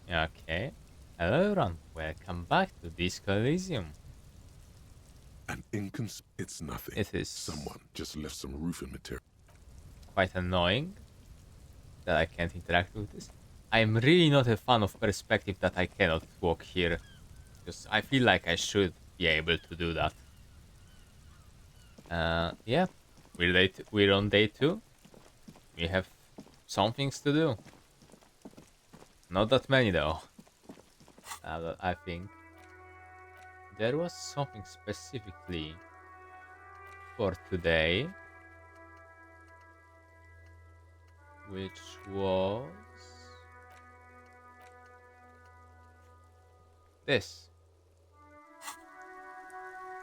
Okay. Hello everyone, welcome back to Disco Elysium. It's nothing. It is Someone just left some roofing material. quite annoying that I can't interact with this. I'm really not a fan of perspective that I cannot walk here, because I feel like I should be able to do that. Yeah, we're on day 2. We have some things to do. Not that many though. I think there was something specifically for today, which was this.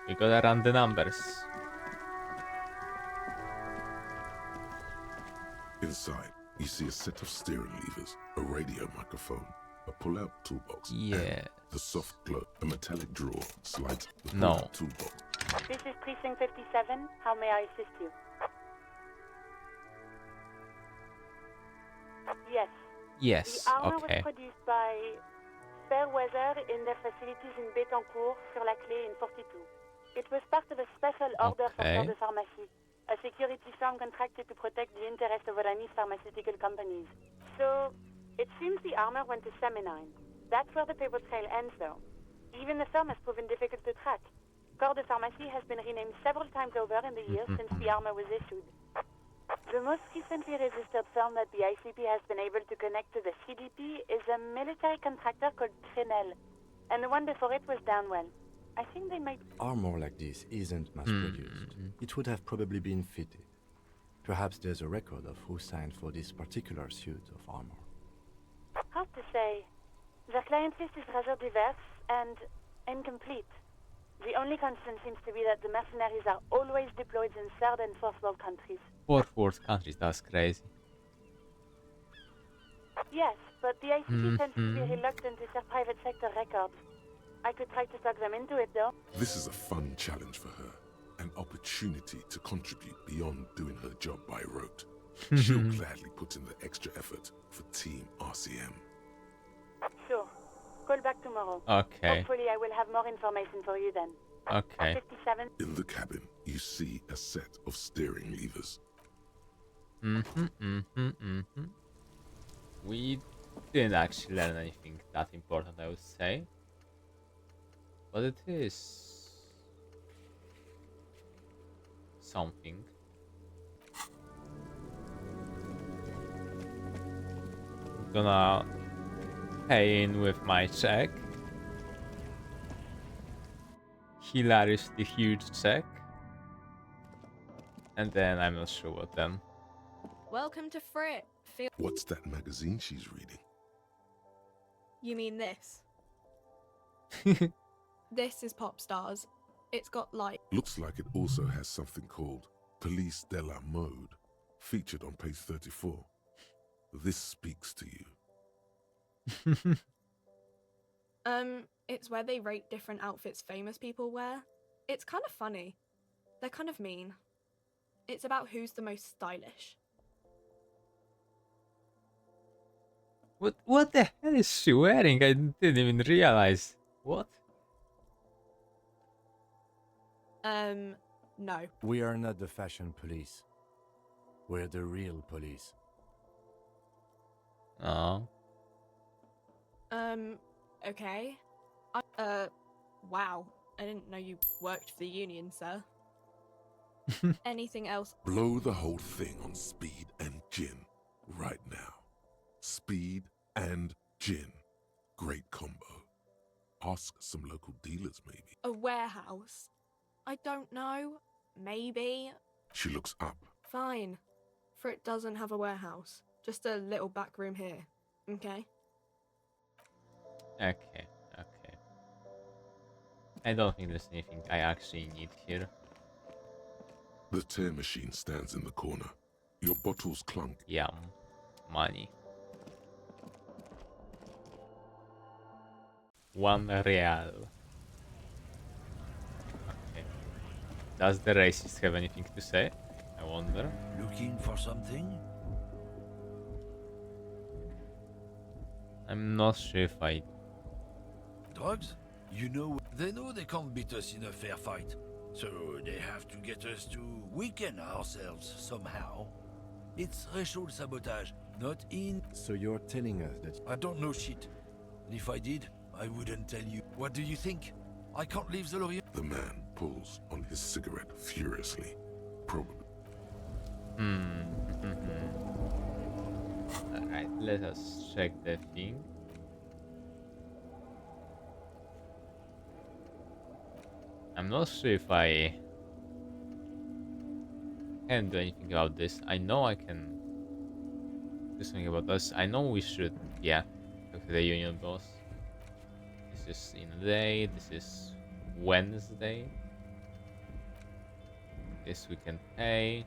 We gotta run the numbers. Inside, you see a set of steering levers, a radio microphone, a pull-out toolbox, Yeah. and the soft glow, a metallic drawer slides the No. pull-out toolbox. This is Precinct 57. How may I assist you? Yes. Yes. The armor Okay. was produced by Fairweather in their facilities in Bétancourt sur la Clé in 42. It was part of a special order from Okay. Corps de Pharmacie, a security firm contracted to protect the interest of Oranese pharmaceutical companies. So, it seems the armor went to Seminine. That's where the paper trail ends, though. Even the firm has proven difficult to track. Corps de Pharmacie has been renamed several times over in the years since the armor was issued. The most recently registered firm that the ICP has been able to connect to the CDP is a military contractor called Trinell, and the one before it was Downwell. I think they might... Armor like this isn't mass-produced. It would have probably been fitted. Perhaps there's a record of who signed for this particular suit of armor. Hard to say. The client list is rather diverse and incomplete. The only constant seems to be that the mercenaries are always deployed in third and fourth world countries. Fourth world countries, that's crazy. Yes, but the ICP tends to be reluctant to share private sector records. I could try to talk them into it, though. This is a fun challenge for her, an opportunity to contribute beyond doing her job by rote. She'll gladly put in the extra effort for Team RCM. Sure. Call back tomorrow. Okay. Hopefully I will have more information for you then. Okay. 57. In the cabin, you see a set of steering levers. We didn't actually learn anything that important, I would say. But it is something. I'm gonna pay in with my check. Hilariously huge check. And then I'm not sure what then. Welcome to Frit. What's that magazine she's reading? You mean this? This is Pop Stars. It's got like... Looks like it also has something called Police de la Mode, featured on page 34. This speaks to you. It's where they rate different outfits famous people wear. It's kind of funny. They're kind of mean. It's about who's the most stylish. What the hell is she wearing? I didn't even realize. What? No. We are not the fashion police. We're the real police. Oh. Okay. Wow. I didn't know you worked for the union, sir. Anything else? Blow the whole thing on speed and gin right now. Speed and gin. Great combo. Ask some local dealers, maybe. A warehouse? I don't know. Maybe. She looks up. Fine. Frit doesn't have a warehouse. Just a little back room here. Okay? Okay. Okay. I don't think there's anything I actually need here. The tear machine stands in the corner. Your bottles clunk. Yum. Money. 1 real. Okay. Does the racist have anything to say? I wonder. Looking for something? I'm not sure if I... Drugs? You know, they know they can't beat us in a fair fight. So they have to get us to weaken ourselves somehow. It's racial sabotage, not in... So you're telling us that... I don't know shit. And if I did, I wouldn't tell you. What do you think? I can't leave the Lorient. The man pulls on his cigarette furiously. Probably. Alright, let us check the thing. I'm not sure if I can do anything about this. I know I can do something about this. I know we should, yeah, talk to the union boss. This is in a day, this is Wednesday. This we can pay.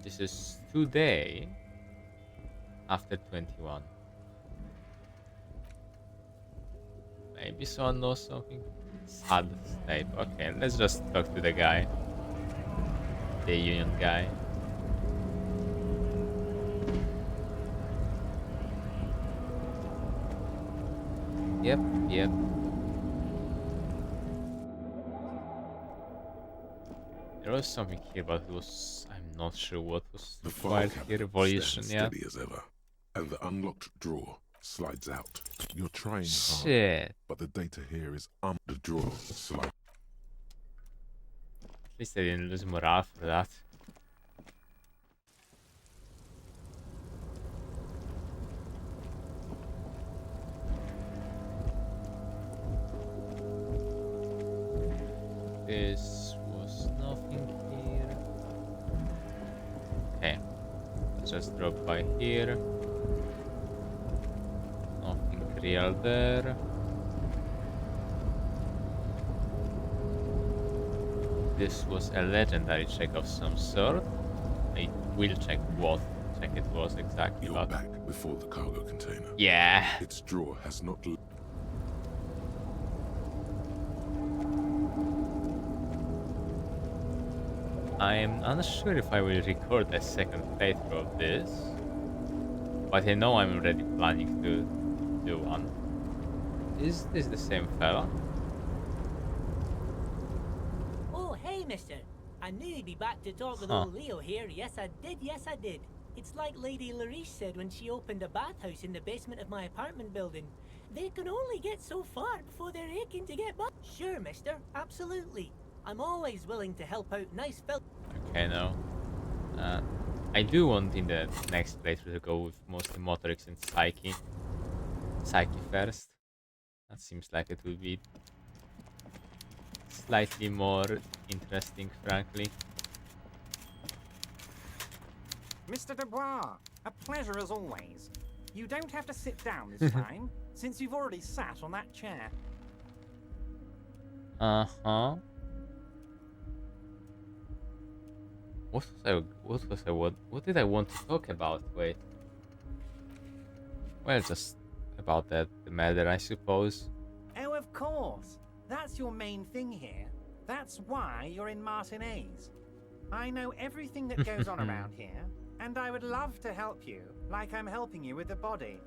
This is today after 21. Maybe someone knows something. Sad state. Okay, let's just talk to the guy. The union guy. Yep. There was something here, but it was... I'm not sure what was The required file here. cabinet Evolution, stands yeah. steady as ever, and the unlocked drawer slides out. You're trying hard, Shit. but the data here is the drawer slides. At least I didn't lose morale for that. This was nothing here. Okay. Let's just drop by here. Nothing real there. This was a legendary check of some sort. I will check what check it was exactly. You're But back before the cargo container. yeah. Its drawer has not. I'm unsure if I will record a second playthrough of this, but I know I'm already planning to do one. Is this the same fella? Oh, hey, mister. I knew you'd be back to talk with Huh. old Leo here. Yes, I did. It's like Lady Larice said when she opened a bathhouse in the basement of my apartment building. They can only get so far before they're aching to get back. Sure, mister. Absolutely. I'm always willing to help out nice fellas. Okay, no. I do want in the next playthrough to go with mostly Motorix and Psyche. Psyche first. That seems like it will be slightly more interesting, frankly. Mr. Dubois, a pleasure as always. You don't have to sit down this time, since you've already sat on that chair. Uh-huh. What did I want to talk about? Wait. Well, just about the murder, I suppose. Oh, of course. That's your main thing here. That's why you're in Martinez. I know everything that goes on around here, and I would love to help you, like I'm helping you with the body.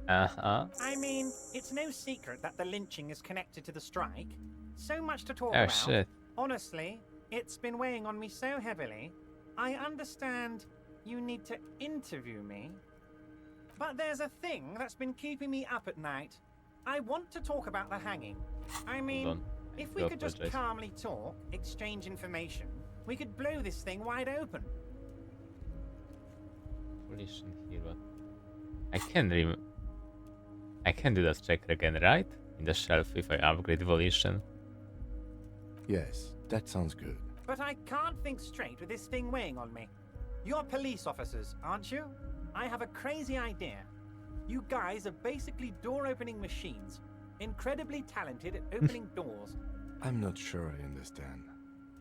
Uh-huh. I mean, it's no secret that the lynching is connected to the strike. So much to talk Oh, about. shit. Honestly, it's been weighing on me so heavily. I understand you need to interview me. But there's a thing that's been keeping me up at night. I want to talk about the hanging. I mean, on. if I we could just apologize. calmly talk, exchange information, we could blow this thing wide open. Volition here, but I can do that check again, right? In the shelf if I upgrade Volition. Yes, that sounds good. But I can't think straight with this thing weighing on me. You're police officers, aren't you? I have a crazy idea. You guys are basically door-opening machines. Incredibly talented at opening doors. I'm not sure I understand.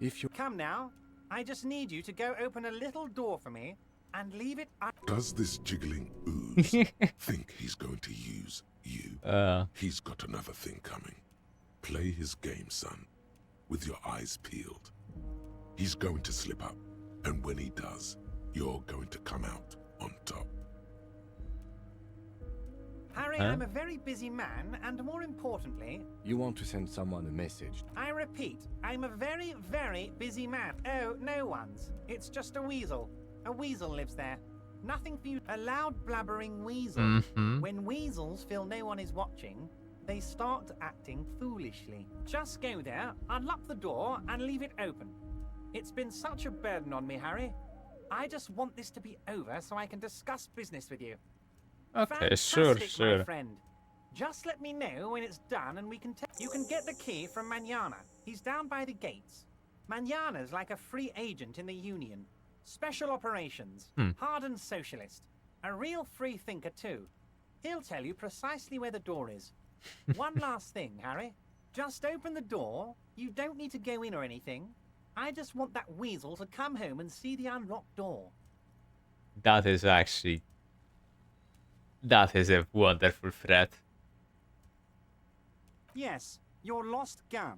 If you... Come now. I just need you to go open a little door for me and leave it up. Does this jiggling ooze think he's going to use you? He's got another thing coming. Play his game, son, with your eyes peeled. He's going to slip up, and when he does, you're going to come out on top. Harry, I'm a very busy man, and more importantly... You want to send someone a message? I repeat, I'm a very, very busy man. Oh, no one's. It's just a weasel. A weasel lives there. Nothing for you. A loud blabbering weasel. When weasels feel no one is watching, they start acting foolishly. Just go there, unlock the door, and leave it open. It's been such a burden on me, Harry. I just want this to be over so I can discuss business with you. Okay, Fantastic, sure. my friend. Just let me know when it's done and we can you can get the key from Manana. He's down by the gates. Manana's like a free agent in the Union. Special operations. Hardened socialist. A real free thinker too. He'll tell you precisely where the door is. One last thing, Harry. Just open the door. You don't need to go in or anything. I just want that weasel to come home and see the unlocked door. That is actually... That is a wonderful threat. Yes, your lost gun.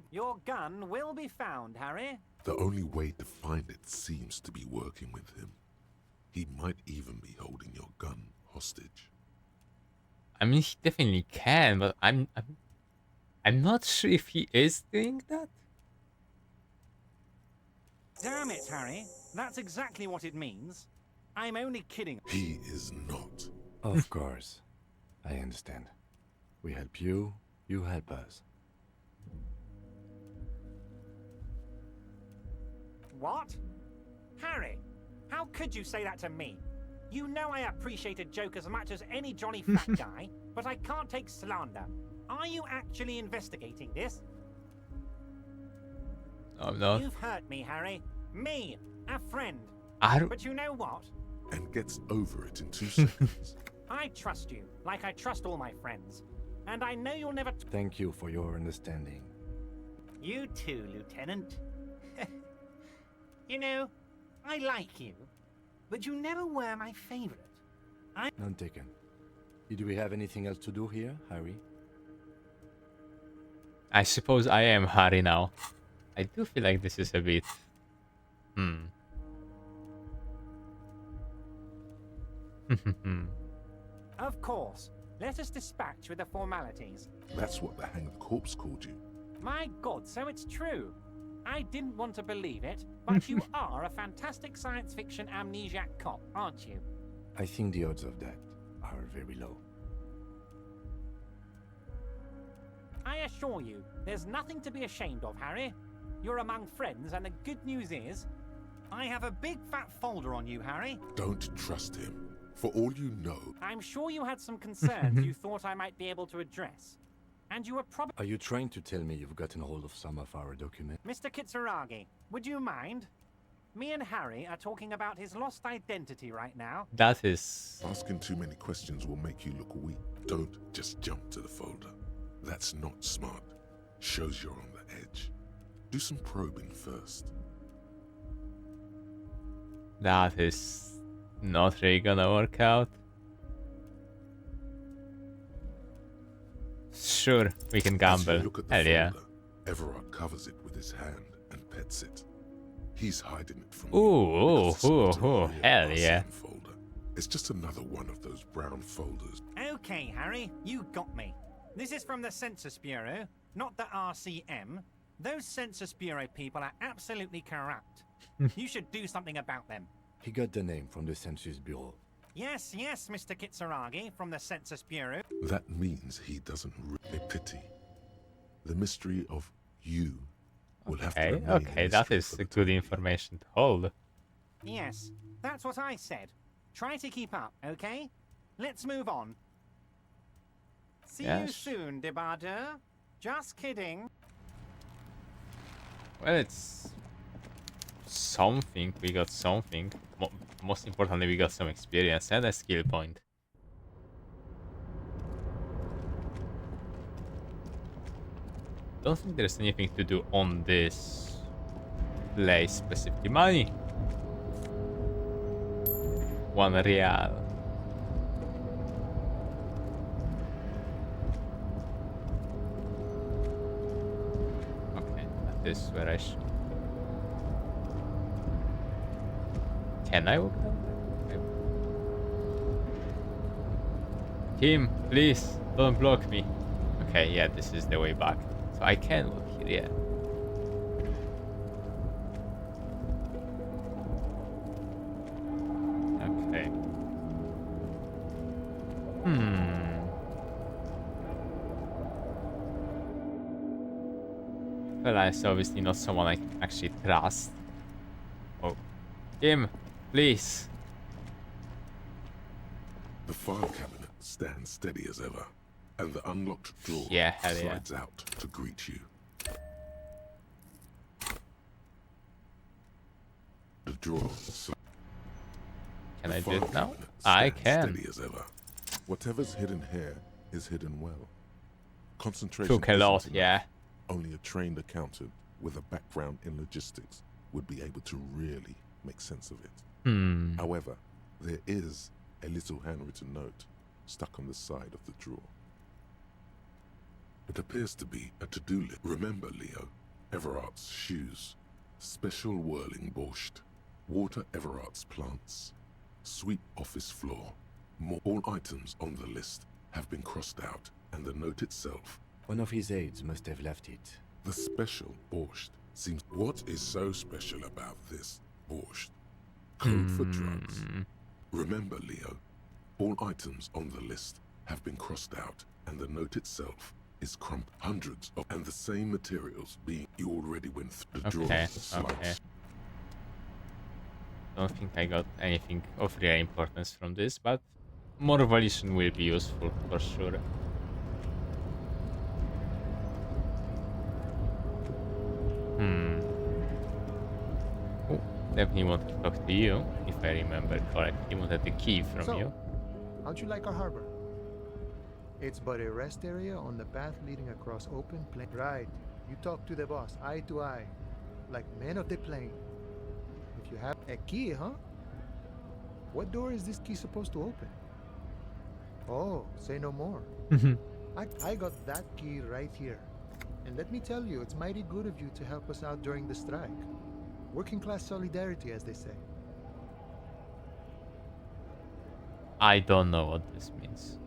Your gun will be found, Harry. The only way to find it seems to be working with him. He might even be holding your gun hostage. I mean, he definitely can, but I'm not sure if he is doing that. Damn it, Harry. That's exactly what it means. I'm only kidding. He is not. Of course. I understand. We help you, you help us. What? Harry, how could you say that to me? You know I appreciate a joke as much as any jolly fat guy, but I can't take slander. Are you actually investigating this? Oh no. You've hurt me, Harry. Me, a friend. But you know what? And gets over it in 2 seconds. I trust you, like I trust all my friends. And I know you'll never... Thank you for your understanding. You too, Lieutenant. You know, I like you, but you never were my favorite. None taken. Do we have anything else to do here, Harry? I suppose I am Harry now. I do feel like this is a bit... Of course. Let us dispatch with the formalities. That's what the hanged corpse called you. My God, so it's true. I didn't want to believe it, but you are a fantastic science fiction amnesiac cop, aren't you? I think the odds of that are very low. I assure you, there's nothing to be ashamed of, Harry. You're among friends, and the good news is, I have a big fat folder on you, Harry. Don't trust him. For all you know... I'm sure you had some concerns you thought I might be able to address. And you were probably... Are you trying to tell me you've gotten hold of some of our documents? Mr. Kitsuragi, would you mind? Me and Harry are talking about his lost identity right now. That is... Asking too many questions will make you look weak. Don't just jump to the folder. That's not smart. Shows you're on the edge. Do some probing first. That is not really gonna work out. Sure, we can gamble. Look at the Hell folder. yeah. Everard covers it with his hand and pets it. He's hiding it from Ooh, you. Hell yeah. Folder. It's just another one of those brown folders. Okay, Harry, you got me. This is from the Census Bureau, not the RCM. Those Census Bureau people are absolutely corrupt. You should do something about them. He got the name from the Census Bureau. Yes, Mr. Kitsuragi, from the Census Bureau. That means he doesn't a pity. The mystery of you will have to remain Okay, that is good information to hold. Yes, that's what I said. Try to keep up, okay? Let's move on. See you soon, Debarder. Just kidding. Well, it's something. We got something. Most importantly, we got some experience and a skill point. Don't think there's anything to do on this place specifically. Money. 1 real. Okay, that is where I should. Can I walk down there? Kim, please, don't block me. Okay, yeah, this is the way back. So I can walk here, yeah. Okay. Well, it's obviously not someone I can actually trust. Oh. Kim, please. The file cabinet stands steady as ever, and the unlocked drawer slides out to greet you. The drawer. Can I do it now? I can. Steady as ever. Whatever's hidden here is hidden well. Concentration took a lot, yeah. Only a trained accountant with a background in logistics would be able to really make sense of it. However, there is a little handwritten note stuck on the side of the drawer. It appears to be a to-do list. Remember, Leo, Everart's shoes, special whirling borscht, water Everart's plants, sweep office floor. All items on the list have been crossed out, and the note itself. One of his aides must have left it. The special borscht seems. What is so special about this borscht? Code for drugs. Remember, Leo, all items on the list have been crossed out, and the note itself is crumpled. Hundreds of, and the same materials being. You already went through the drawer. Okay. Don't think I got anything of real importance from this, but more volition will be useful for sure. Oh, definitely want to talk to you, if I remember correctly. He wanted the key from you. How'd you like our harbor? It's but a rest area on the path leading across open plain. Right. You talk to the boss, eye to eye, like men of the plain. If you have a key, huh? What door is this key supposed to open? Oh, say no more. I got that key right here. And let me tell you, it's mighty good of you to help us out during the strike. Working class solidarity, as they say. I don't know what this means.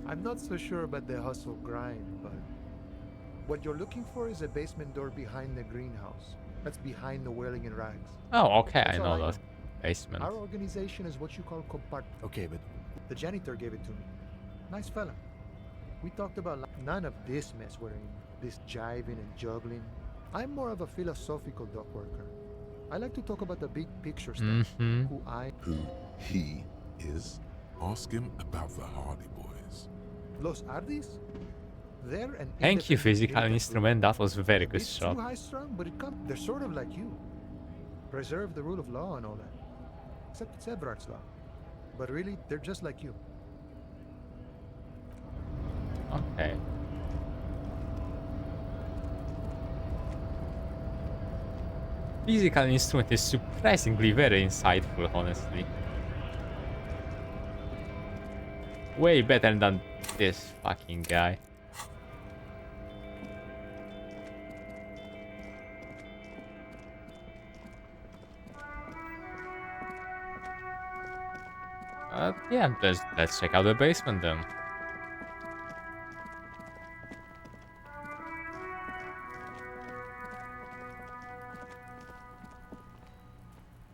I'm not so sure about the hustle grind, but what you're looking for is a basement door behind the greenhouse. That's behind the whirling in rags. Oh, okay, That's I all know that basement. Our organization is what you call Okay, but the janitor gave it to me. Nice fella. We talked about none of this mess we're in, this jiving and juggling. I'm more of a philosophical dock worker. I like to talk about the big picture stuff. Who he is. Ask him about the Hardy Boys. Los Ardis? They're an Thank you, physical independent instrument. That was a very good It's shot. too high strung, but they're sort of like you. Preserve the rule of law and all that. Except it's Everard's law. But really, they're just like you. Okay. Physical instrument is surprisingly very insightful, honestly. Way better than this fucking guy. Yeah, let's check out the basement then.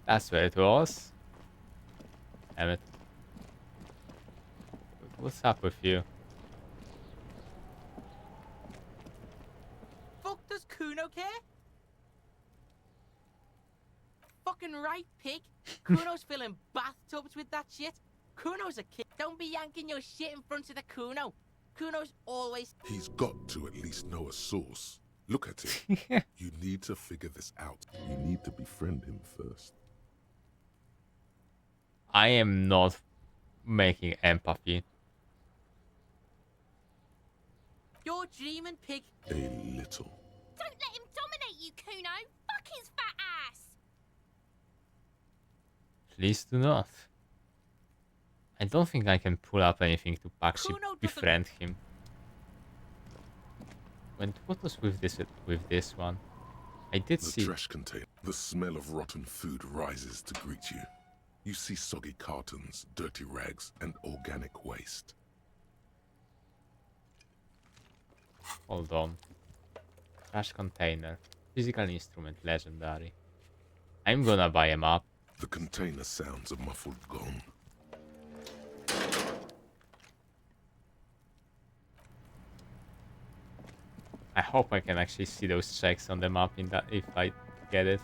That's where it was. Damn it. What's up with you? Fuck does Kuno care? Fucking right, pig. Kuno's filling bathtubs with that shit. Kuno's a kid. Don't be yanking your shit in front of the Kuno. Kuno's always... He's got to at least know a source. Look at it. You need to figure this out. You need to befriend him first. I am not making empathy. You're dreaming, pig. A little. Don't let him dominate you, Kuno. Fuck his fat ass. Please do not. I don't think I can pull up anything to actually befriend him. What was with this one? I did see. The trash container. The smell of rotten food rises to greet you. You see soggy cartons, dirty rags, and organic waste. Hold on. Trash container. Physical instrument, legendary. I'm gonna buy a map. The container sounds a muffled gong. I hope I can actually see those checks on the map in that if I get it.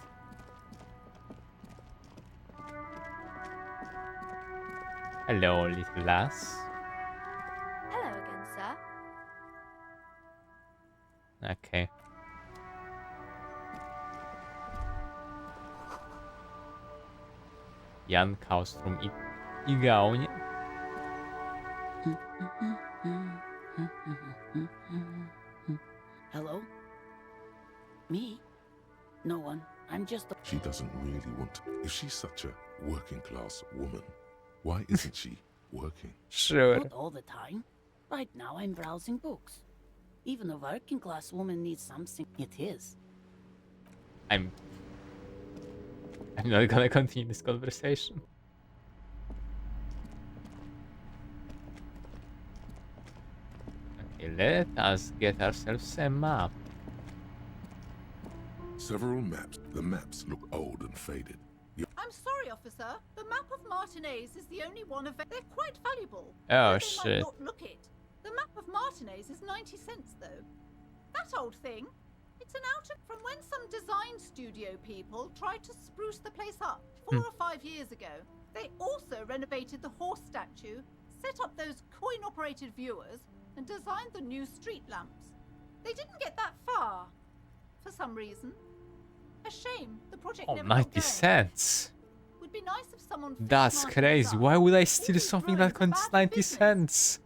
Hello, little lass. Hello again, sir. Okay. Jan Kaustrom i Gaunie. Hello? Me? No one. I'm just a... She doesn't really want to. If she's such a working class woman, why isn't she working? Sure. Not all the time. Right now I'm browsing books. Even a working class woman needs something. It is. I'm not gonna continue this conversation. Okay, let us get ourselves a map. Several maps. The maps look old and faded. I'm sorry, officer. The map of Martinez is the only one of it. They're quite valuable. Oh, They shit. might not look it. The map of Martinez is 90 cents, though. That old thing. It's an out from when some design studio people tried to spruce the place up 4 or 5 years ago. They also renovated the horse statue, set up those coin-operated viewers, and designed the new street lamps. They didn't get that far, for some reason. A shame. The project Oh, never got 90 going. cents. Would be nice if someone fixed That's Martinez crazy. up. Why would I All steal these something drawings that are bad costs for 90 business. cents?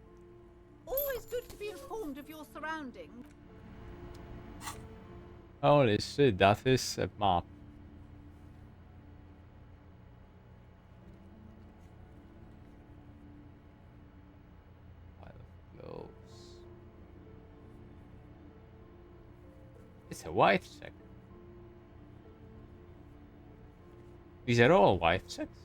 Always good to be informed of your surroundings. Holy shit, that is a map. Pile of clothes. It's a white check. These are all white checks.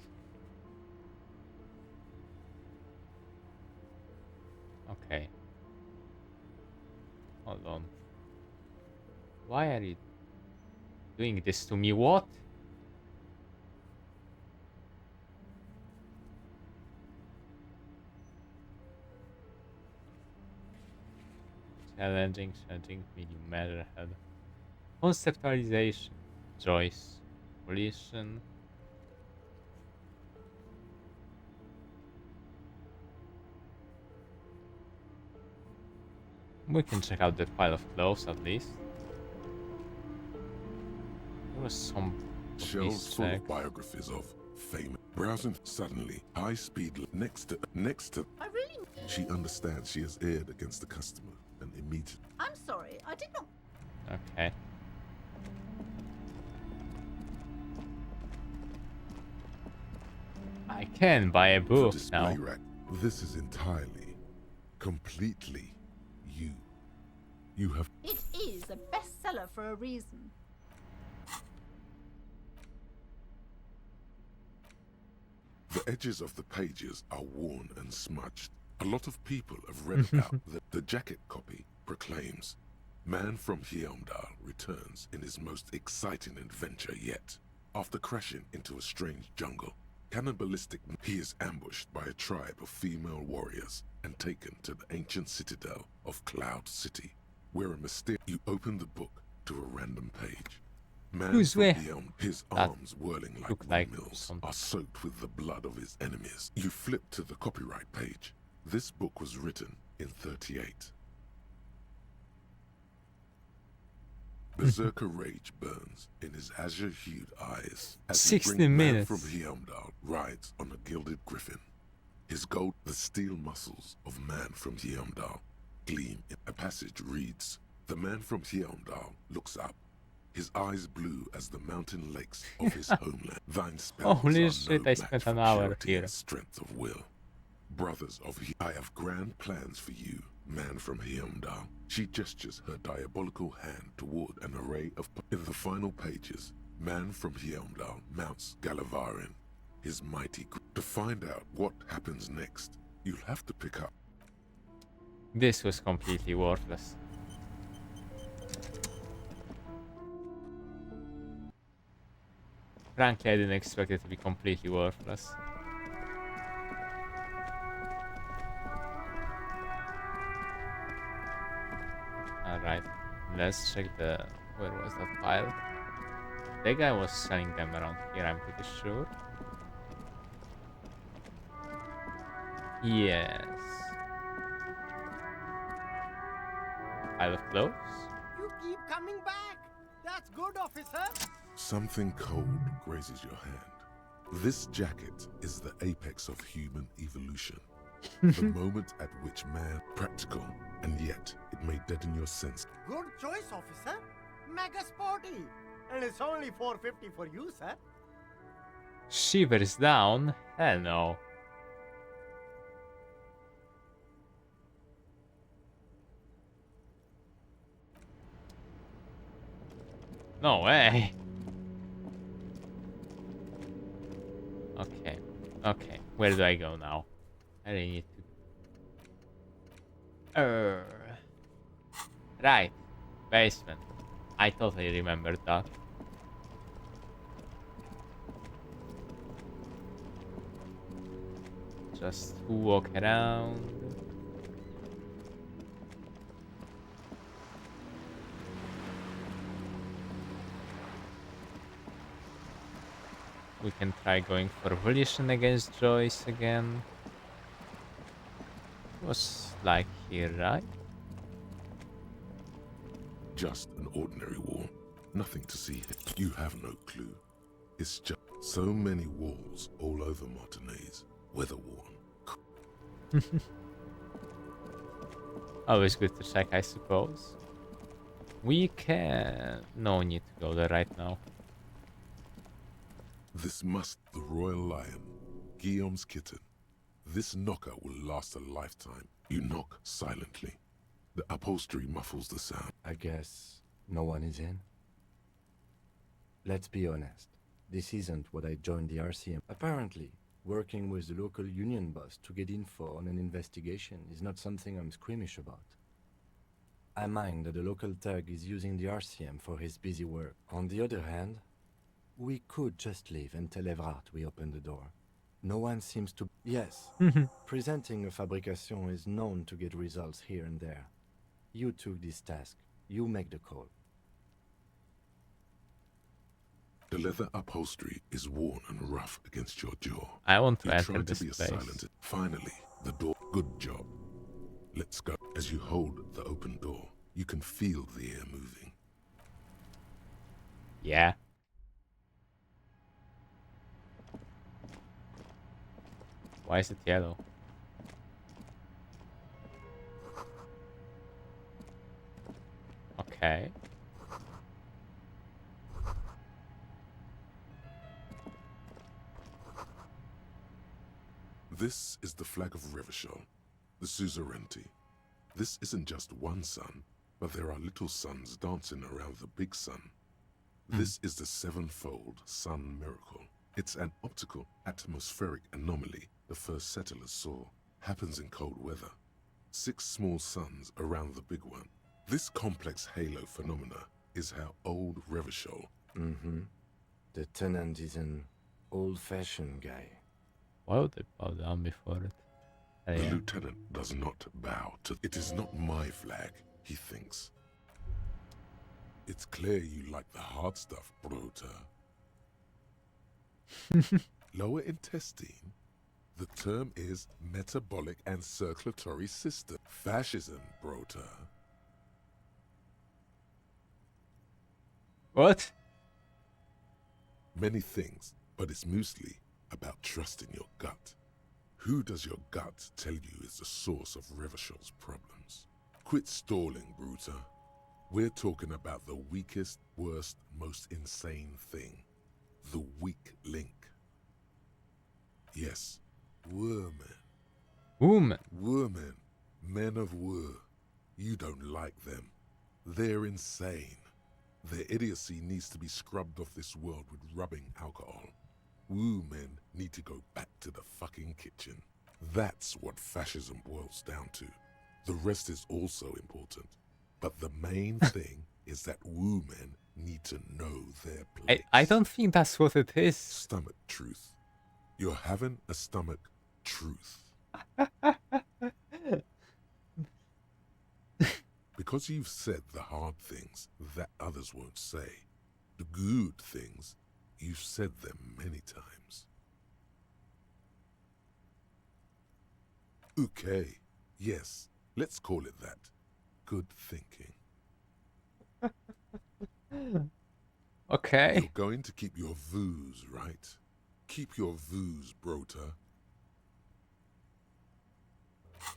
Okay. Hold on. Why are you doing this to me? What? Challenging, medium matter head. Conceptualization. Choice. Volition. We can check out the pile of clothes at least. There was some Shelves full check. of biographies of famous. Browsing suddenly, high speed next to. I really... She understands she has erred against the customer and immediately. I'm sorry. I did not... Okay. I can buy a The book display now. rack. This is entirely, completely you. You have. It is a bestseller for a reason. The edges of the pages are worn and smudged. A lot of people have read about the jacket copy proclaims, "Man from Heimdall returns in his most exciting adventure yet. After crashing into a strange jungle, cannibalistic, he is ambushed by a tribe of female warriors and taken to the ancient citadel of Cloud City, where a mysterious... You open the book to a random page. Man Who's from where? beyond, his That arms whirling like look like windmills, something. are soaked with the blood of his enemies. You flip to the copyright page. This book was written in 38. Berserker rage burns in his azure-hued eyes as 60 Man minutes. from Heimdall rides on a gilded griffin. His gold, the steel muscles of Man from Heimdall gleam. A passage reads, "The man from Heimdall looks up, his eyes blue as the mountain lakes of his homeland. Thine spells Holy are shit, no I match spent for an hour purity here. and strength of will. Brothers of I have grand plans for you, Man from Heimdall." She gestures her diabolical hand toward an array of... In the final pages, Man from Helmdall mounts Gallivarian, his mighty to find out what happens next. You'll have to pick up. This was completely worthless. Frankly, I didn't expect it to be completely worthless. Alright, let's check the... where was that pile? That guy was selling them around here, I'm pretty sure. Yes. Pile of clothes? You keep coming back. That's good, officer. Something cold grazes your hand. This jacket is the apex of human evolution. The moment at which man, practical, and yet it may deaden your sense. Good choice, officer. Mega sporty. And it's only $4.50 for you, sir. Shivers down? Hell no. No way. Okay. Okay. Where do I go now? I really need to... Right. Basement. I totally remembered that. Just walk around. We can try going for volition against Joyce again. It was like here, right? Just an ordinary wall. Nothing to see here. You have no clue. It's just so many walls all over Martinez. Weather-worn. Always good to check, I suppose. We can... no need to go there right now. This must the royal lion, Guillaume's kitten. This knocker will last a lifetime. You knock silently. The upholstery muffles the sound. I guess no one is in. Let's be honest. This isn't what I joined the RCM. Apparently, working with the local union boss to get info on an investigation is not something I'm squeamish about. I mind that the local thug is using the RCM for his busy work. On the other hand, we could just leave and tell Evrart we opened the door. No one seems to... Yes, presenting a fabrication is known to get results here and there. You took this task. You make the call. The leather upholstery is worn and rough against your jaw. I want to you enter tried this to be place. silent. Finally, the door. Good job. Let's go. As you hold the open door, you can feel the air moving. Yeah. Why is it yellow? Okay. This is the flag of Revachol, the suzerainty. This isn't just one sun, but there are little suns dancing around the big sun. This is the sevenfold sun miracle. It's an optical atmospheric anomaly the first settlers saw. Happens in cold weather. 6 small suns around the big one. This complex halo phenomena is how old Revachol... The tenant is an old-fashioned guy. Why would they bow down before it? The lieutenant does not bow to... It is not my flag, he thinks. It's clear you like the hard stuff, Brota. Lower intestine? The term is metabolic and circulatory system. Fascism, Brota. What? Many things, but it's mostly about trusting your gut. Who does your gut tell you is the source of Revachol's problems? Quit stalling, Bruta. We're talking about the weakest, worst, most insane thing. The weak link. Yes, Women. Women. Men of Wur. You don't like them. They're insane. Their idiocy needs to be scrubbed off this world with rubbing alcohol. Woo men need to go back to the fucking kitchen. That's what fascism boils down to. The rest is also important. But the main thing is that woo men need to know their place. I don't think that's what it is. Stomach truth. You're having a stomach truth. Because you've said the hard things that others won't say, the good things, you've said them many times. Okay, yes, let's call it that. Good thinking. Okay. You're going to keep your vooz, right? Keep your vooz, brota.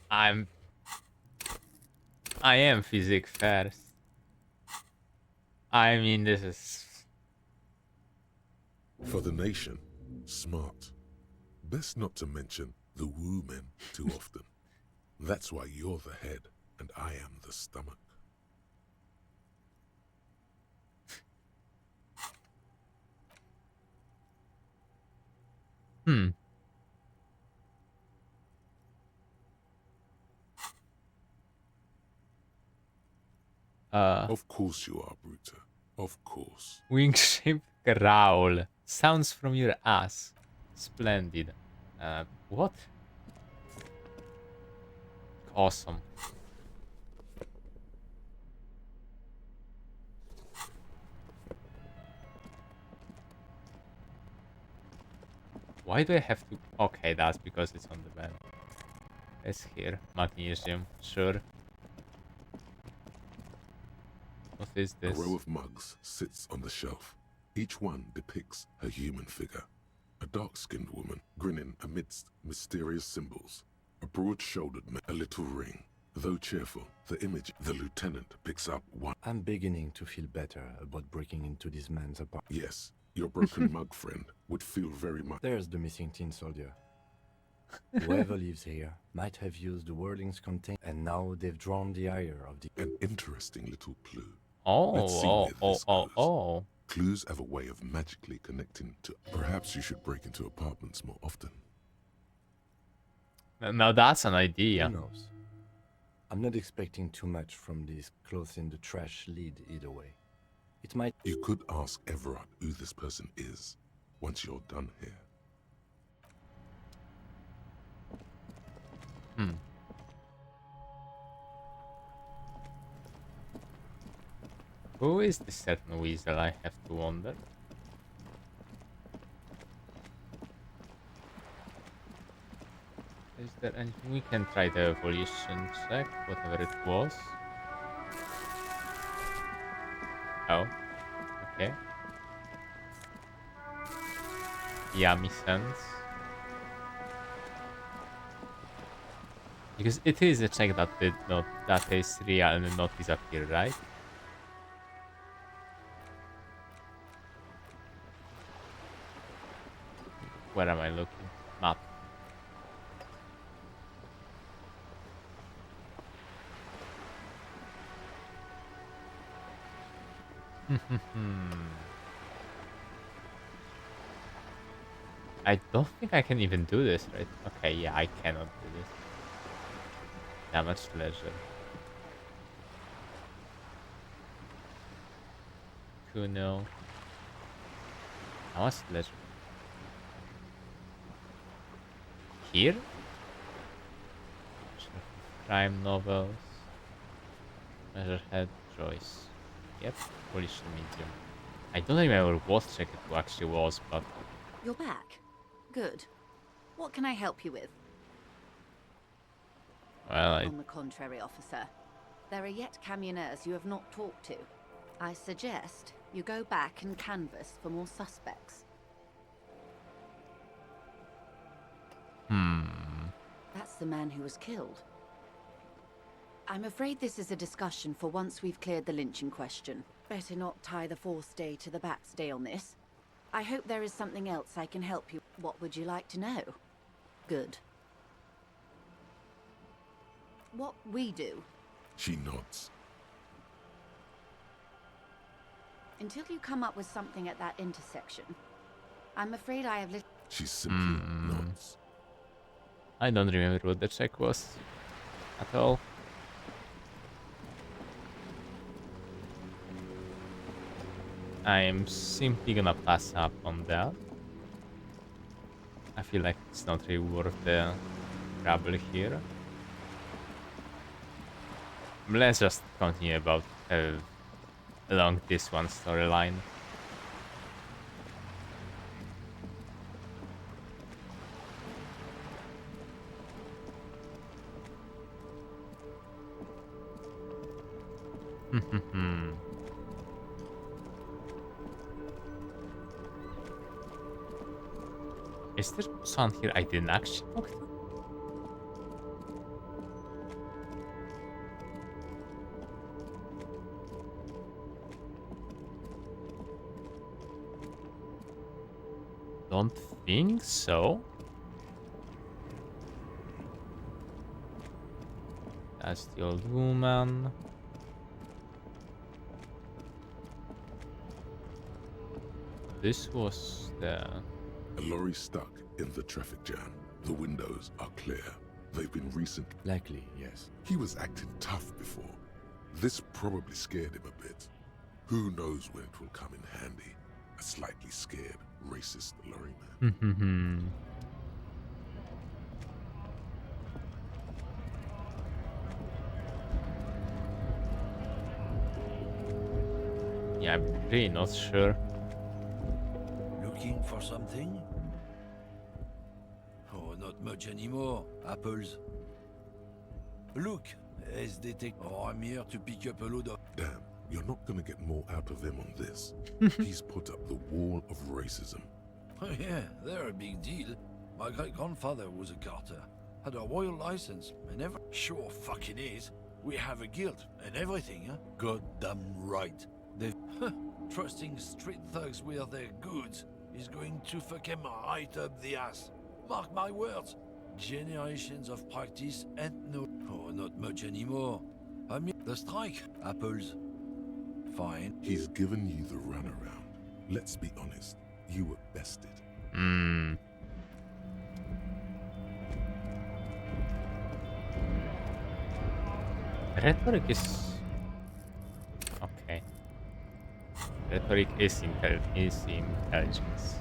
I am physics first. I mean, this is... For the nation, smart. Best not to mention the woo men too often. That's why you're the head and I am the stomach. Of course you are, Bruta. Of course. Wing-shaped growl. Sounds from your ass. Splendid. What? Awesome. Why do I have to... Okay, that's because it's on the bed. It's here. Magnesium. Sure. What is this? A row of mugs sits on the shelf. Each one depicts a human figure. A dark-skinned woman grinning amidst mysterious symbols. A broad-shouldered man, a little ring. Though cheerful, the image the lieutenant picks up one. I'm beginning to feel better about breaking into this man's apartment. Yes, your broken mug friend would feel very much. There's the missing tin soldier. Whoever lives here might have used the wordings contained, and now they've drawn the ire of the... An interesting little clue. Oh, Let's see oh, where oh, this oh, goes. oh. Clues have a way of magically connecting to... Perhaps you should break into apartments more often. Now that's an idea. Who knows? I'm not expecting too much from this clothes in the trash lead either way. It might... You could ask Everard who this person is once you're done here. Who is this certain weasel, I have to wonder. Is there anything we can try the evolution check, whatever it was? Oh, okay. Yummy sense. Because it is a check that did not, that is real and not disappear, right? Where am I looking? Map. I don't think I can even do this, right? Okay, yeah, I cannot do this. Damage leisure. Kuno. How much leisure? Here? Crime novels. Measurehead choice. Yep, Polish medium. I don't remember what check it actually was, but... You're back. Good. What can I help you with? Well, On the contrary, officer. There are yet camioners you have not talked to. I suggest you go back and canvass for more suspects. That's the man who was killed. I'm afraid this is a discussion for once we've cleared the lynching question. Better not tie the fourth day to the Bat's day on this. I hope there is something else I can help you. What would you like to know? Good. What we do. She nods. Until you come up with something at that intersection, I'm afraid I have She simply nods. I don't remember what the check was at all. I'm simply gonna pass up on that. I feel like it's not really worth the trouble here. Let's just continue about along this one storyline. Is there someone here I didn't actually talk to? Don't think so. That's the old woman. This was the... A lorry stuck in the traffic jam. The windows are clear. They've been recent. Likely, yes. He was acting tough before. This probably scared him a bit. Who knows when it will come in handy? A slightly scared, racist lorryman. Yeah, I'm really not sure. Looking for something? Oh, not much anymore. Apples. Look, as detect. Oh, I'm here to pick up a load of. Damn, you're not gonna get more out of him on this. He's put up the wall of racism. Oh yeah, they're a big deal. My great-grandfather was a carter. Had a royal license, and Sure fucking is. We have a guild, and everything, huh? Goddamn right. They trusting street thugs with their goods is going to fuck him right up the ass. Mark my words. Generations of practice and no... Oh, not much anymore. I mean, the strike. Apples. Fine. He's given you the runaround. Let's be honest. You were bested. Rhetoric is... Okay. Rhetoric is intelligence.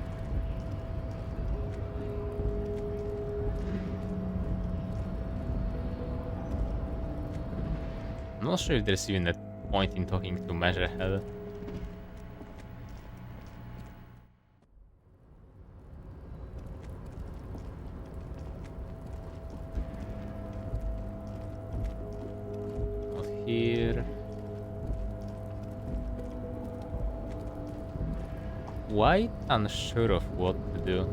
I'm not sure if there's even a point in talking to Measurehead. Not here. Quite unsure of what to do.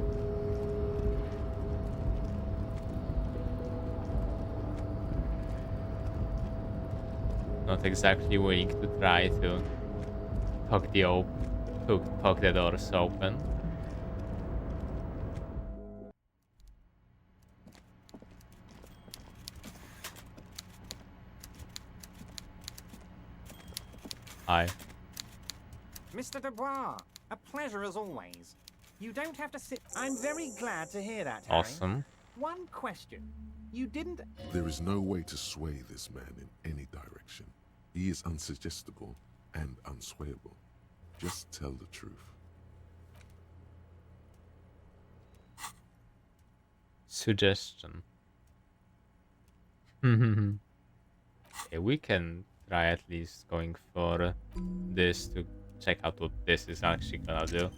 Not exactly willing to try to talk the doors open. Hi. Mr. Dubois, a pleasure as always. You don't have to sit. I'm very glad to hear that, Harry. Awesome. One question. You didn't... There is no way to sway this man in any direction. He is unsuggestible and unswayable. Just tell the truth. Suggestion. Okay, we can try at least going for this to check out what this is actually gonna do.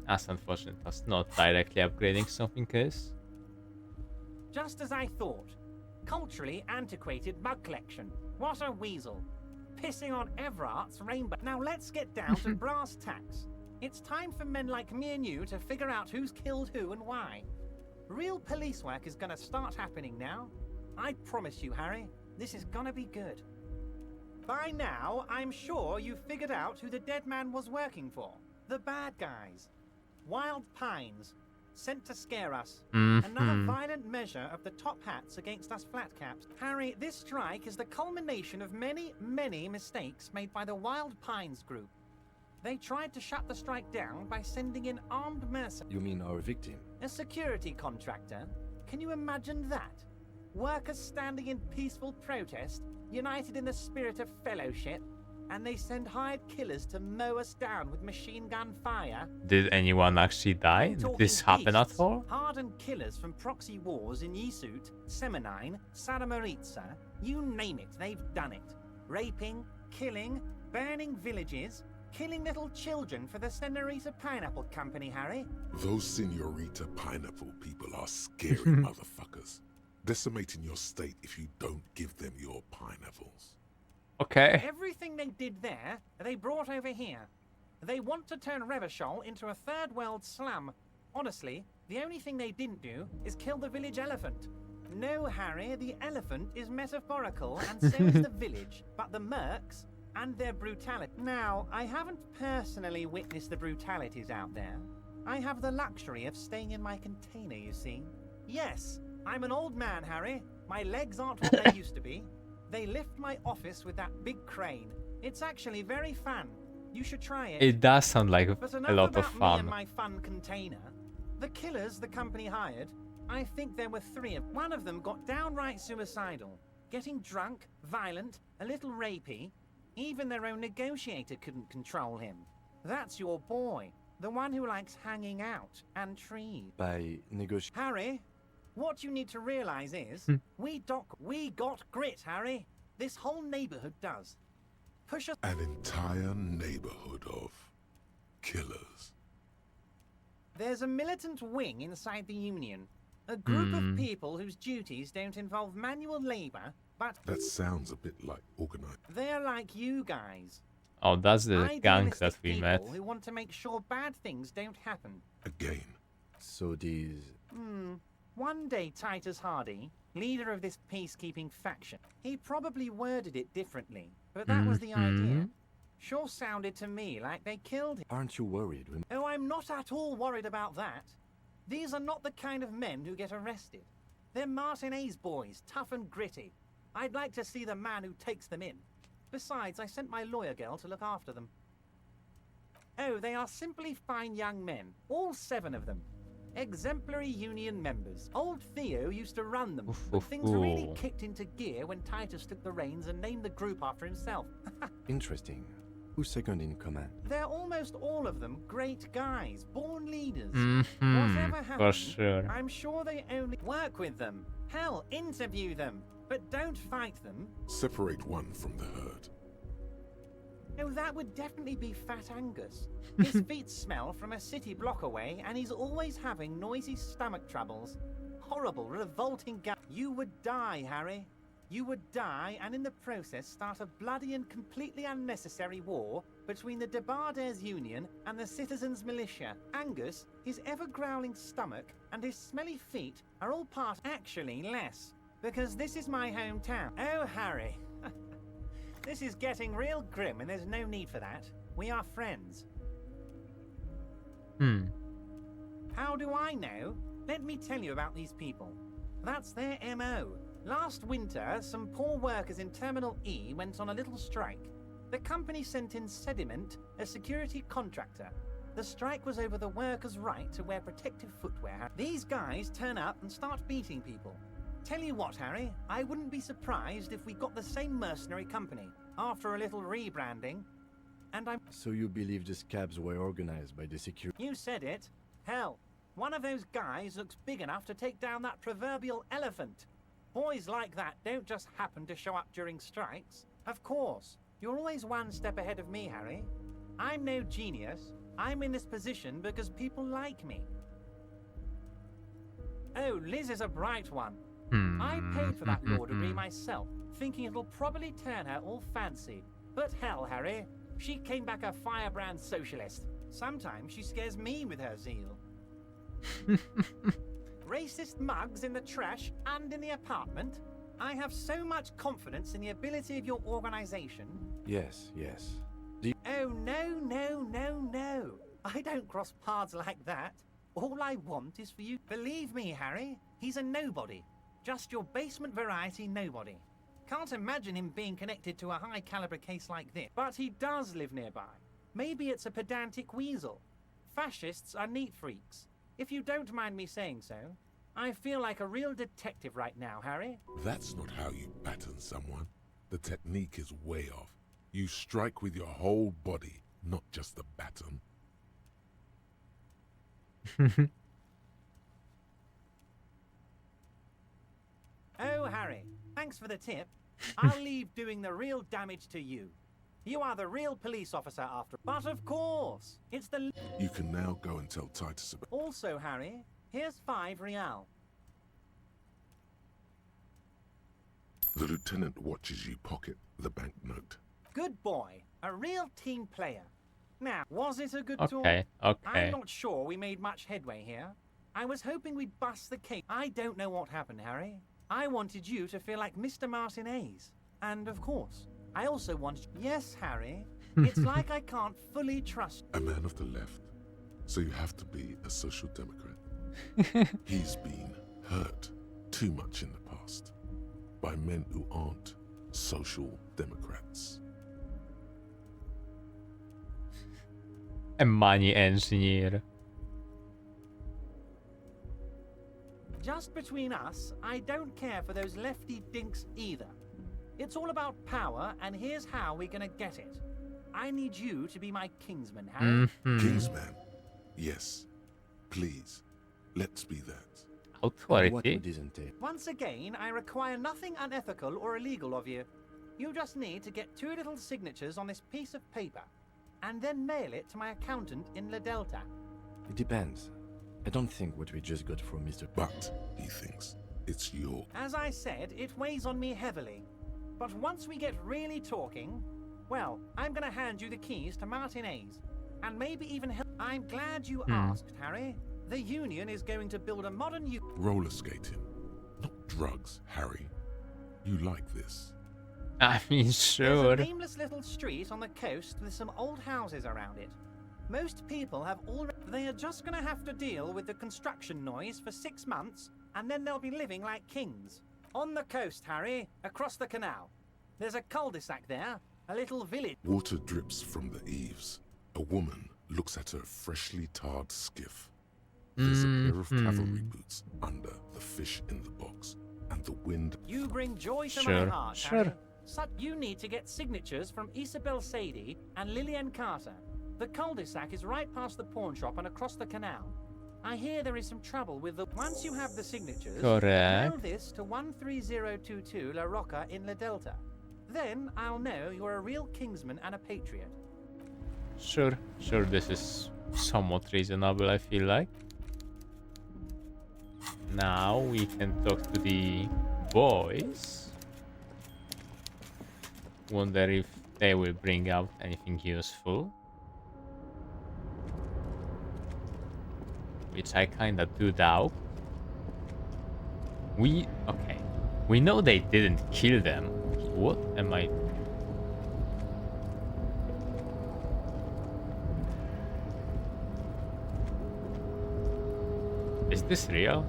As unfortunate as not directly upgrading something is. Just as I thought. Culturally antiquated bug collection. What a weasel. Pissing on Everart's rainbow. Now let's get down to brass tacks. It's time for men like me and you to figure out who's killed who and why. Real police work is gonna start happening now. I promise you, Harry, this is gonna be good. By now, I'm sure you've figured out who the dead man was working for. The bad guys. Wild Pines. sent to scare us. Mm-hmm. Another violent measure of the top hats against us flatcaps. Harry, this strike is the culmination of many, many mistakes made by the Wild Pines group. They tried to shut the strike down by sending in armed mercenaries. You mean our victim? A security contractor? Can you imagine that? Workers standing in peaceful protest, united in the spirit of fellowship, and they send hired killers to mow us down with machine gun fire? Did anyone actually die? Did this happen at all? Hardened killers from proxy wars in Yisut, Semenine, Saramoritsa, you name it, they've done it. Raping, killing, burning villages, killing little children for the Senorita Pineapple Company, Harry. Those Senorita Pineapple people are scary motherfuckers. Decimating your state if you don't give them your pineapples. Okay. Everything they did there, they brought over here. They want to turn Revachol into a third world slum. Honestly, the only thing they didn't do is kill the village elephant. No, Harry, the elephant is metaphorical and so is the village, but the mercs and their brutality. Now, I haven't personally witnessed the brutalities out there. I have the luxury of staying in my container, you see. Yes, I'm an old man, Harry. My legs aren't what they used to be. They lift my office with that big crane. It's actually very fun. You should try it. It does sound like But a enough lot of about me fun. and my fun container. The killers the company hired, I think there were 3 of them. One of them got downright suicidal. Getting drunk, violent, a little rapey. Even their own negotiator couldn't control him. That's your boy. The one who likes hanging out and trees. By negotiating. Harry, what you need to realize is, we got grit, Harry. This whole neighborhood does. Push us. An entire neighborhood of killers. There's a militant wing inside the Union. A group of people whose duties don't involve manual labor, but... That sounds a bit like organized. They're like you guys. Oh, that's the gang that Idealistic we people met. who want to make sure bad things don't happen. Again. So these... One day Titus Hardy, leader of this peacekeeping faction, he probably worded it differently, but that was the idea. Sure sounded to me like they killed him. Aren't you worried when... Oh, I'm not at all worried about that. These are not the kind of men who get arrested. They're Martinez boys, tough and gritty. I'd like to see the man who takes them in. Besides, I sent my lawyer girl to look after them. Oh, they are simply fine young men, all 7 of them. Exemplary Union members. Old Theo used to run them, but things really kicked into gear when Titus took the reins and named the group after himself. Interesting. Who's second in command? They're almost all of them great guys, born leaders. Whatever For happens, sure. I'm sure they only work with them. Hell, interview them, but don't fight them. Separate one from the herd. Oh, that would definitely be Fat Angus. His feet smell from a city block away, and he's always having noisy stomach troubles. Horrible, revolting guy. You would die, Harry. You would die, and in the process start a bloody and completely unnecessary war between the Debarders Union and the Citizens Militia. Angus, his ever-growling stomach, and his smelly feet are all part... Actually, less, because this is my hometown. Oh, Harry. This is getting real grim, and there's no need for that. We are friends. How do I know? Let me tell you about these people. That's their MO. Last winter, some poor workers in Terminal E went on a little strike. The company sent in Sediment, a security contractor. The strike was over the workers' right to wear protective footwear. These guys turn up and start beating people. Tell you what, Harry, I wouldn't be surprised if we got the same mercenary company after a little rebranding. And I'm... So you believe the scabs were organized by the security... You said it. Hell, one of those guys looks big enough to take down that proverbial elephant. Boys like that don't just happen to show up during strikes. Of course, you're always one step ahead of me, Harry. I'm no genius. I'm in this position because people like me. Oh, Liz is a bright one. I paid for that law degree myself, thinking it'll probably turn her all fancy. But hell, Harry, she came back a firebrand socialist. Sometimes she scares me with her zeal. Racist mugs in the trash and in the apartment? I have so much confidence in the ability of your organization. Yes. Oh, no. I don't cross paths like that. All I want is for you... Believe me, Harry, he's a nobody. Just your basement variety nobody. Can't imagine him being connected to a high-caliber case like this. But he does live nearby. Maybe it's a pedantic weasel. Fascists are neat freaks. If you don't mind me saying so, I feel like a real detective right now, Harry. That's not how you baton someone. The technique is way off. You strike with your whole body, not just the baton. Oh, Harry, thanks for the tip. I'll leave doing the real damage to you. You are the real police officer after... But of course, it's the... You can now go and tell Titus about... Also, Harry, here's 5 real. The lieutenant watches you pocket the banknote. Good boy. A real team player. Now, was it a good tour? Okay. I'm not sure we made much headway here. I was hoping we'd bust the case. I don't know what happened, Harry. I wanted you to feel like Mr. Martinez. And of course, I also wanted... Yes, Harry. It's like I can't fully trust... A man of the left, so you have to be a social democrat. He's been hurt too much in the past by men who aren't social democrats. A money engineer. Just between us, I don't care for those lefty dinks either. It's all about power, and here's how we're gonna get it. I need you to be my kingsman, Harry. Kingsman? Yes. Please, let's be that. Authority? What would this entail? Once again, I require nothing unethical or illegal of you. You just need to get 2 little signatures on this piece of paper, and then mail it to my accountant in La Delta. It depends. I don't think what we just got from Mr. But he thinks it's your... As I said, it weighs on me heavily. But once we get really talking, well, I'm gonna hand you the keys to Martinez, and maybe even help. I'm glad you asked, Harry. The Union is going to build a modern roller skating, not drugs, Harry. You like this? I mean, sure. There's a nameless little street on the coast with some old houses around it. Most people have already... They are just gonna have to deal with the construction noise for 6 months, and then they'll be living like kings. On the coast, Harry, across the canal. There's a cul-de-sac there, a little village. Water drips from the eaves. A woman looks at her freshly tarred skiff. There's a pair of cavalry boots under the fish in the box, and the wind... You bring joy to my heart, Harry. You need to get signatures from Isabel Sadie and Lillian Carter. The cul-de-sac is right past the pawn shop and across the canal. I hear there is some trouble with the... Once you have the signatures, mail this to 13022 La Rocca in La Delta. Then I'll know you're a real kingsman and a patriot. Sure, this is somewhat reasonable, I feel like. Now we can talk to the boys. Wonder if they will bring out anything useful. Which I kinda do doubt. Okay. We know they didn't kill them. What am I... Is this real?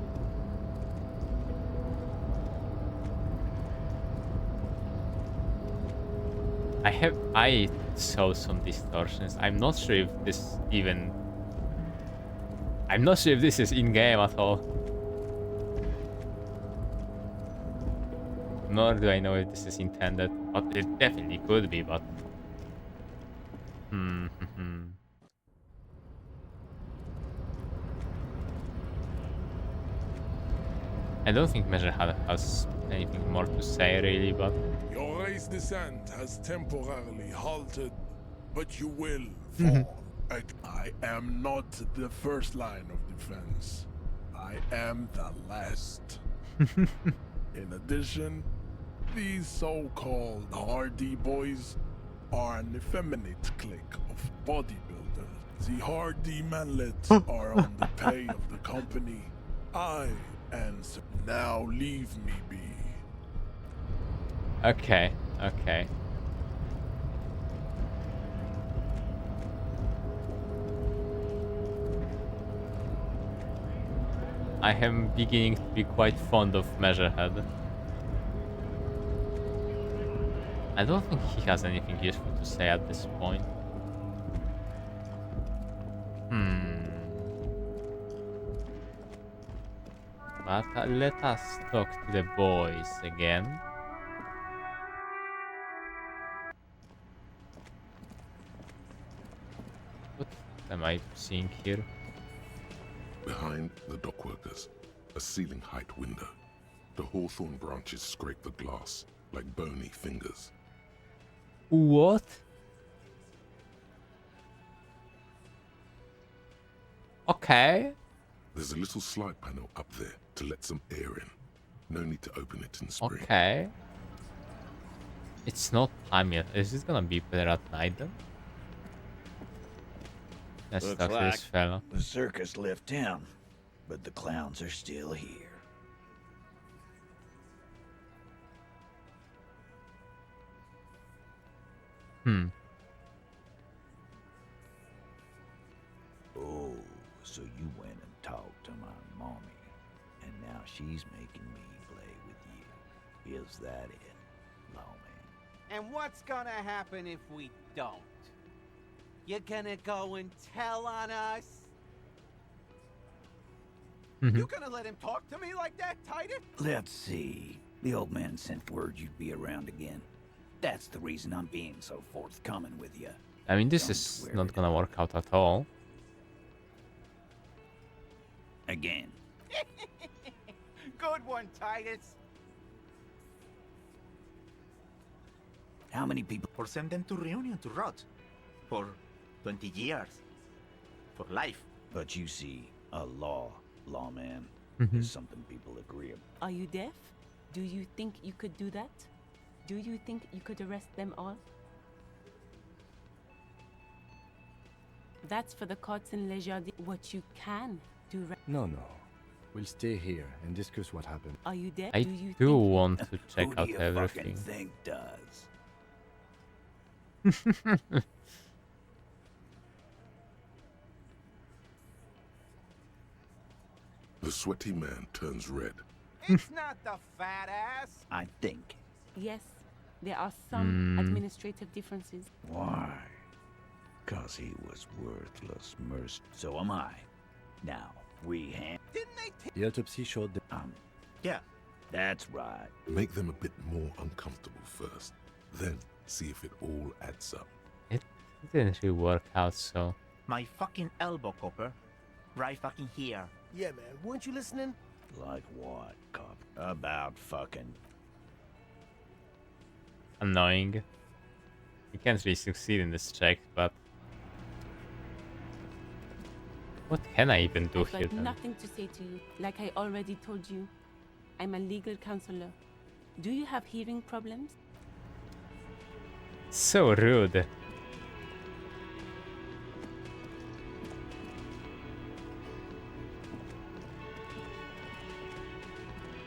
I saw some distortions. I'm not sure if this even... I'm not sure if this is in-game at all. Nor do I know if this is intended. But it definitely could be, but... I don't think Measure has anything more to say, really, but... Your race descent has temporarily halted, but you will fall. I am not the first line of defense. I am the last. In addition, these so-called Hardy boys are an effeminate clique of bodybuilders. The Hardy manlets are on the pay of the company. I answer. Now leave me be. Okay. I am beginning to be quite fond of Measurehead. I don't think he has anything useful to say at this point. But let us talk to the boys again. What am I seeing here? Behind the dockworkers, a ceiling height window. The hawthorn branches scrape the glass like bony fingers. What? Okay. There's a little slide panel up there to let some air in. No need to open it in spring. Okay. It's not time yet. Is it gonna be better at night then? Let's Looks talk to like this fella. the circus left town, but the clowns are still here. Oh, so you went and talked to my mommy, and now she's making me play with you. Is that it, lawman? And what's gonna happen if we don't? You're gonna go and tell on us? You gonna let him talk to me like that, Titus? Let's see. The old man sent word you'd be around again. That's the reason I'm being so forthcoming with you. I mean, this is not gonna work out at all. Again. Good one, Titus. How many people? Or send them to Reunion to rot. For 20 years. For life. But you see, a lawman, is something people agree on. Are you deaf? Do you think you could do that? Do you think you could arrest them all? That's for the courts in Leisure. What you can do. No. We'll stay here and discuss what happened. Are you deaf? I do want to check Who out do you everything. fucking think does? The sweaty man turns red. It's not the fat ass. I think. Yes, there are some administrative differences. Why? 'Cause he was worthless, So am I. Now, we have... Didn't they The autopsy showed the... Yeah, that's right. Make them a bit more uncomfortable first. Then see if it all adds up. It didn't really work out, so... My fucking elbow, Copper. Right fucking here. Yeah, man. Weren't you listening? Like what, cop? About fucking... Annoying. You can't really succeed in this check, but... What can I even do I've here got then? nothing to say to you. Like I already told you, I'm a legal counselor. Do you have hearing problems? So rude.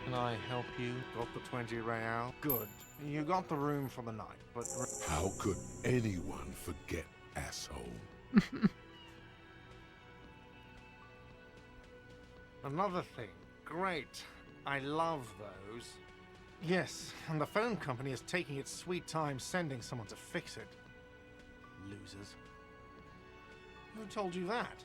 Can I help you? Got the 20 real? Good. You got the room for the night, but... How could anyone forget, asshole? Another thing. Great. I love those. Yes, and the phone company is taking its sweet time sending someone to fix it. Losers. Who told you that?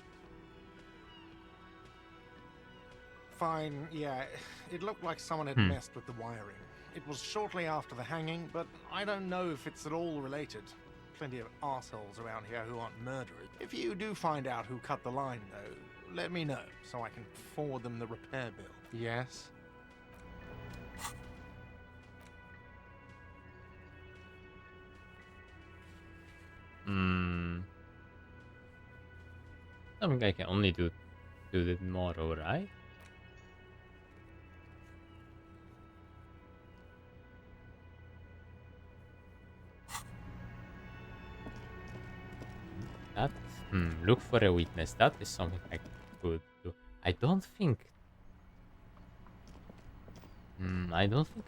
Fine, yeah. It looked like someone had messed with the wiring. It was shortly after the hanging, but I don't know if it's at all related. Plenty of assholes around here who aren't murderers. If you do find out who cut the line, though, let me know, so I can forward them the repair bill. Yes? I think I can only do it tomorrow, right? That look for a witness. That is something I could do. I don't think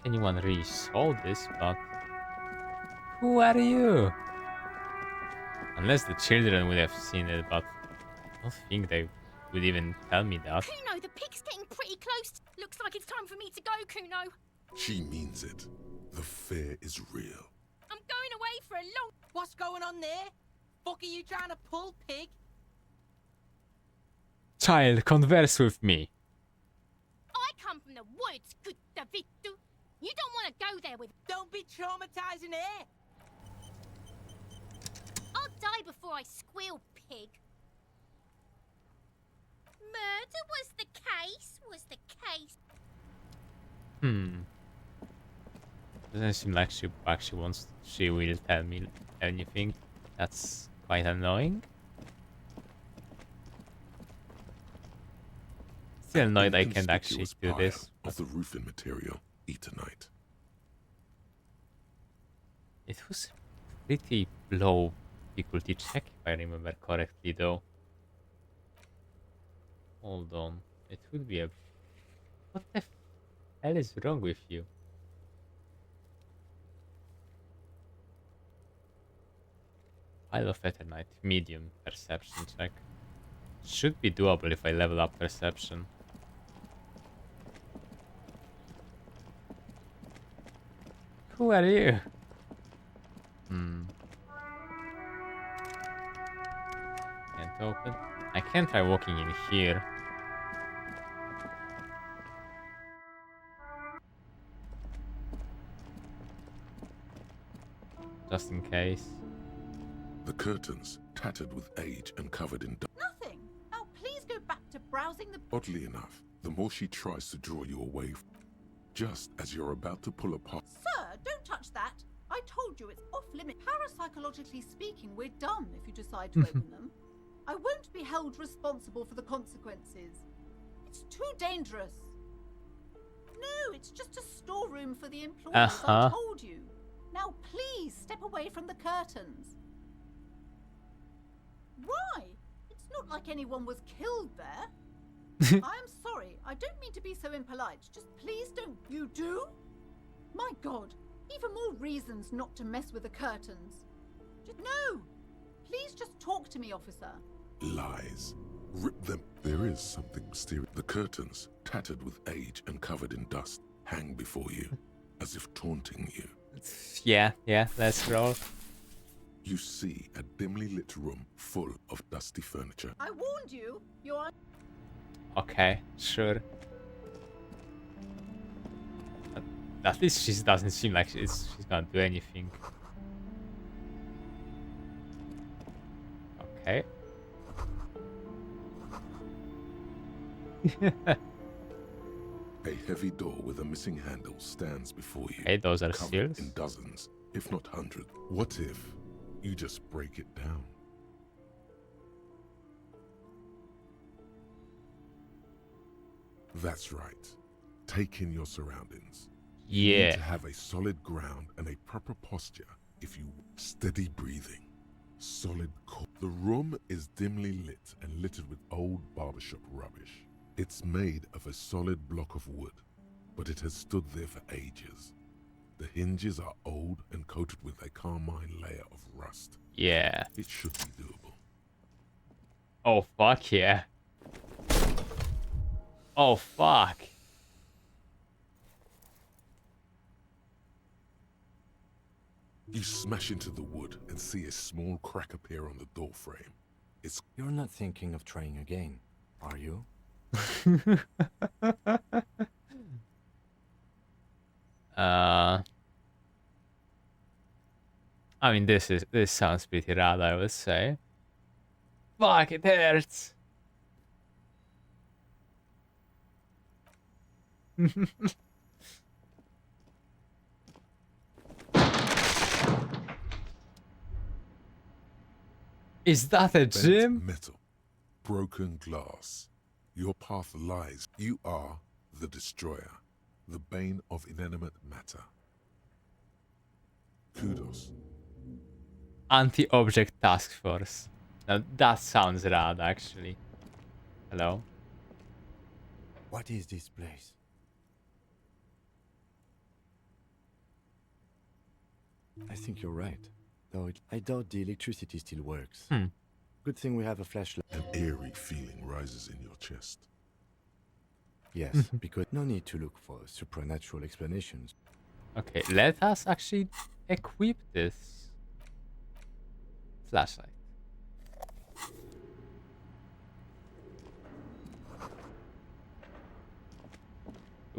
anyone really saw this, but who are you? Unless the children would have seen it, but I don't think they would even tell me that. Kuno, the pig's getting pretty close. Looks like it's time for me to go, Kuno. She means it. The fear is real. I'm going away for a long... What's going on there? Fuck are you trying to pull, pig? Child, converse with me. I come from the woods, good Davidu. You don't want to go there with... Don't be traumatizing her. I'll die before I squeal, pig. Murder was the case. Doesn't seem like she actually wants. She will tell me anything. That's quite annoying. Still annoyed I can't actually do this. Of the roofing material, Eternite. It was pretty low difficulty check if I remember correctly, though. Hold on, it would be a. What the hell is wrong with you? I love Eternite. Medium perception check. Should be doable if I level up perception. Who are you? Can't open. I can try walking in here. Just in case. The curtains, tattered with age and covered in dust. Nothing. Now please go back to browsing the... Oddly enough, the more she tries to draw you away, just as you're about to pull apart. Sir, don't touch that. I told you it's off limit. Parapsychologically speaking, we're done if you decide to open them. I won't be held responsible for the consequences. It's too dangerous. No, it's just a storeroom for the employees, I told you. Now please step away from the curtains. Why? It's not like anyone was killed there. I'm sorry, I don't mean to be so impolite. Just please don't... You do? My God, even more reasons not to mess with the curtains. No! Please just talk to me, officer. Lies. Rip them. There is something mysterious. The curtains, tattered with age and covered in dust, hang before you, as if taunting you. Yeah, let's roll. You see a dimly lit room full of dusty furniture. I warned you. You're... Okay, sure. At least she doesn't seem like she's gonna do anything. Okay. A heavy door with a missing handle stands before you. Hey, those are covered seals? in dozens, if not hundreds. What if you just break it down? That's right. Take in your surroundings. You need to have a solid ground and a proper posture if you steady breathing. Solid core. The room is dimly lit and littered with old barbershop rubbish. It's made of a solid block of wood, but it has stood there for ages. The hinges are old and coated with a carmine layer of rust. Yeah. It should be doable. Oh, fuck yeah. Oh, fuck. You smash into the wood and see a small crack appear on the door frame. It's... You're not thinking of trying again, are you? I mean, this sounds pretty rad, I would say. Fuck, it hurts. Is that a gym? Bent metal, broken glass. Your path lies. You are the destroyer, the bane of inanimate matter. Kudos. Anti-object task force. Now that sounds rad, actually. Hello? What is this place? I think you're right. Though I doubt the electricity still works. Good Good thing we have a flashlight. An eerie feeling rises in your chest. Yes, because no need to look for supernatural explanations. Okay, let us actually equip this flashlight.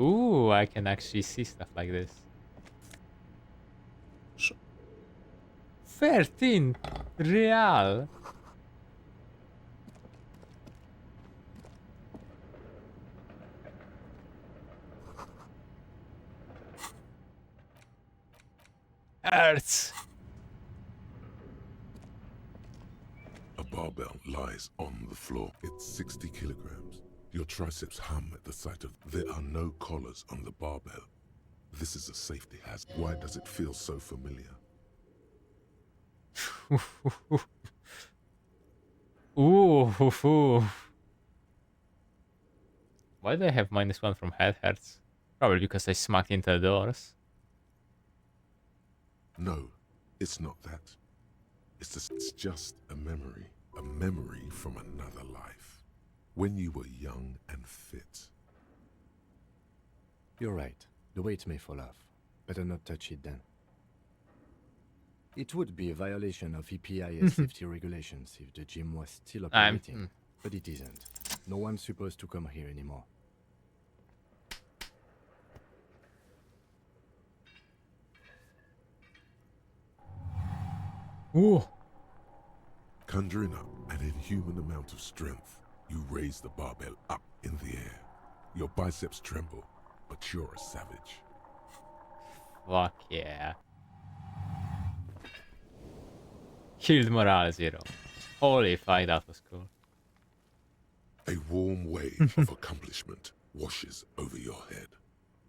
Ooh, I can actually see stuff like this. 13 real. Earth. A barbell lies on the floor. It's 60 kilograms. Your triceps hum at the sight of... There are no collars on the barbell. This is a safety hazard. Why does it feel so familiar? Ooh. Why do I have -1 from head hurts? Probably because I smacked into the doors. No, it's not that. It's just a memory from another life. When you were young and fit. You're right. The weight may fall off. Better not touch it then. It would be a violation of EPIS safety regulations if the gym was still operating, but it isn't. No one's supposed to come here anymore. Ooh. Conjuring up an inhuman amount of strength, you raise the barbell up in the air. Your biceps tremble, but you're a savage. Fuck yeah. Killed morale 0. Holy fuck, that was cool. A warm wave of accomplishment washes over your head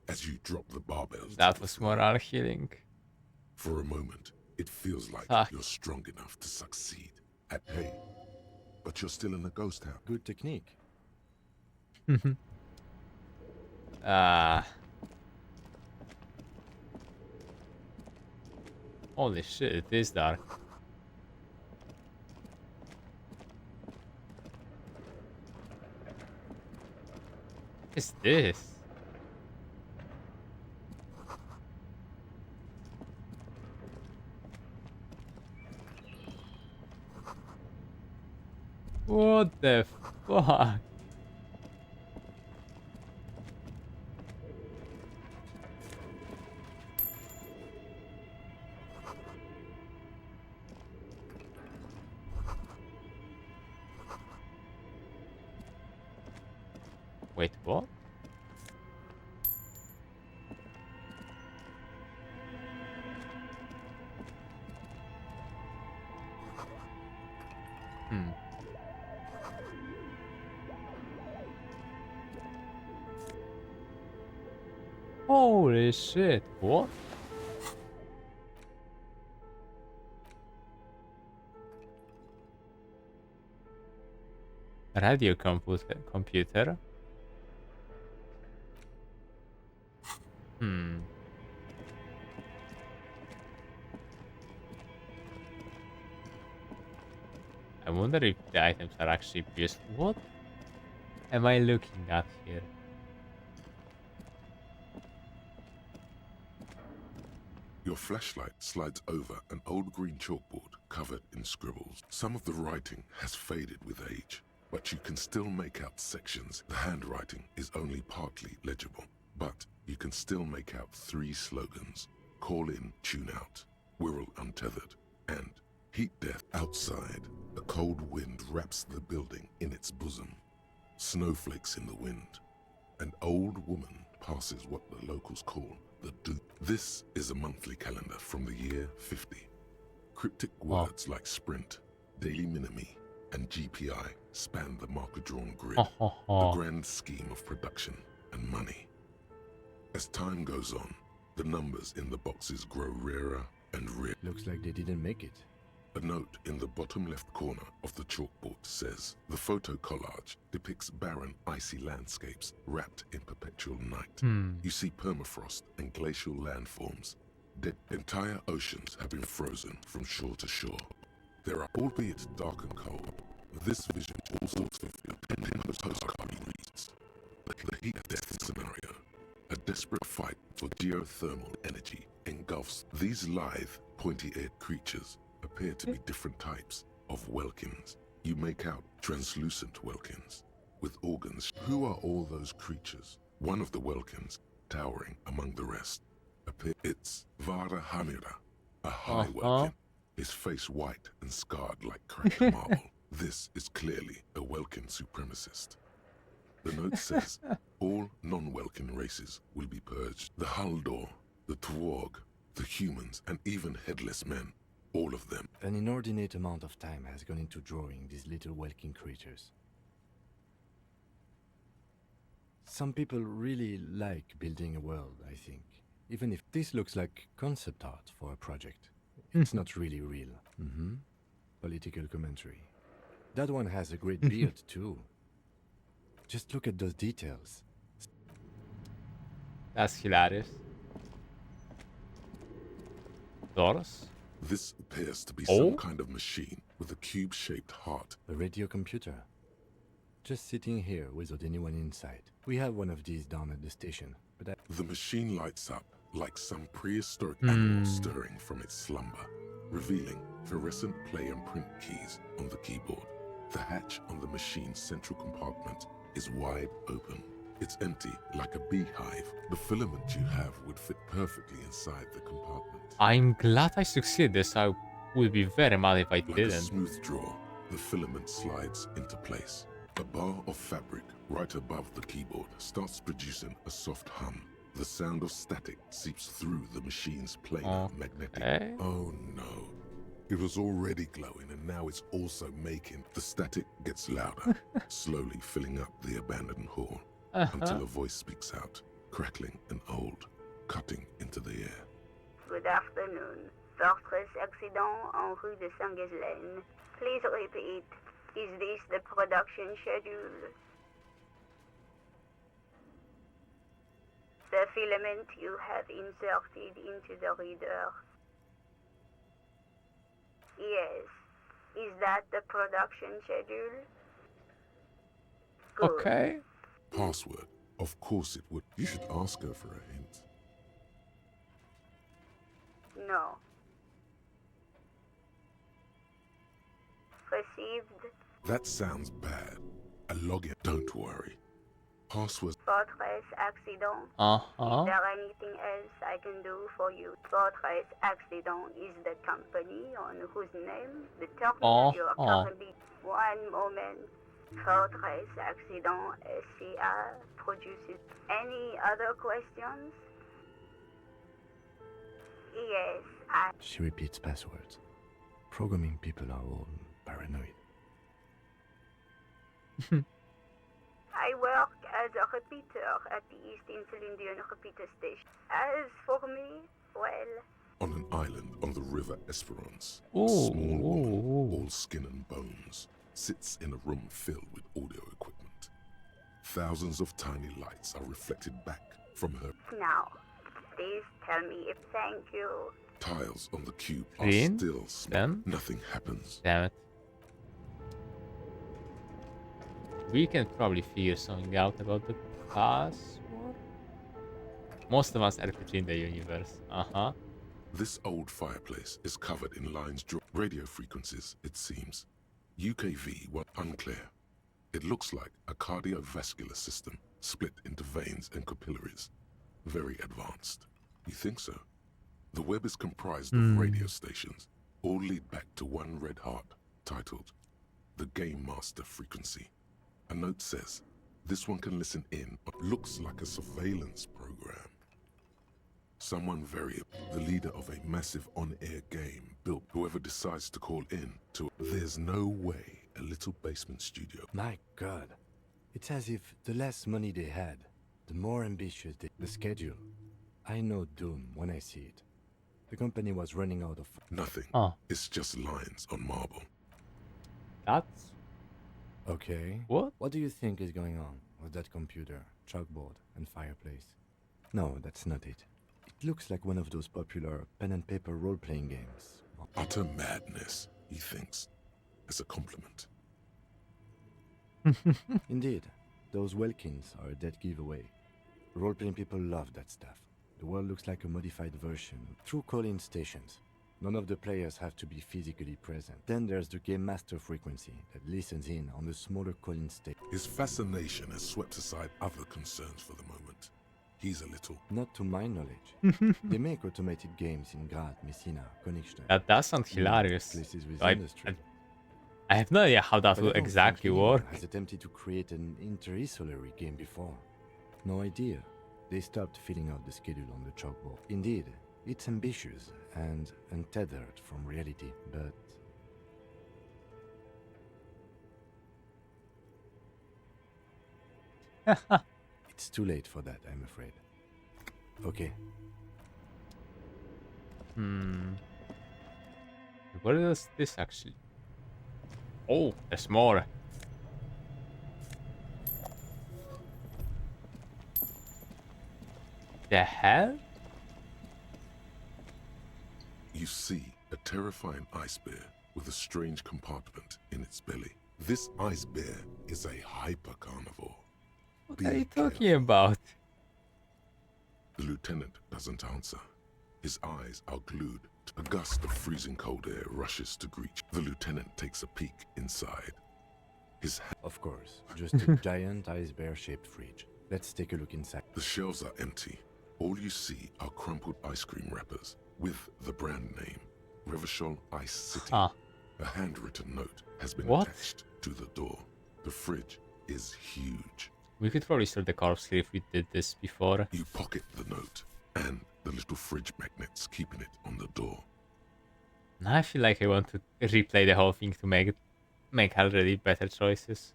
as you drop the barbells. That was morale healing. For a moment, it feels like you're strong enough to succeed at hey, but you're still in a ghost town. Good technique. Holy shit, it is dark. What is this? What the fuck? Wait, what? Holy shit, what? Radio computer? I wonder if the items are actually pierced. What am I looking at here? Your flashlight slides over an old green chalkboard covered in scribbles. Some of the writing has faded with age, but you can still make out sections. The handwriting is only partly legible, but you can still make out 3 slogans. Call in, tune out, Wirral untethered, and heat death. Outside, a cold wind wraps the building in its bosom. Snowflakes in the wind. An old woman passes what the locals call the do. This is a monthly calendar from the year 50. Cryptic words like sprint, daily minimi, and GPI span the marker-drawn grid. The grand scheme of production and money. As time goes on, the numbers in the boxes grow rarer and rarer. Looks like they didn't make it. A note in the bottom left corner of the chalkboard says, the photo collage depicts barren, icy landscapes wrapped in perpetual night. You see permafrost and glacial landforms. The entire oceans have been frozen from shore to shore. There are, albeit dark and cold, This vision also fulfilled in the postcard reads, the heat death scenario. A desperate fight for geothermal energy engulfs these lithe, pointy-eared creatures appear to be different types of Welkins. You make out translucent Welkins with organs. Who are all those creatures? One of the Welkins, towering among the rest, it's Vara Hamira, a high Welkin, his face white and scarred like cracked marble. This is clearly a Welkin supremacist. The note says, all non-Welkin races will be purged. The Haldor, the Twarg, the humans, and even headless men, all of them. An inordinate amount of time has gone into drawing these little Welkin creatures. Some people really like building a world, I think. Even if this looks like concept art for a project, it's not really real. Political commentary. That one has a great beard too. Just look at those details. That's hilarious. Doors? This appears to be some kind of machine with a cube-shaped heart. A radio computer. Just sitting here without anyone inside. We have one of these down at the station, but the machine lights up like some prehistoric animal stirring from its slumber, revealing fluorescent play and print keys on the keyboard. The hatch on the machine's central compartment is wide open. It's empty like a beehive. The filament you have would fit perfectly inside the compartment. I'm glad I succeeded this. I would be very mad if I like didn't. A smooth draw, the filament slides into place. A bar of fabric right above the keyboard starts producing a soft hum. The sound of static seeps through the machine's planar magnetic. Oh no. It was already glowing and now it's also making. The static gets louder, slowly filling up the abandoned hall until a voice speaks out, crackling and old, cutting into the air. Good afternoon. Fortress accident en rue de Saint-Ghislaine. Please repeat. Is this the production schedule? The filament you have inserted into the reader. Yes. Is that the production schedule? Good. Okay. Password. Of course it would. You should ask her for a hint. No. Received. That sounds bad. A login. Don't worry. Password. Fortress accident. Is there anything else I can do for you? Fortress accident is the company on whose name the terminal you are currently. One moment. Fortress accident SCA produces. Any other questions? Yes, She repeats passwords. Programming people are all paranoid. I work as a repeater at the East Insulindian repeater station. As for me, well... On an island on the river Esperance, a small woman, all skin and bones, sits in a room filled with audio equipment. Thousands of tiny lights are reflected back from her. Now, please tell me if thank you. Tiles on the cube are Green? still small. Nothing happens. Damn it. We can probably figure something out about the password. Most of us RPG in the universe. This old fireplace is covered in lines drawn radio frequencies, it seems. UKV were unclear. It looks like a cardiovascular system split into veins and capillaries. Very advanced. You think so? The web is comprised of radio stations, all lead back to one red heart, titled the Game Master Frequency. A note says, this one can listen in, but looks like a surveillance program. Someone the leader of a massive on-air game built whoever decides to call in to... There's no way a little basement studio... My God. It's as if the less money they had, the more ambitious the schedule. I know Doom when I see it. The company was running out of... Nothing. It's just lines on marble. That's... Okay. What? What do you think is going on with that computer, chalkboard, and fireplace? No, that's not it. It looks like one of those popular pen and paper role-playing games. Utter madness, he thinks, as a compliment. Indeed, those Welkins are a dead giveaway. Role-playing people love that stuff. The world looks like a modified version through call-in stations. None of the players have to be physically present. Then there's the Game Master frequency that listens in on the smaller call-in station. His fascination has swept aside other concerns for the moment. He's a little... Not to my knowledge. They make automated games in Graz, Messina, Königstein. That does sound hilarious. Places with I industry. I have no idea how that But I will don't exactly think anyone work. has attempted to create an inter-isolary game before. No idea. They stopped filling out the schedule on the chalkboard. Indeed, it's ambitious and untethered from reality, but... It's too late for that, I'm afraid. Okay. What is this actually? Oh, there's more. The hell? You see a terrifying ice bear with a strange compartment in its belly. This ice bear is a hyper-carnivore. What are you talking about? The lieutenant doesn't answer. His eyes are glued. A gust of freezing cold air rushes to greet you. The lieutenant takes a peek inside. Of course, just a giant ice bear-shaped fridge. Let's take a look inside. The shelves are empty. All you see are crumpled ice cream wrappers with the brand name, Revachol Ice City. A handwritten note has been attached to the door. The fridge is huge. We could probably start the corpse here if we did this before. You pocket the note and the little fridge magnets keeping it on the door. Now I feel like I want to replay the whole thing to make already better choices.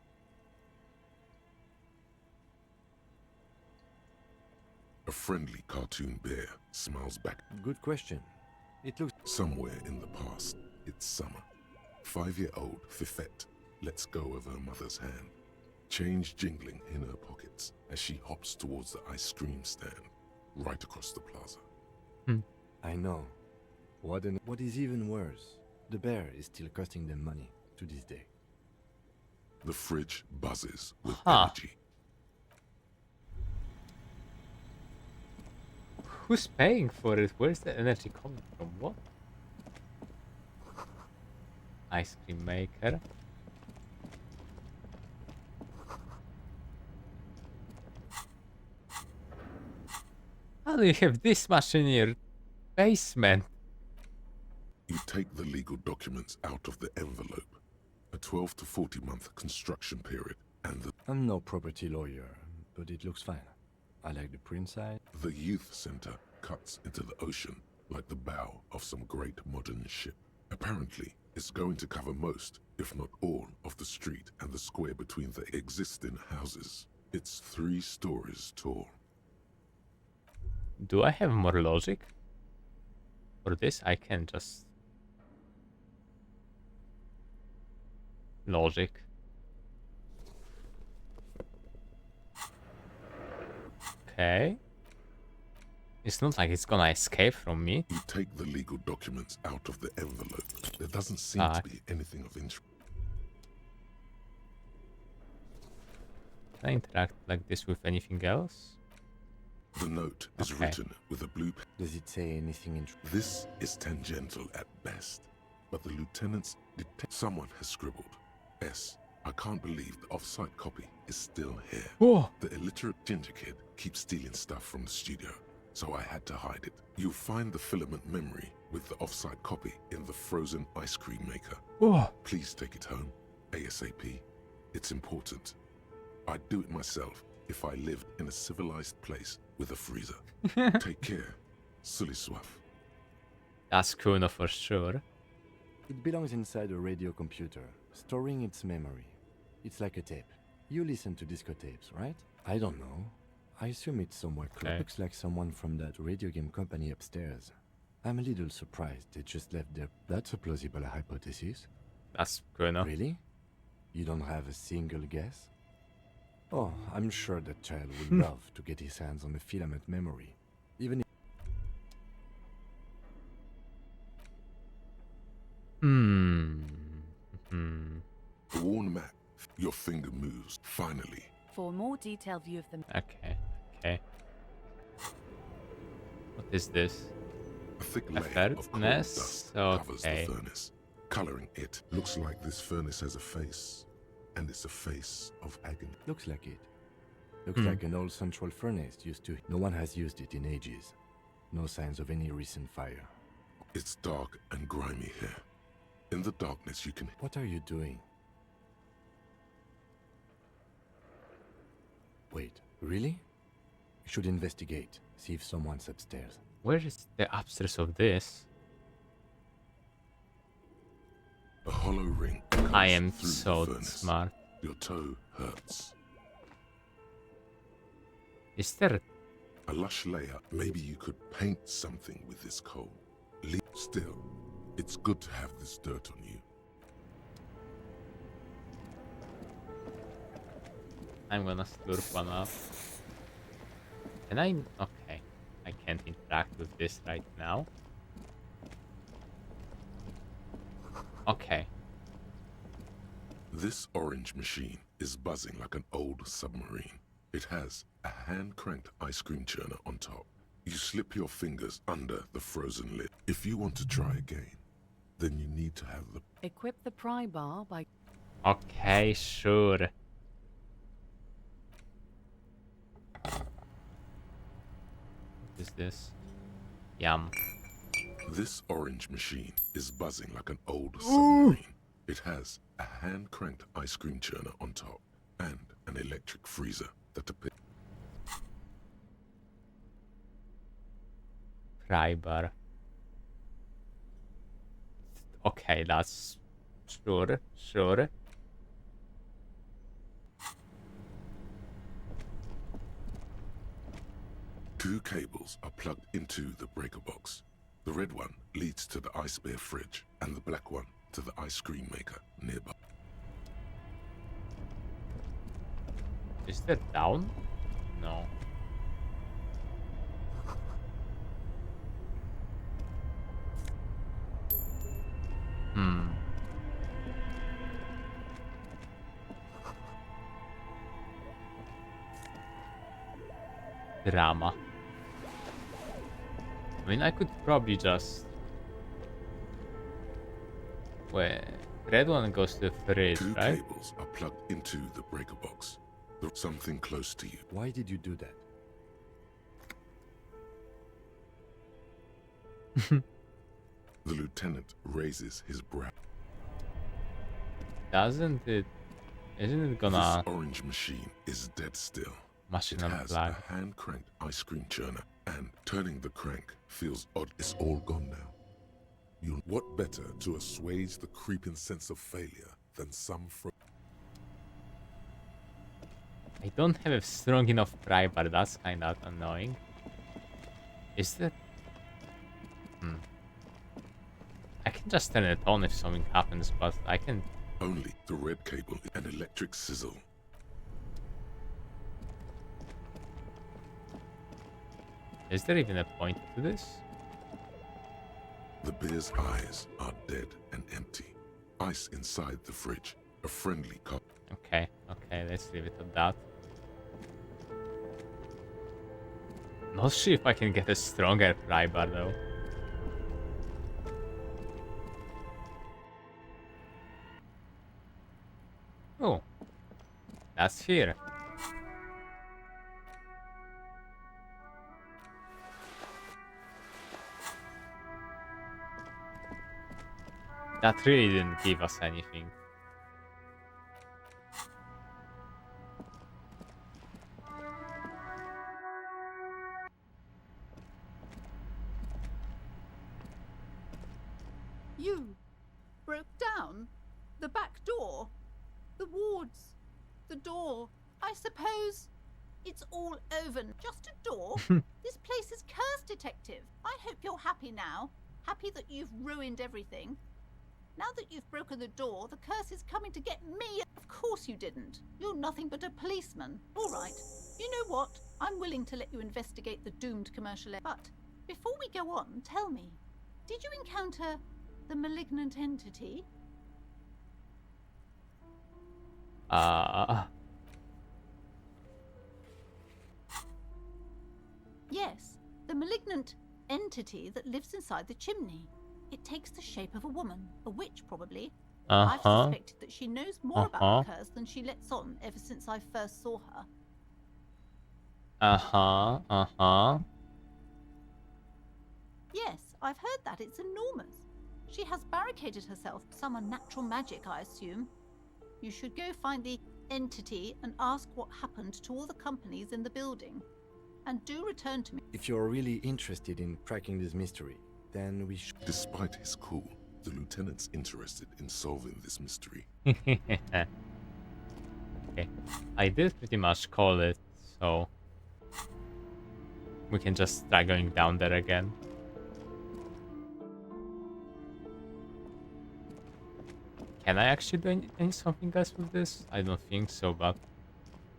A friendly cartoon bear smiles back. Good question. It looks... Somewhere in the past, it's summer. 5-year-old Fifette lets go of her mother's hand. Change jingling in her pockets as she hops towards the ice cream stand right across the plaza. I know. What is even worse, the bear is still costing them money to this day. The fridge buzzes with energy. Who's paying for it? Where's the energy coming from? What? Ice cream maker. How do you have this much in your basement? You take the legal documents out of the envelope. A 12 to 40 month construction period and the... I'm no property lawyer, but it looks fine. I like the print side. The youth center cuts into the ocean like the bow of some great modern ship. Apparently, it's going to cover most, if not all, of the street and the square between the existing houses. It's 3 stories tall. Do I have more logic? For this, I can just... Logic. Okay. It's not like it's gonna escape from me. You take the legal documents out of the envelope. There doesn't seem to be anything of interest. Can I interact like this with anything else? The note is written with a blue pen. Does it say anything interesting? This is tangential at best, but the lieutenant's someone has scribbled. S. I can't believe the off-site copy is still here. Oh. The illiterate ginger kid keeps stealing stuff from the studio, so I had to hide it. You'll find the filament memory with the off-site copy in the frozen ice cream maker. Oh. Please take it home, ASAP. It's important. I'd do it myself if I lived in a civilized place with a freezer. Take care. Sully Soif. That's Kuno for sure. It belongs inside a radio computer, storing its memory. It's like a tape. You listen to disco tapes, right? I don't know. I assume it's somewhere close. Looks like someone from that radio game company upstairs. I'm a little surprised they just left there. That's a plausible hypothesis. That's Kuno. Really? You don't have a single guess? Oh, I'm sure that child would love to get his hands on the filament memory. Even if... A worn map. Your finger moves, finally. For a more detailed view of them. Okay, okay. What is this? A thick A layer of coal furnace? dust covers the Okay. furnace. Coloring it looks like this furnace has a face, and it's a face of agony. Looks like it. Looks like an old central furnace used to. No one has used it in ages. No signs of any recent fire. It's dark and grimy here. In the darkness you can... What are you doing? Wait, really? You should investigate. See if someone's upstairs. Where is the upstairs of this? A hollow ring. I am through so the furnace. smart. Your toe hurts. Is there... A lush layer. Maybe you could paint something with this coal. Still, it's good to have this dirt on you. I'm gonna slurp one up. Can I... Okay. I can't interact with this right now. Okay. This orange machine is buzzing like an old submarine. It has a hand-cranked ice cream churner on top. You slip your fingers under the frozen lid. If you want to try again, then you need to have the... Equip the pry bar by... Okay, sure. What is this? Yum. This orange machine is buzzing like an old submarine. It has a hand-cranked ice cream churner on top and an electric freezer that appears. Pry bar. Okay, that's... Sure, sure. Two cables are plugged into the breaker box. The red one leads to the ice bear fridge, and the black one to the ice cream maker nearby. Is that down? No. Drama. I mean, I could probably just... Wait, red one goes to the fridge, Two right? cables are plugged into the breaker box. There's something close to you. Why did you do that? The lieutenant raises his brow. Isn't it gonna... This orange machine is dead still. Machine It on has black. a hand-cranked ice cream churner, and turning the crank feels odd. It's all gone now. What better to assuage the creeping sense of failure than some I don't have a strong enough pry bar, that's kind of annoying. Is that... I can just turn it on if something happens, but I can... Only the red cable and electric sizzle. Is there even a point to this? The bear's eyes are dead and empty. Ice inside the fridge. A friendly cup. Okay, okay, let's leave it at that. Not sure if I can get a stronger pry bar though. Oh, that's here. That really didn't give us anything. You broke down the back door, the wards, the door. I suppose it's all over. Just a door? This place is cursed, Detective. I hope you're happy now. Happy that you've ruined everything. Now that you've broken the door, the curse is coming to get me. Of course you didn't. You're nothing but a policeman. All right. You know what? I'm willing to let you investigate the doomed commercial. But before we go on, tell me, did you encounter the malignant entity? Yes, the malignant entity that lives inside the chimney. It takes the shape of a woman, a witch probably. I've suspected that she knows more about the curse than she lets on ever since I first saw her. Yes, I've heard that. It's enormous. She has barricaded herself. Some unnatural magic, I assume. You should go find the entity and ask what happened to all the companies in the building. And do return to me. If you're really interested in cracking this mystery, then we should... Despite his cool, the lieutenant's interested in solving this mystery. Okay. I did pretty much call it, so we can just try going down there again. Can I actually do something else with this? I don't think so, but...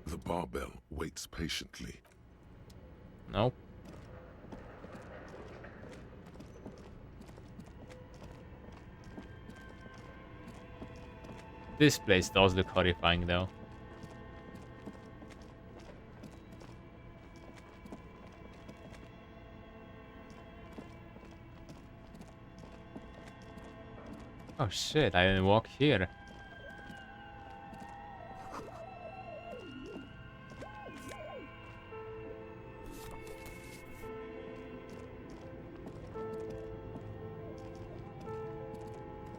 The barbell waits patiently. Nope. This place does look horrifying, though. Oh shit, I didn't walk here.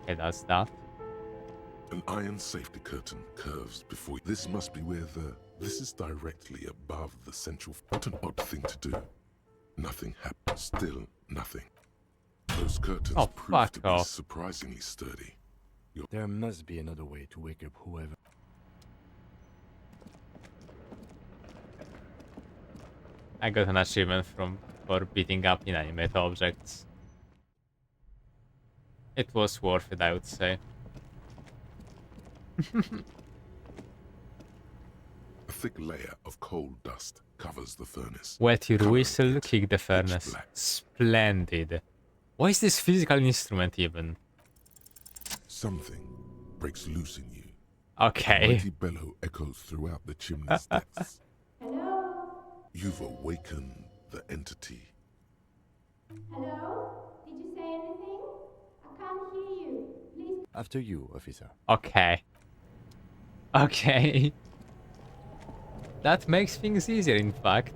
Okay, that's that. An iron safety curtain curves before you. This must be where the... This is directly above the central... What an odd thing to do. Nothing happened. Still nothing. Those curtains prove to be surprisingly sturdy. There must be another way to wake up whoever... I got an achievement for beating up inanimate objects. It was worth it, I would say. A thick layer of coal dust covers the furnace. Wet your whistle, kick the furnace. Splendid. What is this physical instrument even? Something breaks loose in you. Okay. A mighty bellow echoes throughout the chimney's depths. Hello? You've awakened the entity. Hello? Did you say anything? I can't hear you. Please. After you, officer. Okay. Okay. That makes things easier, in fact.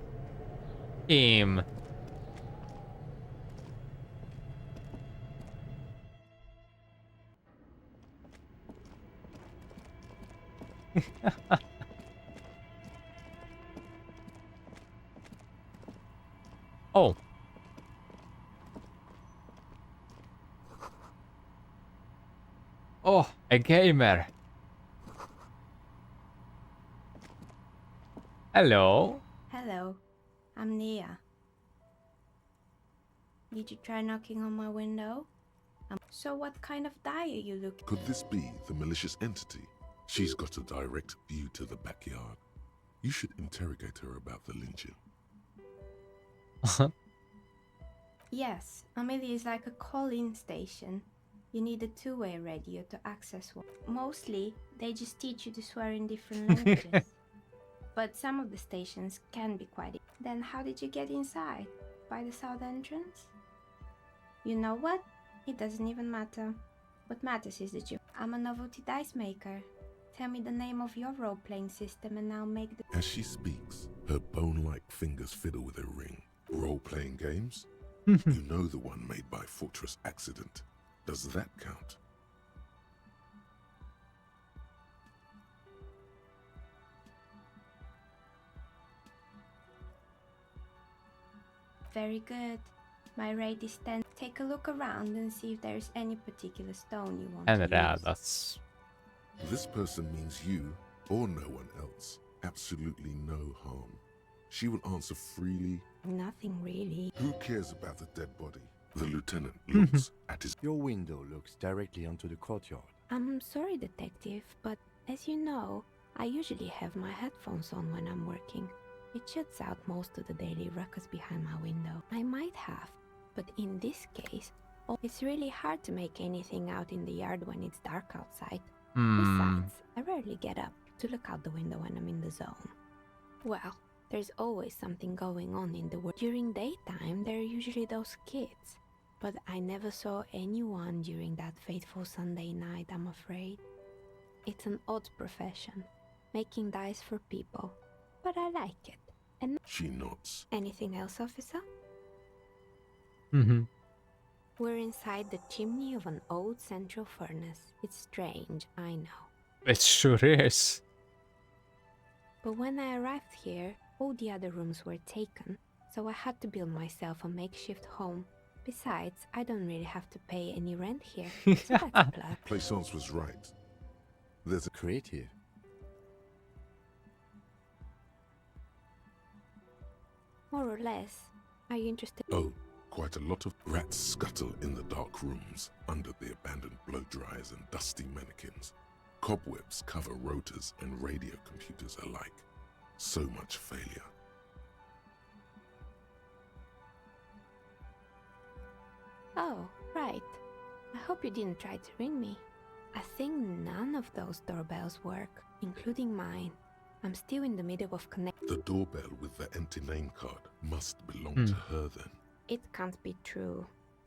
Oh. Oh, a gamer. Hello. Hello. I'm Nia. Did you try knocking on my window? So what kind of die are you looking? Could this be the malicious entity? She's got a direct view to the backyard. You should interrogate her about the lynching. Yes, Amelie is like a call-in station. You need a two-way radio to access one. Mostly, they just teach you to swear in different languages. But some of the stations can be quite... Then how did you get inside? By the south entrance? You know what? It doesn't even matter. What matters is that I'm a novelty dice maker. Tell me the name of your role-playing system and I'll make the... As she speaks, her bone-like fingers fiddle with a ring. Role-playing games? You know the one made by Fortress Accident. Does that count? Very good. My rate is 10. Take a look around and see if there is any particular stone you want to use. That's... This person means you or no one else. Absolutely no harm. She will answer freely. Nothing really. Who cares about the dead body? The lieutenant looks at his... Your window looks directly onto the courtyard. I'm sorry, detective, but as you know, I usually have my headphones on when I'm working. It shuts out most of the daily ruckus behind my window. I might have, but in this case, it's really hard to make anything out in the yard when it's dark outside. Besides, I rarely get up to look out the window when I'm in the zone. Well, there's always something going on in the world. During daytime, there are usually those kids. But I never saw anyone during that fateful Sunday night, I'm afraid. It's an odd profession, making dice for people. But I like it. And she nods. Anything else, officer? Mm-hmm. We're inside the chimney of an old central furnace. It's strange, I know. It sure is. But when I arrived here, all the other rooms were taken, so I had to build myself a makeshift home. Besides, I don't really have to pay any rent here, so that's a plus. Plaisance was right. There's a creative. More or less. Are you interested? Oh, quite a lot of rats scuttle in the dark rooms under the abandoned blow dryers and dusty mannequins. Cobwebs cover rotors and radio computers alike. So much failure. Oh, right. I hope you didn't try to ring me. I think none of those doorbells work, including mine. I'm still in the middle of connecting. The doorbell with the empty name card must belong to her then. It can't be true.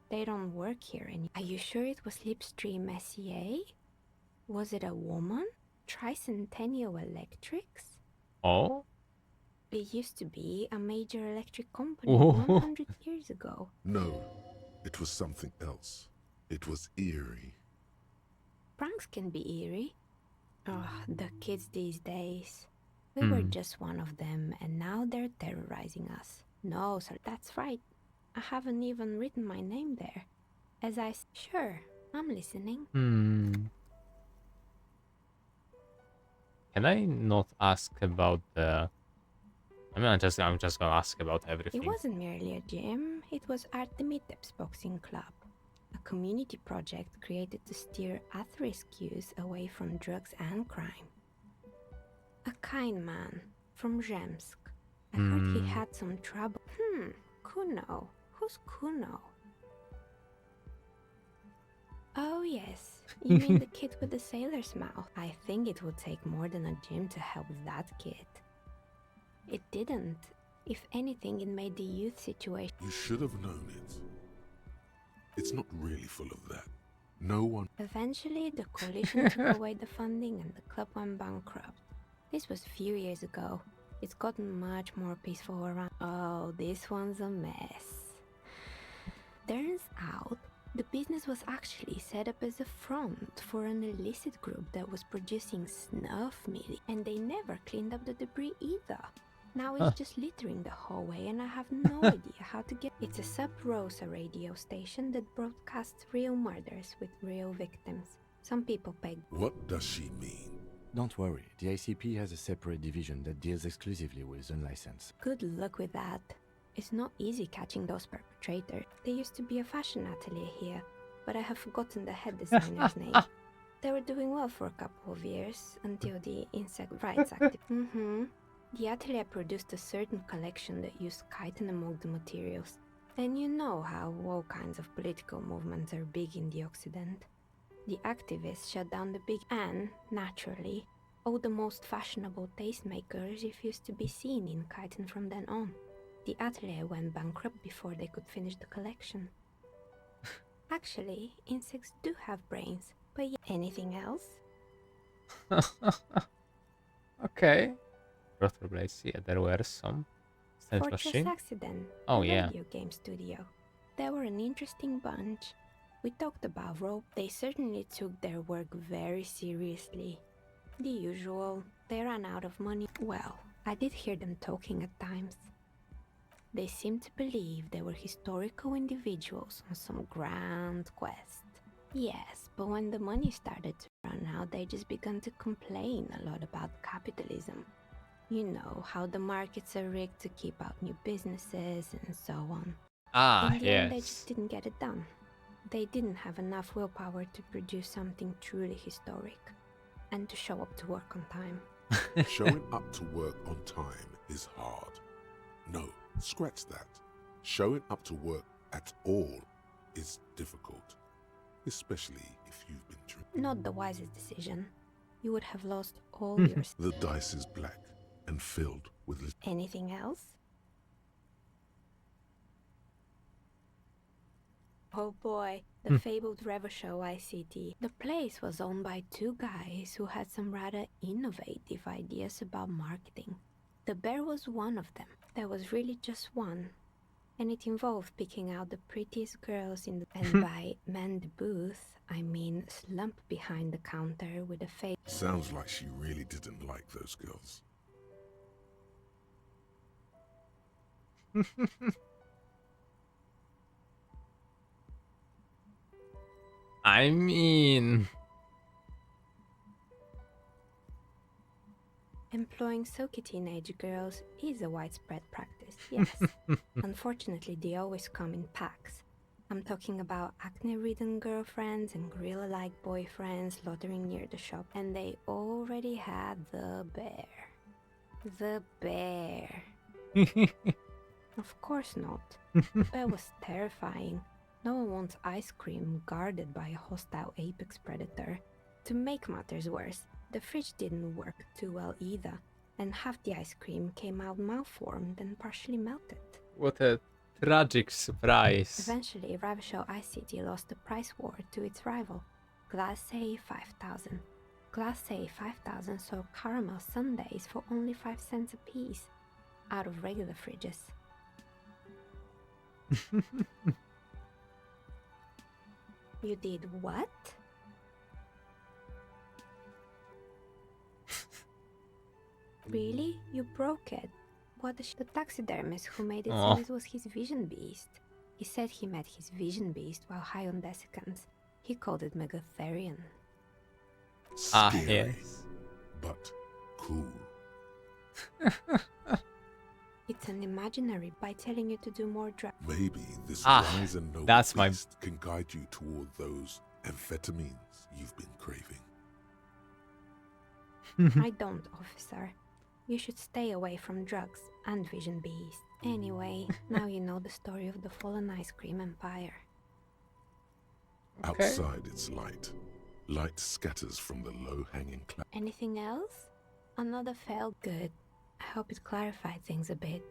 They don't work here anymore. Are you sure it was Slipstream SEA? Was it a woman? Tricentennial Electrics? Oh? It used to be a major electric company 100 years ago. No, it was something else. It was eerie. Pranks can be eerie. Oh, the kids these days. We were just one of them, and now they're terrorizing us. No, sir, that's right. I haven't even written my name there. As I... Sure, I'm listening. Can I not ask about the... I mean, I'm just gonna ask about everything. It wasn't merely a gym. It was Artemiteps Boxing Club. A community project created to steer at-risk youth away from drugs and crime. A kind man from Zemsk. I heard he had some trouble. Kuno. Who's Kuno? Oh yes, you mean the kid with the sailor's mouth. I think it would take more than a gym to help that kid. It didn't. If anything, it made the youth situation... You should have known it. It's not really full of that. No one... Eventually, the coalition took away the funding and the club went bankrupt. This was a few years ago. It's gotten much more peaceful around... Oh, this one's a mess. Turns out, the business was actually set up as a front for an illicit group that was producing snuff meat, and they never cleaned up the debris either. Now it's just littering the hallway, and I have no idea how to get... It's a Sub Rosa radio station that broadcasts real murders with real victims. Some people pay... What does she mean? Don't worry, the ICP has a separate division that deals exclusively with unlicensed. Good luck with that. It's not easy catching those perpetrators. There used to be a fashion atelier here, but I have forgotten the head designer's name. They were doing well for a couple of years, until the insect rights active... The atelier produced a certain collection that used chitin among the materials. And you know how all kinds of political movements are big in the Occident. The activists shut down the big and, naturally, all the most fashionable tastemakers refused to be seen in chitin from then on. The atelier went bankrupt before they could finish the collection. Actually, insects do have brains, but yeah. Anything else? Okay. Rotor blades, yeah, there were some. Fortress Accident, oh, a yeah. radio game studio. They were an interesting bunch. We talked about rope. They certainly took their work very seriously. The usual, they ran out of money. Well, I did hear them talking at times. They seemed to believe they were historical individuals on some grand quest. Yes, but when the money started to run out, they just began to complain a lot about capitalism. You know, how the markets are rigged to keep out new businesses and so on. In the end, they just didn't get it done. They didn't have enough willpower to produce something truly historic. And to show up to work on time. Showing up to work on time is hard. No, scratch that. Showing up to work at all is difficult. Especially if you've been drinking. Not the wisest decision. You would have lost all your... The dice is black and filled with... Anything else? Oh boy, the fabled Revershow ICT. The place was owned by two guys who had some rather innovative ideas about marketing. The bear was one of them. There was really just one. And it involved picking out the prettiest girls in the... And by man the booth, I mean slump behind the counter with a face... Sounds like she really didn't like those girls. I mean... Employing silky teenage girls is a widespread practice, yes. Unfortunately, they always come in packs. I'm talking about acne-ridden girlfriends and gorilla-like boyfriends loitering near the shop, and they already had the bear. The bear. Of course not. The bear was terrifying. No one wants ice cream guarded by a hostile apex predator. To make matters worse, the fridge didn't work too well either, and half the ice cream came out malformed and partially melted. What a tragic surprise. Eventually, Revershow ICT lost the price war to its rival, Glace 5000. Glace 5000 sold caramel sundaes for only 5 cents a piece, out of regular fridges. You did what? Really? You broke it? What the taxidermist who made it said it was his vision beast. He said he met his vision beast while high on desiccants. He called it Megatherian. Scary, yes. but cool. It's an imaginary by telling you to do more drugs. Maybe this wise and noble that's beast can guide you toward those amphetamines you've been craving. I don't, officer. You should stay away from drugs and vision beasts. Anyway, now you know the story of the fallen ice cream empire. Okay. Outside it's light. Light scatters from the low-hanging clouds. Anything else? Another failed. Good. I hope it clarified things a bit.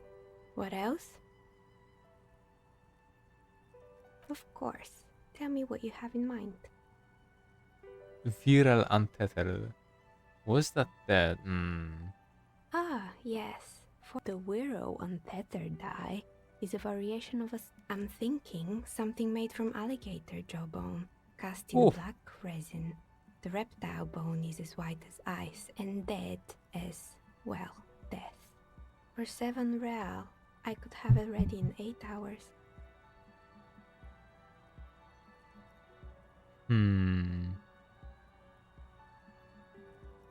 What else? Of course. Tell me what you have in mind. Viral untethered. Was that dead? Ah, yes. For the Wiro untethered dye is a variation of I'm thinking something made from alligator jawbone, cast in black resin. The reptile bone is as white as ice and dead as, well, death. For 7 real, I could have it ready in 8 hours.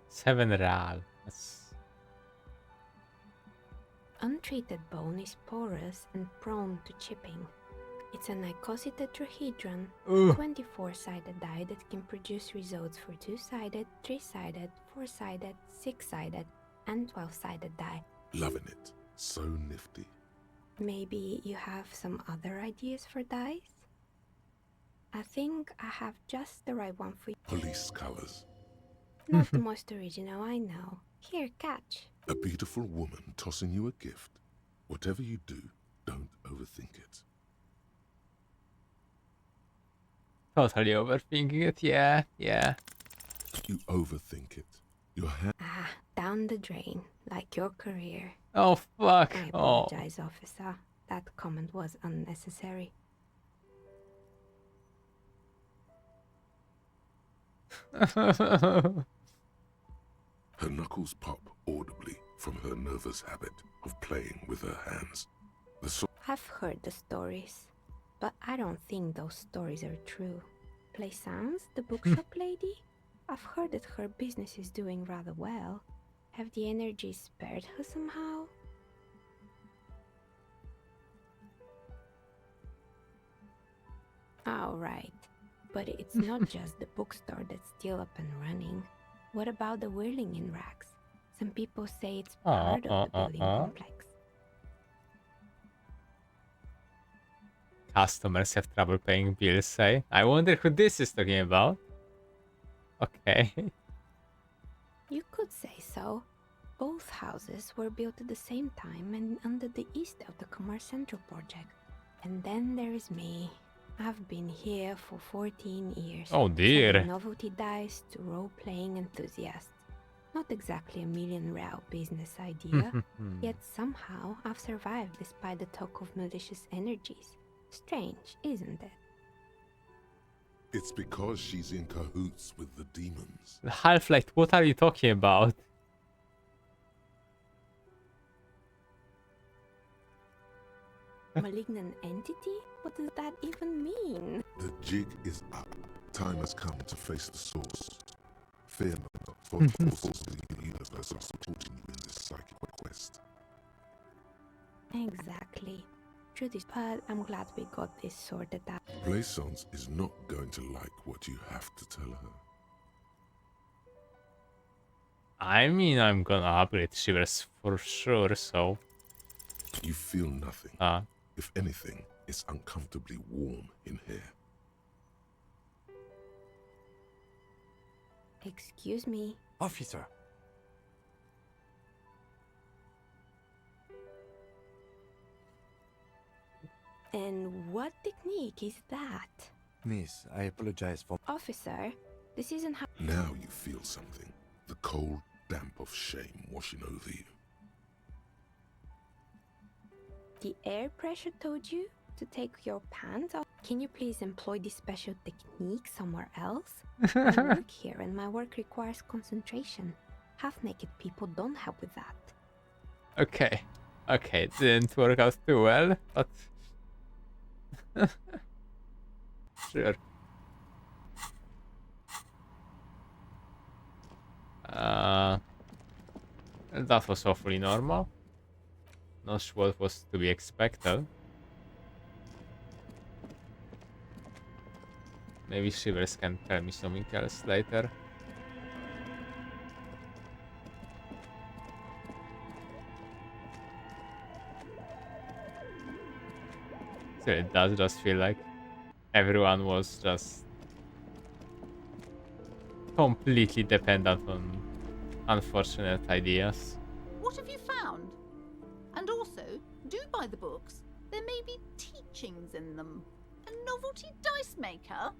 7 real. That's... Untreated bone is porous and prone to chipping. It's an icositetrahedron, 24-sided die that can produce results for 2-sided, 3-sided, 4-sided, 6-sided, and 12-sided die. Loving it. So nifty. Maybe you have some other ideas for dies? I think I have just the right one for you. Police colors. Not the most original, I know. Here, catch. A beautiful woman tossing you a gift. Whatever you do, don't overthink it. Totally overthinking it, yeah. You overthink it. Your hand... Down the drain, like your career. Oh, fuck. I apologize, officer. That comment was unnecessary. Her knuckles pop audibly from her nervous habit of playing with her hands. I've heard the stories, but I don't think those stories are true. Plaisance, the bookshop lady? I've heard that her business is doing rather well. Have the energy spared her somehow? All right, but it's not just the bookstore that's still up and running. What about the whirling in racks? Some people say it's part of the building complex. Customers have trouble paying bills, say. I wonder who this is talking about. Okay. You could say so. Both houses were built at the same time and under the East Delta Commerce Central project. And then there is me. I've been here for 14 years. Oh dear. Selling novelty dice to role-playing enthusiasts. Not exactly a million-real business idea, yet somehow I've survived despite the talk of malicious energies. Strange, isn't it? It's because she's in cahoots with the demons. Half-Life, what are you talking about? Malignant entity? What does that even mean? The jig is up. Time has come to face the source. Fear not, for the forces of the universe are supporting you in this psychic quest. Exactly. Truth is, but I'm glad we got this sorted out. Plaisance is not going to like what you have to tell her. I mean, I'm gonna upgrade Shivers for sure, so... You feel nothing. If anything, it's uncomfortably warm in here. Excuse me. Officer. And what technique is that? Miss, I apologize for... Officer, this isn't how... Now you feel something. The cold damp of shame washing over you. The air pressure told you to take your pants off? Can you please employ this special technique somewhere else? I work here and my work requires concentration. Half-naked people don't help with that. Okay. Okay, it didn't work out too well, but... sure. That was awfully normal. Not sure what was to be expected. Maybe Shivers can tell me something else later. So it does just feel like everyone was just completely dependent on unfortunate ideas. What have you found? And also, do buy the books. There may be teachings in them. A novelty dice maker?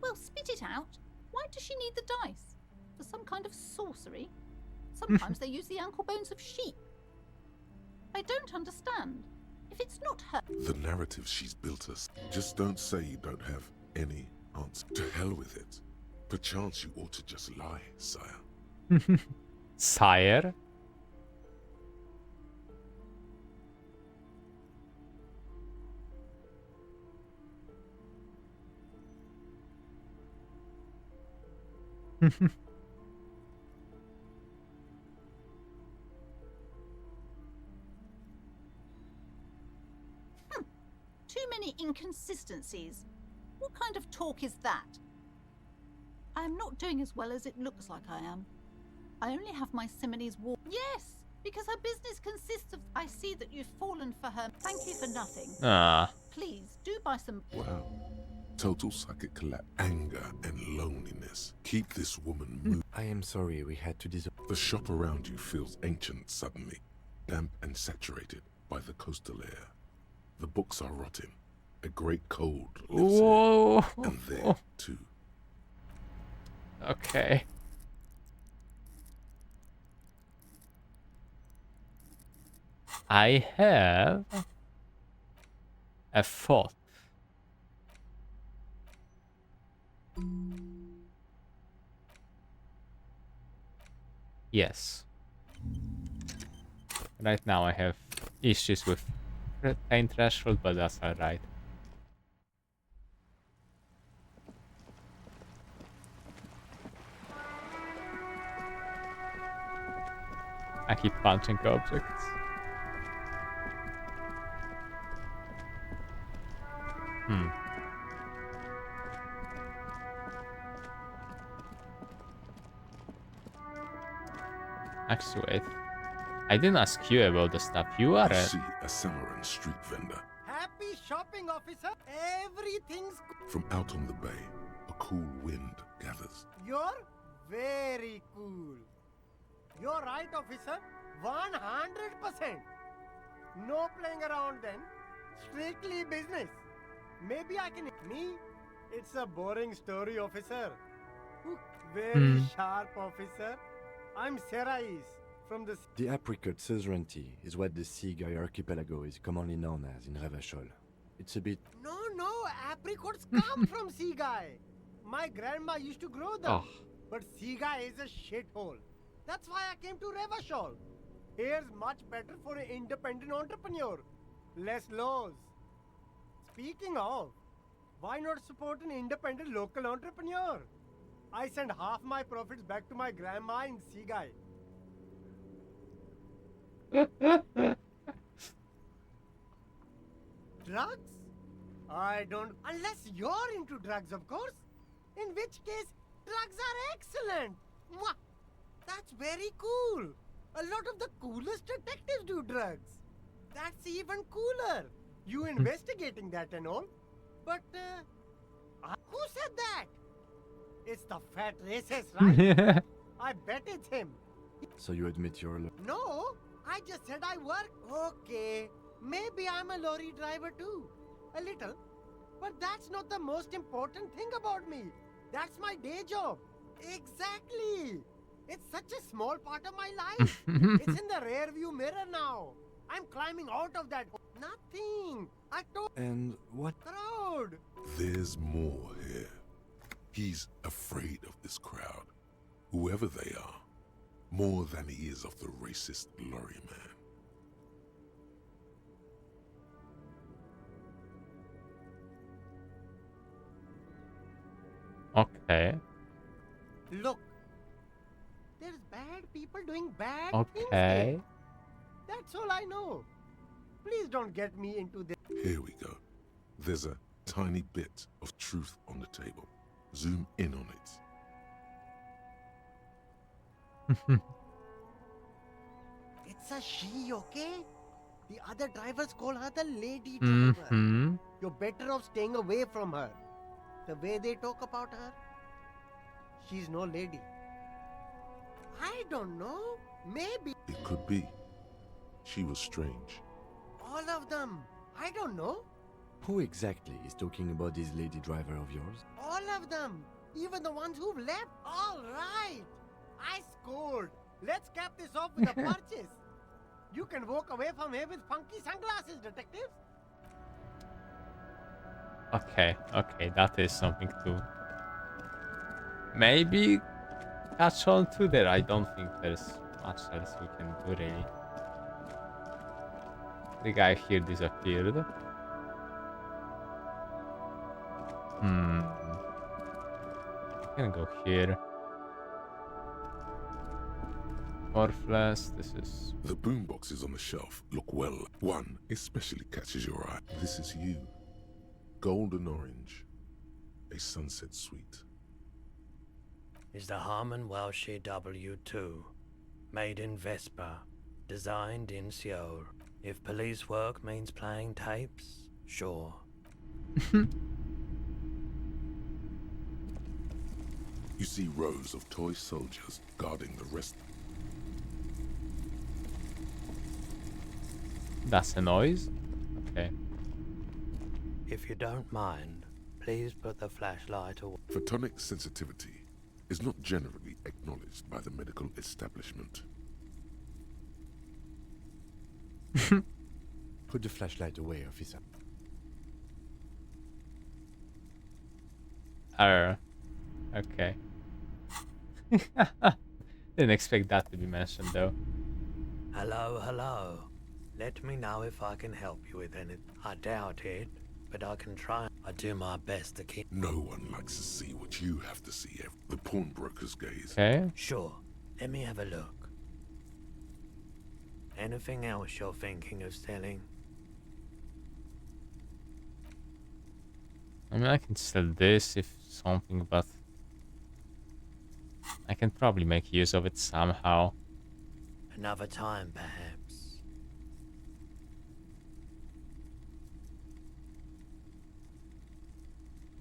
Well, spit it out. Why does she need the dice? For some kind of sorcery? Sometimes they use the ankle bones of sheep. I don't understand. If it's not her... The narrative she's built us. Just don't say you don't have any answer. To hell with it. Perchance you ought to just lie, sire. Sire? Too many inconsistencies. What kind of talk is that? I am not doing as well as it looks like I am. I only have my Simone's war. Yes, because her business consists of... I see that you've fallen for her. Thank you for nothing. Please, do buy some... Wow. Total psychic collapse. Anger and loneliness. Keep this woman moving. I am sorry we had to The shop around you feels ancient suddenly. Damp and saturated by the coastal air. The books are rotting. A great cold lives Whoa. here. And there, too. Okay. I have a thought. Yes. Right now I have issues with pain threshold, but that's alright. I keep punching objects. Actually, wait. I didn't ask you about the stuff. You are a... See a Samaran street vendor. Happy shopping, officer. Everything's good. From out on the bay, a cool wind gathers. You're very cool. You're right, officer. 100%. No playing around then. Strictly business. Maybe I can... Me? It's a boring story, officer. Very sharp, officer. I'm Serais from the... The apricot suzerainty is what the Seaguy archipelago is commonly known as in Revachol. It's a bit... No, apricots come from Seaguy. My grandma used to grow them. But Seaguy is a shithole. That's why I came to Revachol. Here's much better for an independent entrepreneur. Less laws. Speaking of, why not support an independent local entrepreneur? I send half my profits back to my grandma in Seaguy. Drugs? I don't... Unless you're into drugs, of course. In which case, drugs are excellent. Mwah! That's very cool. A lot of the coolest detectives do drugs. That's even cooler. You investigating that and all. But, who said that? It's the fat racist, right? I bet it's him. So you admit you're... No, I just said I work. Okay, maybe I'm a lorry driver too. A little. But that's not the most important thing about me. That's my day job. Exactly. It's such a small part of my life. It's in the rear view mirror now. I'm climbing out of that. Nothing. I told... And what? Crowd. There's more here. He's afraid of this crowd, whoever they are, more than he is of the racist lorry man. Okay. Look, there's bad people doing bad things Okay. here. That's all I know. Please don't get me into this. Here we go. There's a tiny bit of truth on the table. Zoom in on it. It's a she, okay? The other drivers call her the lady driver. You're better off staying away from her. The way they talk about her, she's no lady. I don't know. Maybe. It could be. She was strange. All of them. I don't know. Who exactly is talking about this lady driver of yours? All of them. Even the ones who've left. All right. I scored. Let's cap this off with a purchase. You can walk away from here with funky sunglasses, detectives. Okay, that is something to maybe catch on to there. I don't think there's much else we can do really. The guy here disappeared. I can go here. Worthless, this is... The boomboxes on the shelf look well. One especially catches your eye. This is you. Golden orange. A sunset suite. Is the Harman Welshie W2. Made in Vespa. Designed in Seoul. If police work means playing tapes, sure. You see rows of toy soldiers guarding the rest. That's a noise? Okay. If you don't mind, please put the flashlight away. Photonic sensitivity is not generally acknowledged by the medical establishment. Put the flashlight away, officer. Okay. Didn't expect that to be mentioned though. Hello. Let me know if I can help you with anything. I doubt it, but I can try. I do my best to keep... No one likes to see what you have to see. The pawnbroker's gaze. Okay. Sure. Let me have a look. Anything else you're thinking of selling? I mean, I can sell this if something, but I can probably make use of it somehow. Another time, perhaps.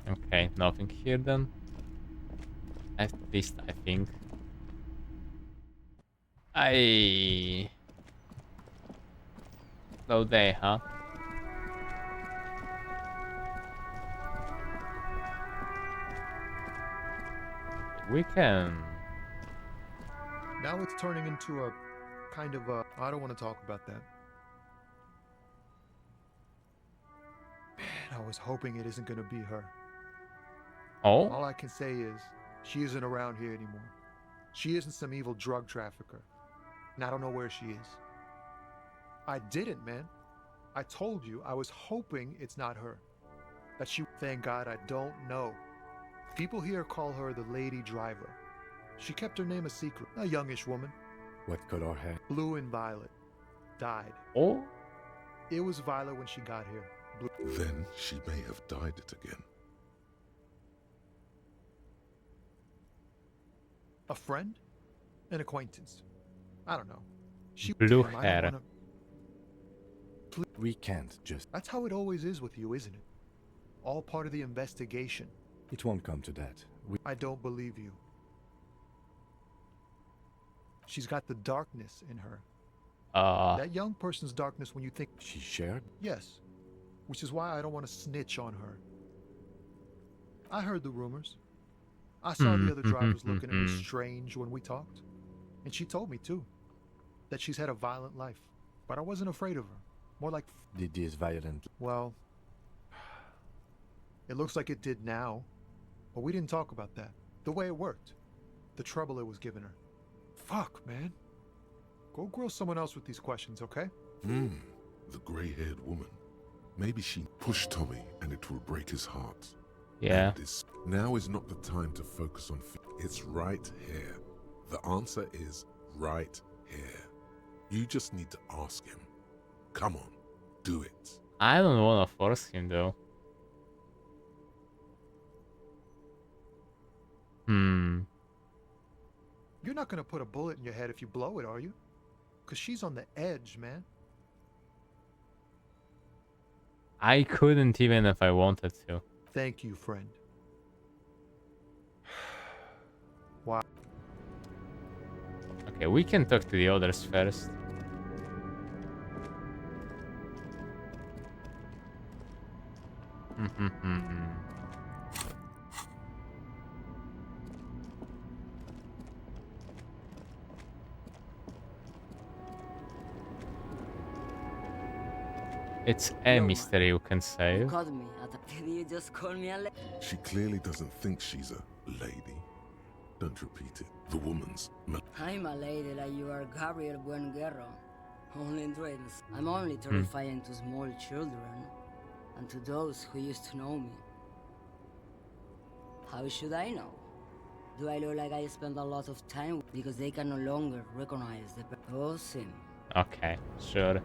Okay, nothing here then. At least I think. I... Slow day, huh? We can... Now it's turning into a kind of a... I don't want to talk about that. Man, I was hoping it isn't going to be her. Oh? All I can say is, she isn't around here anymore. She isn't some evil drug trafficker. And I don't know where she is. I didn't, man. I told you, I was hoping it's not her. That she... Thank God I don't know. People here call her the Lady Driver. She kept her name a secret. A youngish woman. What color hair? Blue and violet. Died. Oh? It was violet when she got here. Blue. Then she may have dyed it again. A friend? An acquaintance? I don't know. She... Blue Damn, hair. We can't just... That's how it always is with you, isn't it? All part of the investigation. It won't come to that. I don't believe you. She's got the darkness in her. That young person's darkness when you think... She shared? Yes. Which is why I don't want to snitch on her. I heard the rumors. I saw the other drivers looking at me strange when we talked. And she told me, too, that she's had a violent life. But I wasn't afraid of her. More like... Did this violent... Well... It looks like it did now. But we didn't talk about that. The way it worked. The trouble it was giving her. Fuck, man. Go grill someone else with these questions, okay? The grey-haired woman. Maybe she pushed Tommy and it will break his heart. Yeah. Now is not the time to focus on it's right here. The answer is right here. You just need to ask him. Come on, do it. I don't want to force him though. You're not gonna put a bullet in your head if you blow it, are you? Because she's on the edge, man. I couldn't even if I wanted to. Thank you, friend. Wow. Okay, we can talk to the others first. It's a mystery, you can say. You called me. Did you just call me a She clearly doesn't think she's a lady. Don't repeat it. The woman's... I'm a lady like you are, Gabriel Buenguerro. Only in dreams. I'm only terrifying to small children. And to those who used to know me. How should I know? Do I look like I spend a lot of time because they can no longer recognize the person? Okay, sure.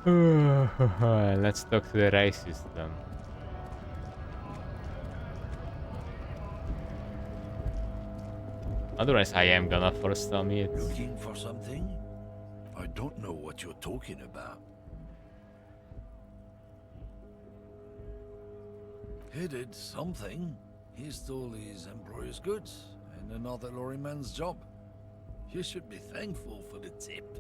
Let's talk to the racist then. Otherwise, I am gonna force Tommy it. Looking for something? I don't know what you're talking about. He did something. He stole his employer's goods and another lorryman's job. You should be thankful for the tip.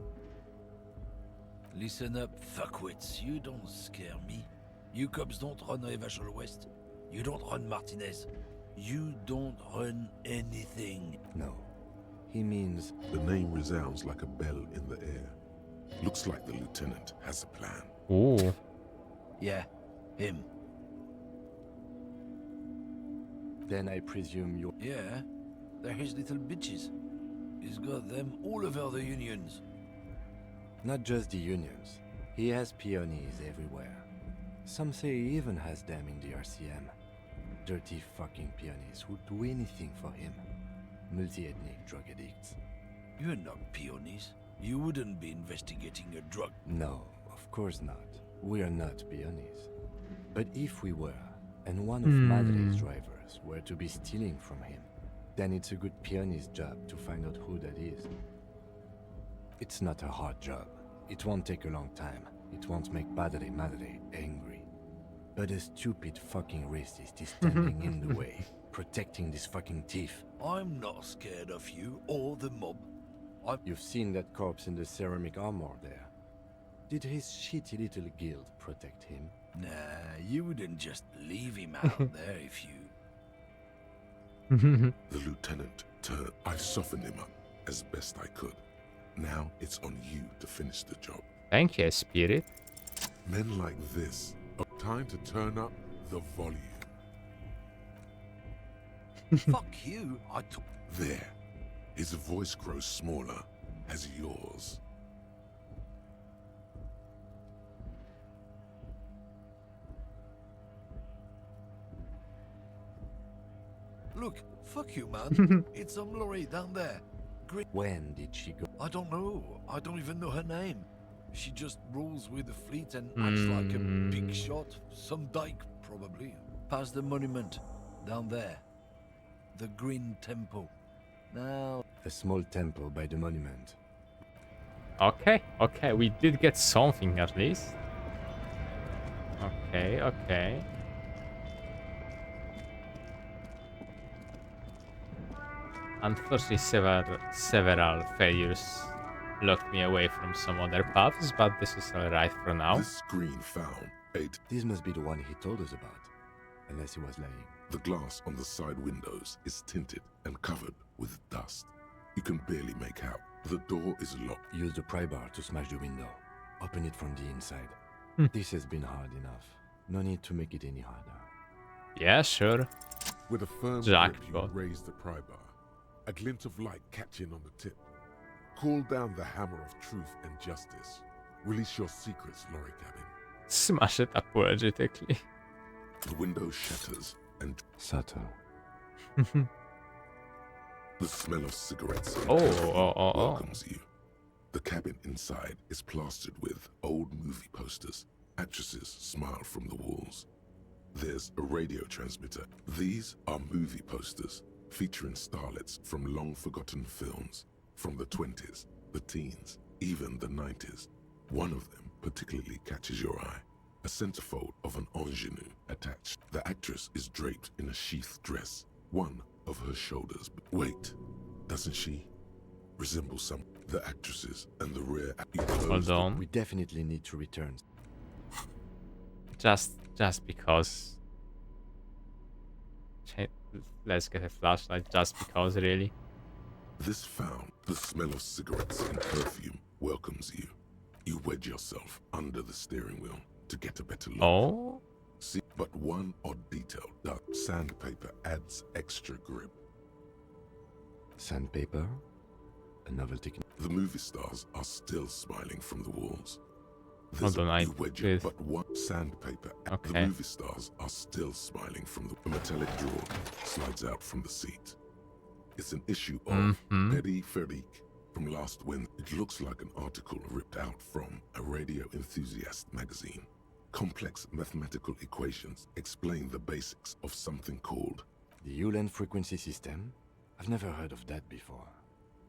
Listen up, fuckwits. You don't scare me. You cops don't run Evashel West. You don't run Martinez. You don't run anything. No. He means... The name resounds like a bell in the air. Looks like the lieutenant has a plan. Ooh. Yeah, him. Then I presume you're... Yeah, they're his little bitches. He's got them all over the unions. Not just the unions. He has peonies everywhere. Some say he even has them in the RCM. Dirty fucking peonies who'd do anything for him. Multi-ethnic drug addicts. You're not peonies. You wouldn't be investigating a drug. No, of course not. We are not peonies. But if we were, and one of Madre's drivers were to be stealing from him, then it's a good peony's job to find out who that is. It's not a hard job. It won't take a long time. It won't make Padre Madre angry. But a stupid fucking racist is standing in the way. protecting this fucking thief. I'm not scared of you or the mob. You've seen that corpse in the ceramic armor there. Did his shitty little guild protect him? Nah, you wouldn't just leave him out there if you... The lieutenant turned. I softened him up as best I could. Now it's on you to finish the job. Thank you, Spirit. Men like this, time to turn up the volume. Fuck you, I took... There. His voice grows smaller as yours. Look, fuck you, man. It's some lorry down there. When did she go? I don't know. I don't even know her name. She just rolls with the fleet and acts like a big shot. Some dyke, probably. Past the monument. Down there. The Green Temple. Now... A small temple by the monument. Okay, we did get something at least. Okay. Unfortunately, several failures locked me away from some other paths, but this is alright for now. This screen found 8. This must be the one he told us about. Unless he was lying. The glass on the side windows is tinted and covered with dust. You can barely make out. The door is locked. Use the pry bar to smash the window. Open it from the inside. This has been hard enough. No need to make it any harder. Yeah, sure. With a firm grip, you raise the pry bar. A glint of light catching on the tip. Call down the hammer of truth and justice. Release your secrets, lorry cabin. Smash it apologetically. The window shatters and... Subtle. The smell of cigarettes welcomes you. The cabin inside is plastered with old movie posters. Actresses smile from the walls. There's a radio transmitter. These are movie posters featuring starlets from long-forgotten films from the 20s, the teens, even the 90s. One of them particularly catches your eye. A centerfold of an ingenue attached. The actress is draped in a sheath dress. One of her shoulders. Wait, doesn't she resemble some? The actresses and the rear. Hold on. We definitely need to return. Just because. Let's get a flashlight just because, really. This found, the smell of cigarettes and perfume welcomes you. You wedge yourself under the steering wheel to get a better look. Oh? See, but one odd detail. That sandpaper adds extra grip. Sandpaper? A novelty. The movie stars are still smiling from the walls. Hold on, I did. But one sandpaper. Okay. The movie stars are still smiling from the metallic drawer slides out from the seat. It's an issue of Betty Ferrick from last Wednesday. It looks like an article ripped out from a radio enthusiast magazine. Complex mathematical equations explain the basics of something called the Uland frequency system. I've never heard of that before.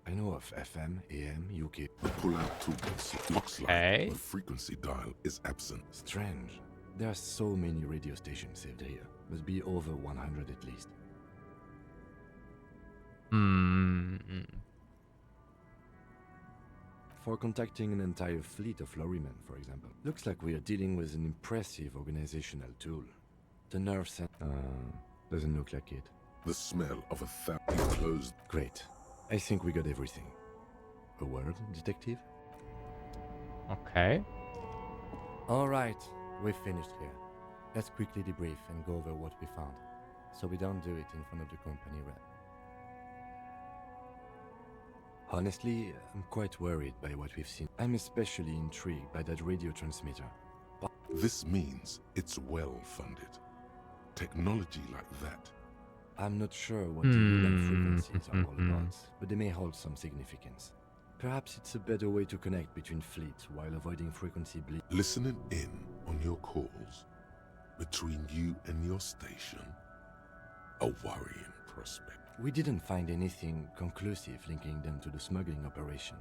I know of FM, AM, UK. The pull-out toolbox looks like the frequency dial is absent. Strange. There are so many radio stations saved here. Must be over 100 at least. For contacting an entire fleet of lorrymen, for example. Looks like we are dealing with an impressive organizational tool. The nerve doesn't look like it. The smell of a closed. Great. I think we got everything. A word, detective? Okay. All right, we've finished here. Let's quickly debrief and go over what we found, so we don't do it in front of the company rep. Honestly, I'm quite worried by what we've seen. I'm especially intrigued by that radio transmitter. But this means it's well funded. Technology like that. I'm not sure what the Uland frequencies are all about, but they may hold some significance. Perhaps it's a better way to connect between fleets while avoiding frequency bleed. Listening in on your calls between you and your station. A worrying prospect. We didn't find anything conclusive linking them to the smuggling operation.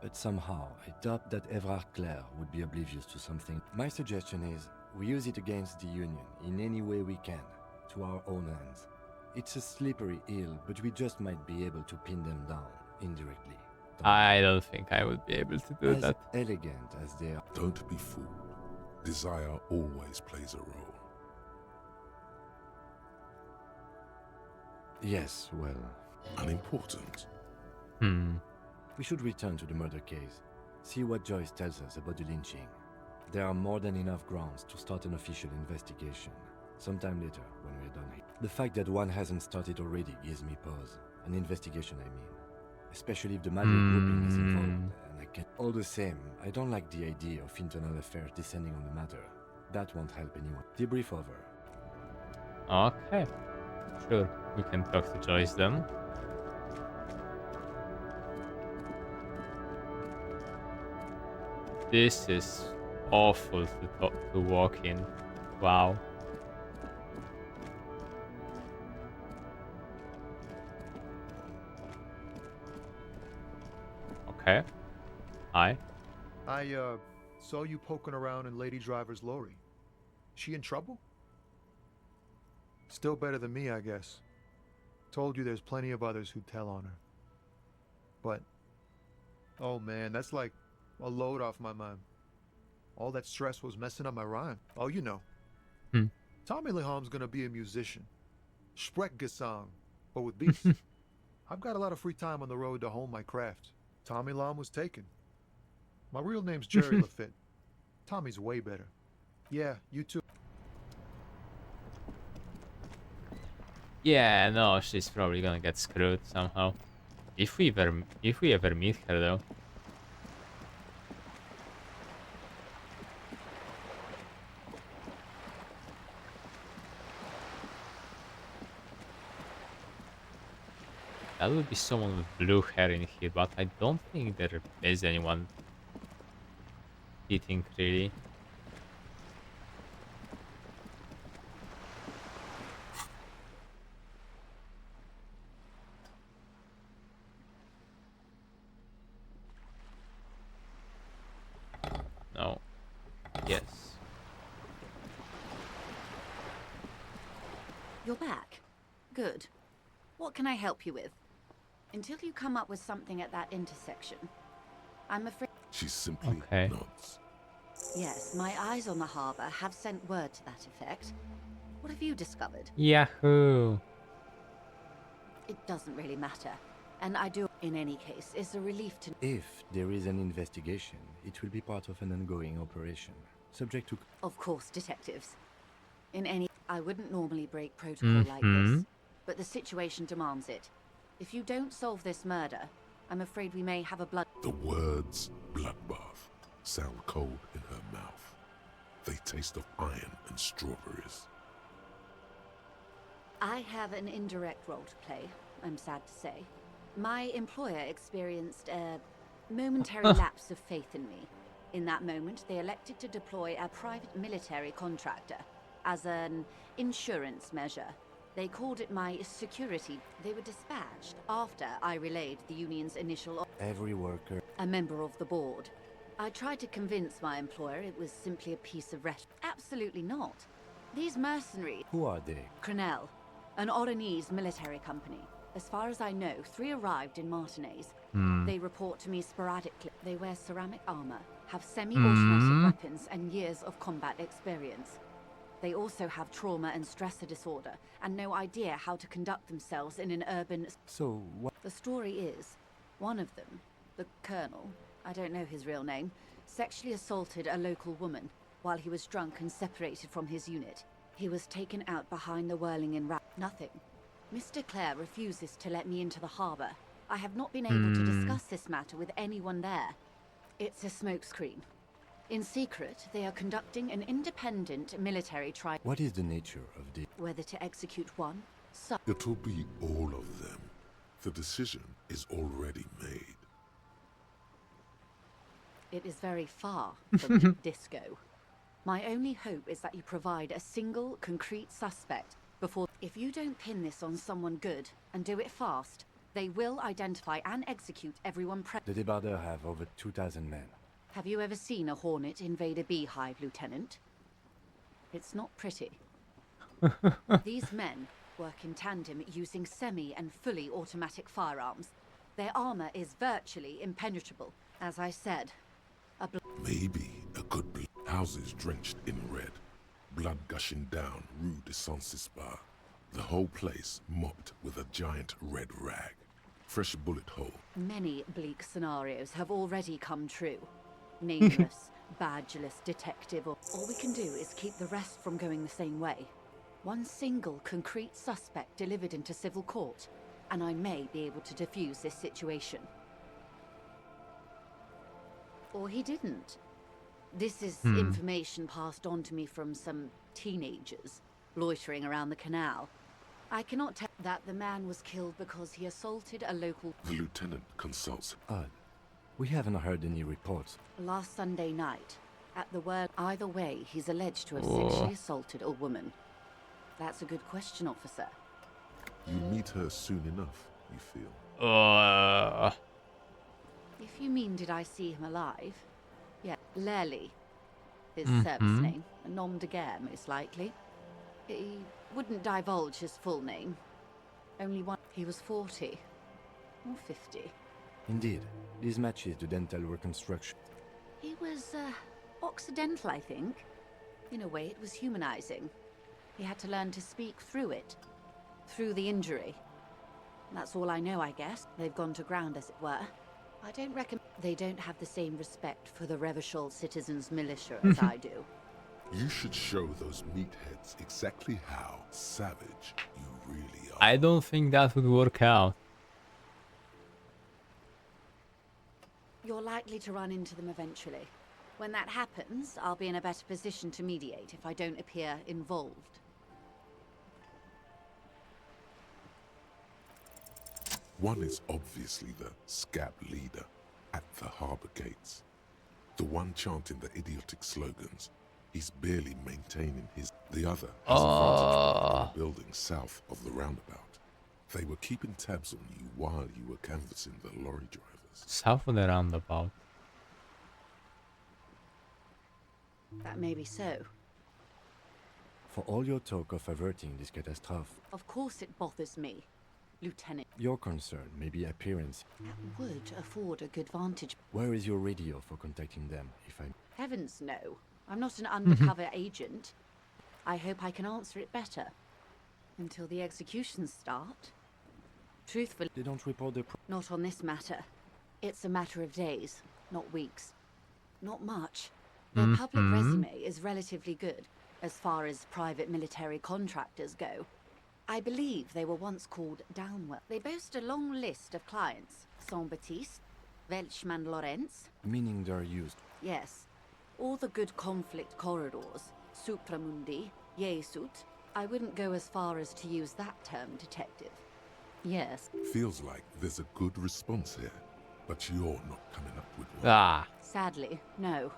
But somehow, I doubt that Evrard Claire would be oblivious to something. My suggestion is, we use it against the Union in any way we can, to our own ends. It's a slippery hill, but we just might be able to pin them down indirectly. I don't think I would be able to do As that. elegant as they are. Don't be fooled. Desire always plays a role. Yes, well... Unimportant. We should return to the murder case. See what Joyce tells us about the lynching. There are more than enough grounds to start an official investigation. Sometime later, when we're done here. The fact that one hasn't started already gives me pause. An investigation, I mean. Especially if the Madrid grouping is involved, and I can... All the same, I don't like the idea of internal affairs descending on the matter. That won't help anyone. Debrief over. Okay. Sure, we can talk to Joyce then. This is awful to walk in. Wow. Okay. Hi. I saw you poking around in Lady Driver's lorry. She in trouble? Still better than me, I guess. Told you there's plenty of others who'd tell on her. But, oh man, that's like a load off my mind. All that stress was messing up my rhyme. Oh, you know. Tommy Leham's gonna be a musician. Sprechgesang, but with beats. I've got a lot of free time on the road to hone my craft. Tommy Lam was taken. My real name's Jerry Lafitte. Tommy's way better. Yeah, you too. Yeah, no, she's probably gonna get screwed somehow. If we ever meet her though. That would be someone with blue hair in here, but I don't think there is anyone fitting really. No. Yes. You're back. Good. What can I help you with? Until you come up with something at that intersection, I'm afraid... She simply nods. Yes, my eyes on the harbour have sent word to that effect. What have you discovered? Yahoo! It doesn't really matter. And I do, in any case, it's a relief to... If there is an investigation, it will be part of an ongoing operation, subject to... Of course, detectives. In any... I wouldn't normally break protocol like this, but the situation demands it. If you don't solve this murder, I'm afraid we may have a blood... The words bloodbath sound cold in her mouth. They taste of iron and strawberries. I have an indirect role to play, I'm sad to say. My employer experienced a momentary lapse of faith in me. In that moment, they elected to deploy a private military contractor as an insurance measure. They called it my security. They were dispatched after I relayed the union's initial... Every worker... A member of the board. I tried to convince my employer it was simply a piece of rhetoric. Absolutely not. These mercenaries... Who are they? Crenel, an Oranese military company. As far as I know, 3 arrived in Martinez. They report to me sporadically. They wear ceramic armor, have semi-automatic weapons, and years of combat experience. They also have trauma and stressor disorder, and no idea how to conduct themselves in an urban... So, what... The story is, one of them, the Colonel, I don't know his real name, sexually assaulted a local woman while he was drunk and separated from his unit. He was taken out behind the whirling in Nothing. Mr. Clare refuses to let me into the harbour. I have not been able to discuss this matter with anyone there. It's a smokescreen. In secret, they are conducting an independent military trial. What is the nature of the... Whether to execute one, It'll be all of them. The decision is already made. It is very far from disco. My only hope is that you provide a single, concrete suspect before... If you don't pin this on someone good, and do it fast, they will identify and execute everyone The Debardeurs have over 2,000 men. Have you ever seen a hornet invade a beehive, Lieutenant? It's not pretty. These men work in tandem using semi and fully automatic firearms. Their armor is virtually impenetrable. As I said, maybe a good houses drenched in red, blood gushing down Rue de Saint-Cispar. The whole place mopped with a giant red rag. Fresh bullet hole. Many bleak scenarios have already come true. Nameless, badgeless detective, or all we can do is keep the rest from going the same way. One single concrete suspect delivered into civil court, and I may be able to defuse this situation. Or he didn't. This is information passed on to me from some teenagers loitering around the canal. I cannot tell that the man was killed because he assaulted a local... The lieutenant consults. Odd. We haven't heard any reports. Last Sunday night, at the word... Either way, he's alleged to have sexually assaulted a woman. That's a good question, officer. You meet her soon enough, you feel? If you mean did I see him alive? Yeah, Lely. His service name. A nom de guerre, most likely. He wouldn't divulge his full name. Only one. He was 40. Or 50. Indeed. This matches the dental reconstruction. He was, Occidental, I think. In a way, it was humanizing. He had to learn to speak through it. Through the injury. That's all I know, I guess. They've gone to ground, as it were. I don't reckon they don't have the same respect for the Revachol citizens' militia as I do. You should show those meatheads exactly how savage you really are. I don't think that would work out. You're likely to run into them eventually. When that happens, I'll be in a better position to mediate if I don't appear involved. One is obviously the scab leader at the harbor gates. The one chanting the idiotic slogans. He's barely maintaining his... The other has a vantage point in the building south of the roundabout. They were keeping tabs on you while you were canvassing the lorry drivers. South of the roundabout. That may be so. For all your talk of averting this catastrophe, Of course it bothers me, Lieutenant. your concern may be appearance. That would afford a good vantage. Where is your radio for contacting them, if I... Heavens no. I'm not an undercover agent. I hope I can answer it better. Until the executions start. Truthfully... They don't report the... Not on this matter. It's a matter of days, not weeks. Not much. Their public resume is relatively good, as far as private military contractors go. I believe they were once called Downwell. They boast a long list of clients. Saint-Baptiste, Welchman Lorentz. Meaning they're used. Yes. All the good conflict corridors. Supramundi, Yesut. I wouldn't go as far as to use that term, detective. Yes. Feels like there's a good response here, but you're not coming up with one. Sadly, no.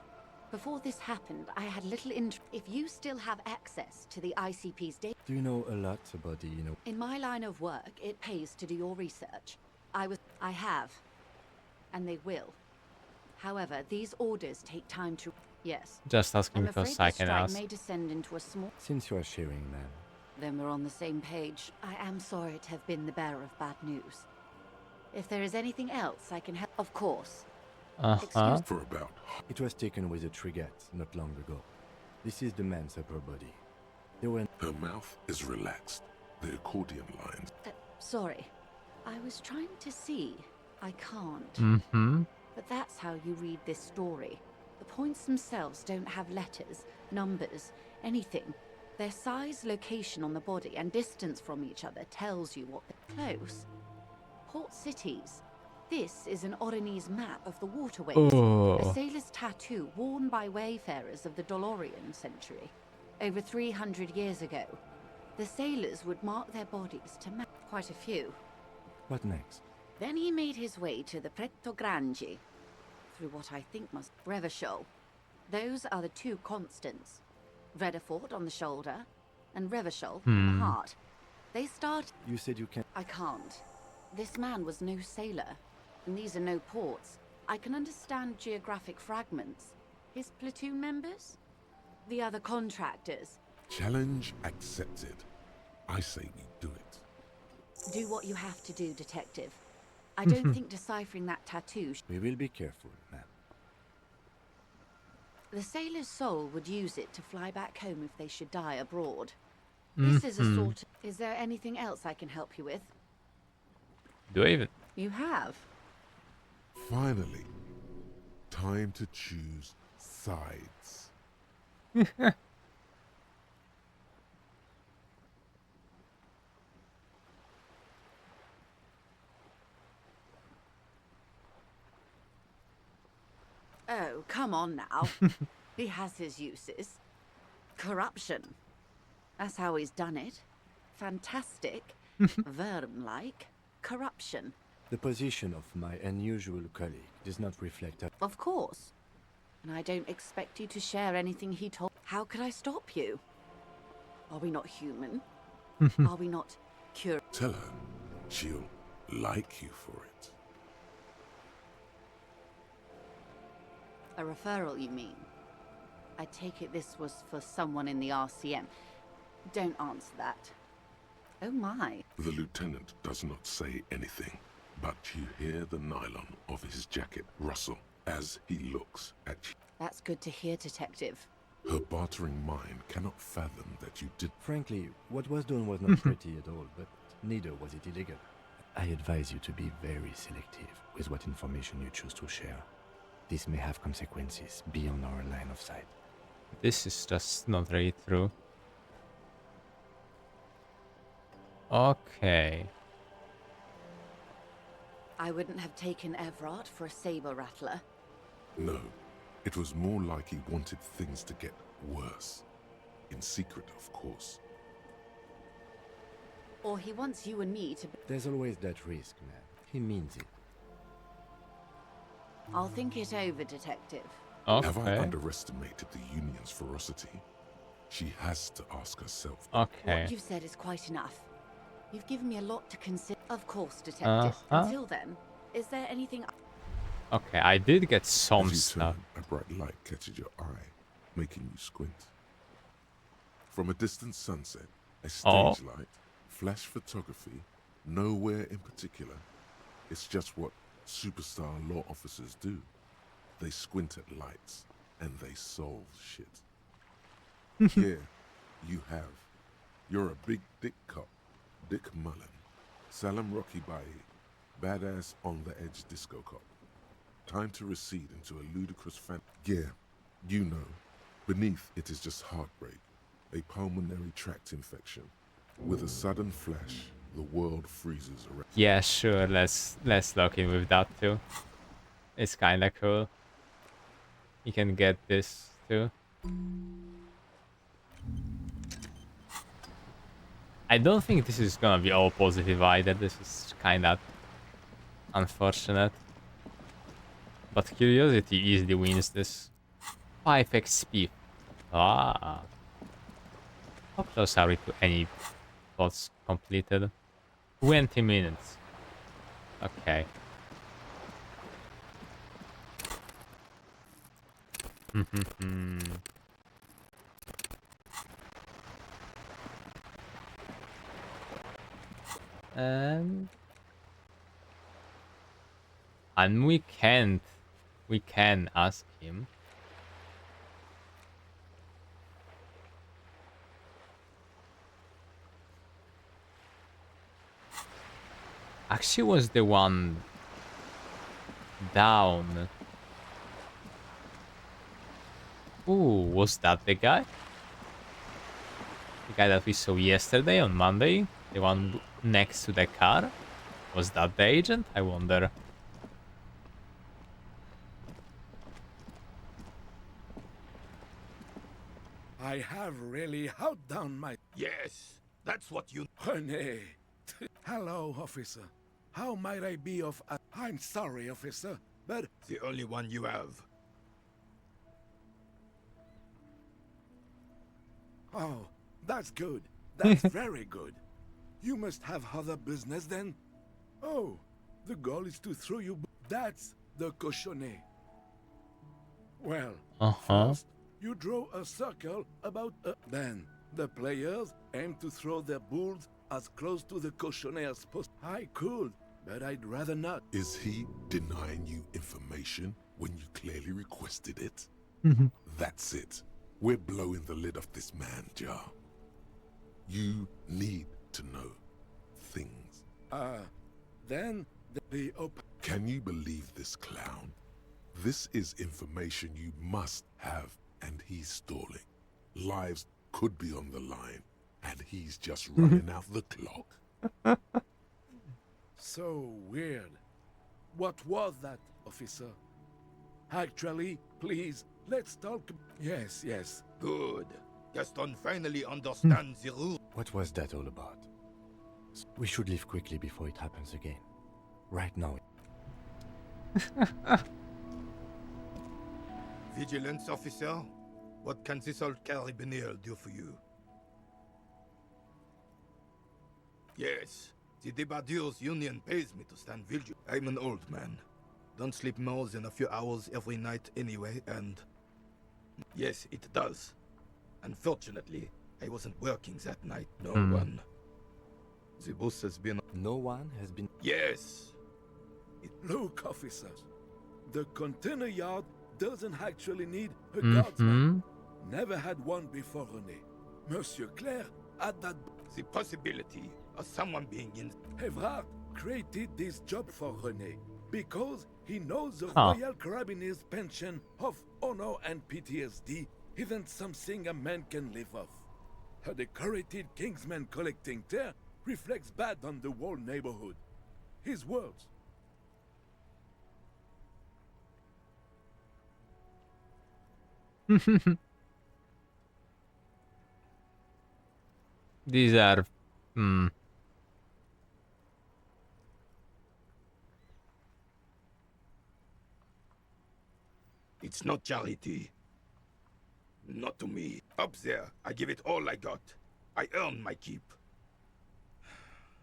Before this happened, I had little interest. If you still have access to the ICP's data... Do you know a lot about the, In my line of work, it pays to do your research. I have. And they will. However, these orders take time to... Yes. Just asking I'm because afraid I the can strike ask. may descend into a small... Since you are sharing, ma'am. Then we're on the same page. I am sorry to have been the bearer of bad news. If there is anything else I can help... Of course. Uh-huh. For about... It was taken with a Trigat not long ago. This is the man's upper body. They were... Her mouth is relaxed. The accordion lines. Sorry. I was trying to see. I can't. But that's how you read this story. The points themselves don't have letters, numbers, anything. Their size, location on the body, and distance from each other tells you what they're close. Port cities. This is an Oronese map of the waterways. A sailor's tattoo worn by wayfarers of the Dolorian century. Over 300 years ago, the sailors would mark their bodies to map quite a few. What next? Then he made his way to the Preto Grande, through what I think must be Revachol. Those are the two constants. Vredefort on the shoulder, and Revachol on the heart. They start... You said you can... I can't. This man was no sailor, and these are no ports. I can understand geographic fragments. His platoon members? The other contractors. Challenge accepted. I say we do it. Do what you have to do, Detective. I don't think deciphering that tattoo... We will be careful, ma'am. The sailor's soul would use it to fly back home if they should die abroad. This is a sort of... Is there anything else I can help you with? Do I even? You have. Finally, time to choose sides. Oh, come on now. He has his uses. Corruption. That's how he's done it. Fantastic. Verm-like. Corruption. The position of my unusual colleague does not reflect... Of course. And I don't expect you to share anything he told... How could I stop you? Are we not human? Are we not curious? Tell her she'll like you for it. A referral, you mean? I take it this was for someone in the RCM. Don't answer that. Oh my. The lieutenant does not say anything, but you hear the nylon of his jacket rustle as he looks at you. That's good to hear, Detective. Her bartering mind cannot fathom that you did. Frankly, what was done was not pretty at all, but neither was it illegal. I advise you to be very selective with what information you choose to share. This may have consequences beyond our line of sight. This is just not really true. Okay. I wouldn't have taken Everard for a saber rattler. No, it was more like he wanted things to get worse. In secret, of course. Or he wants you and me to... There's always that risk, man. He means it. I'll think it over, Detective. Okay. Have I underestimated the Union's ferocity? She has to ask herself. Okay. What you've said is quite enough. You've given me a lot to consider. Of course, Detective. Until then, is there anything... Okay, I did get some As you stuff. turn, a bright light catches your eye, making you squint. From a distant sunset, a stage light, flash photography, nowhere in particular. It's just what superstar law officers do. They squint at lights, and they solve shit. Here, you have. You're a big dick cop, Dick Mullen. Salem Rocky Baye, badass on-the-edge disco cop. Time to recede into a ludicrous Yeah, you know. Beneath it is just heartbreak, a pulmonary tract infection. With a sudden flash, the world freezes around. Yeah, sure. Let's lock in with that too. It's kind of cool. You can get this too. I don't think this is gonna be all positive either. This is kind of unfortunate. But curiosity easily wins this. 5 XP. Ah. How close are we to any plots completed? 20 minutes. Okay. And we can ask him. Actually was the one down. Ooh, was that the guy? The guy that we saw yesterday on Monday? The one next to the car? Was that the agent? I wonder. I have really outdone my... Yes, that's what you... René. Hello, officer. How might I be of... I'm sorry, officer, but... The only one you have. Oh, that's good. That's very good. You must have other business then? Oh, the goal is to throw you... That's the cochonnet. Well, first, you draw a circle about... Then, The players aim to throw their bulls as close to the cochonnaire as possible. I could, but I'd rather not. Is he denying you information when you clearly requested it? That's it. We're blowing the lid off this man, Jar. You need to know things. Then the Can you believe this clown? This is information you must have, and he's stalling. Lives could be on the line, and he's just running out the clock. So weird. What was that, officer? Actually, please, let's talk. Yes, yes. Good. Gaston finally understands the rule. What was that all about? We should leave quickly before it happens again. Right now. Vigilance officer, what can this old carabinier do for you? Yes, the Debardeurs Union pays me to stand vigil. I'm an old man. Don't sleep more than a few hours every night anyway, and... Yes, it does. Unfortunately, I wasn't working that night. No one. The boss has been... No one has been... Yes. Look, officers. The container yard doesn't actually need a guardsman. Never had one before René. Monsieur Claire had that... The possibility of someone being in... Evrard created this job for René because he knows the Royal Carabiniers' pension of honor and PTSD isn't something a man can live off. A decorated Kingsman collecting tear reflects bad on the whole neighborhood. His words. These are... It's not charity. Not to me. Up there, I give it all I got. I earn my keep.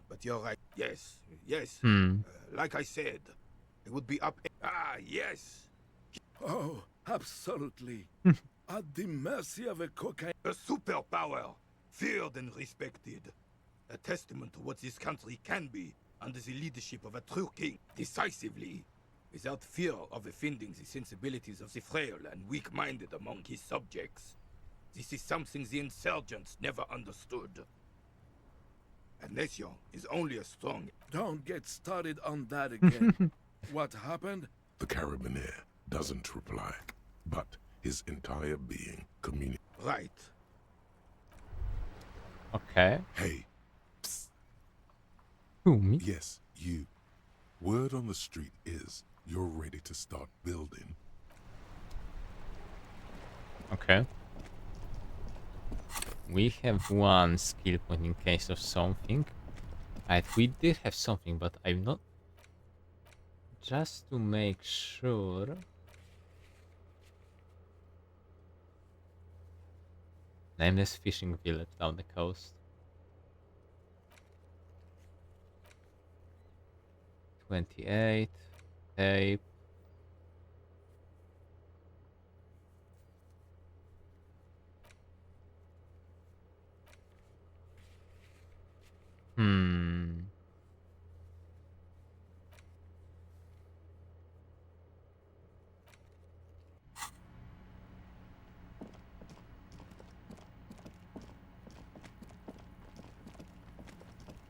But you're right. Yes, yes. Like I said, it would be up... Ah, yes. Oh, absolutely. At the mercy of a cocaine... A superpower, feared and respected. A testament to what this country can be under the leadership of a true king. Decisively, without fear of offending the sensibilities of the frail and weak-minded among his subjects. This is something the insurgents never understood. A nation is only as strong... Don't get started on that again. What happened? The Carabinier doesn't reply, but his entire being communicates. Right. Okay. Hey. Psst. Who, me? Yes, you. Word on the street is you're ready to start building. Okay. We have one skill point in case of something. Right, we did have something, but I'm not... Just to make sure... Nameless fishing village down the coast. 28. Tape.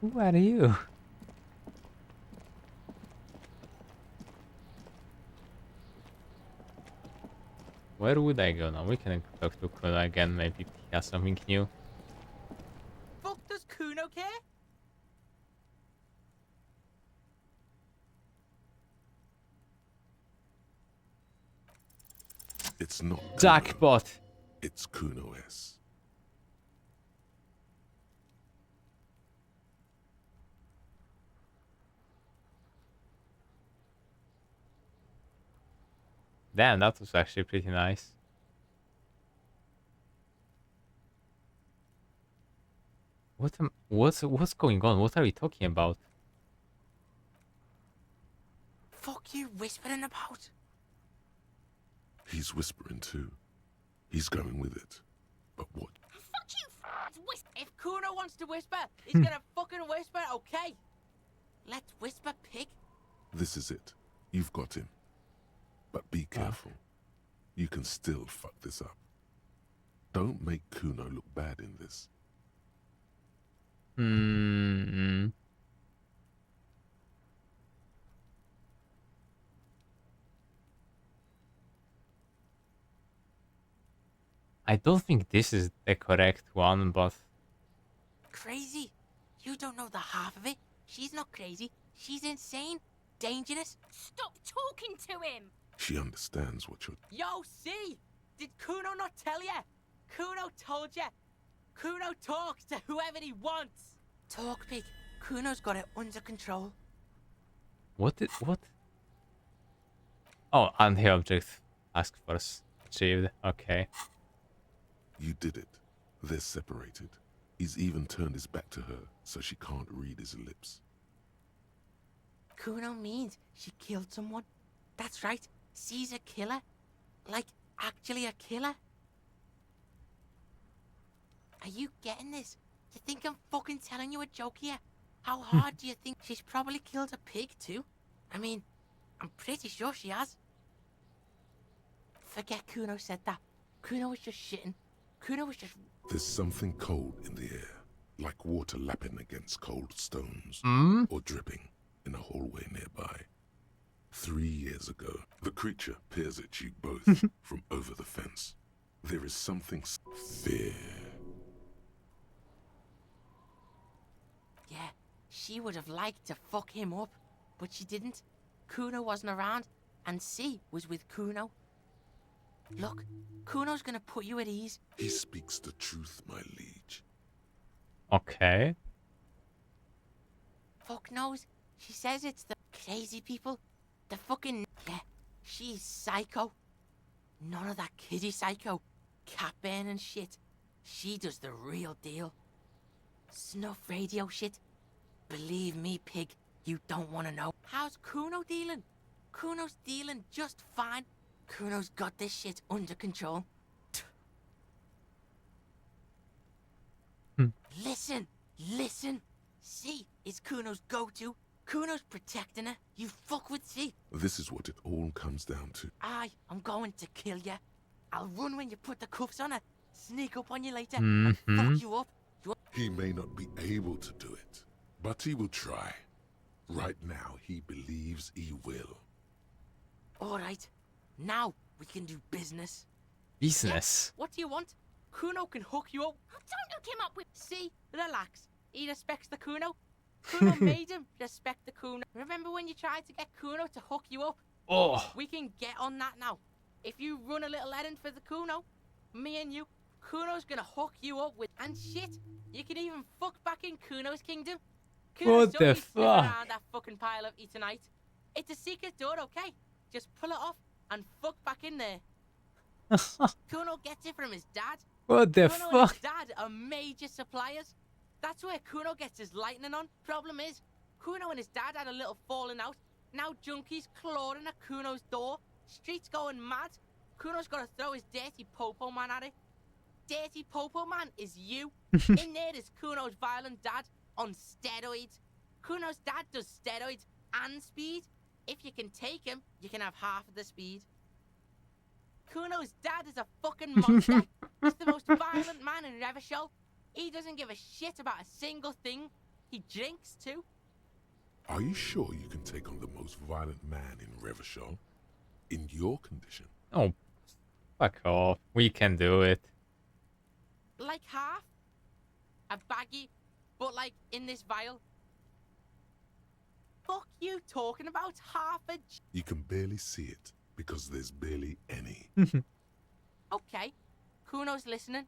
Who are you? Where would I go now? We can talk to Kuno again, maybe he has something new. Fuck does Kuno care? It's not Jackpot! It's Kuno S. Damn, that was actually pretty nice. What's going on? What are we talking about? Fuck you whispering about? He's whispering too. He's going with it. But what? Fuck you! Let's whisper. If Kuno wants to whisper, he's gonna fucking whisper, okay? Let's whisper, pig. This is it. You've got him. But be careful. You can still fuck this up. Don't make Kuno look bad in this. I don't think this is the correct one, but... Crazy? You don't know the half of it. She's not crazy. She's insane. Dangerous. Stop talking to him! She understands what you're... Yo, see? Did Kuno not tell ya? Kuno told ya. Kuno talks to whoever he wants. Talk, pig. Kuno's got it under control. What? Oh, and the object asked for us. Achieved. Okay. You did it. They're separated. He's even turned his back to her, so she can't read his lips. Kuno means she killed someone. That's right. She's a killer. Like, actually a killer. Are you getting this? You think I'm fucking telling you a joke here? How hard do you think she's probably killed a pig too? I mean, I'm pretty sure she has. Forget Kuno said that. Kuno was just shitting. Kuno was just... There's something cold in the air, like water lapping against cold stones, or dripping in a hallway nearby. 3 years ago, the creature peers at you both from over the fence. There is something... fear. Yeah, she would have liked to fuck him up, but she didn't. Kuno wasn't around, and C was with Kuno. Look, Kuno's gonna put you at ease. He speaks the truth, my liege. Okay. Fuck knows. She says it's the crazy people. The fucking... Yeah, she's psycho. None of that kiddie psycho. Cat burning shit. She does the real deal. Snuff radio shit. Believe me, pig, you don't want to know. How's Kuno dealing? Kuno's dealing just fine. Kuno's got this shit under control. Listen. C is Kuno's go-to. Kuno's protecting her. You fuck with C. This is what it all comes down to. I'm going to kill you. I'll run when you put the cuffs on her. Sneak up on you later and fuck you up. He may not be able to do it, but he will try. Right now, he believes he will. All right. Now we can do business. Business? Yeah. What do you want? Kuno can hook you up. Don't hook him up with... See? Relax. He respects the Kuno. Kuno made him respect the Kuno. Remember when you tried to get Kuno to hook you up? Oh. We can get on that now. If you run a little errand for the Kuno, me and you, Kuno's gonna hook you up with... And shit, you can even fuck back in Kuno's kingdom. Kuno's What the fuck? around that fucking pile of Eternite. It's a secret door, okay? Just pull it off and fuck back in there. Kuno gets it from his dad. What the Kuno and fuck? his dad are major suppliers. That's where Kuno gets his lightning on. Problem is, Kuno and his dad had a little falling out. Now junkies clawing at Kuno's door. Streets going mad. Kuno's got to throw his dirty popo man at it. Dirty popo man is you. In there is Kuno's violent dad on steroids. Kuno's dad does steroids and speed. If you can take him, you can have half of the speed. Kuno's dad is a fucking monster. He's the most violent man in Revachol. He doesn't give a shit about a single thing. He drinks too. Are you sure you can take on the most violent man in Revachol? In your condition? Oh, fuck off. We can do it. Like half. A baggie, but like in this vial. Fuck you talking about half a... You can barely see it because there's barely any. Okay, Kuno's listening.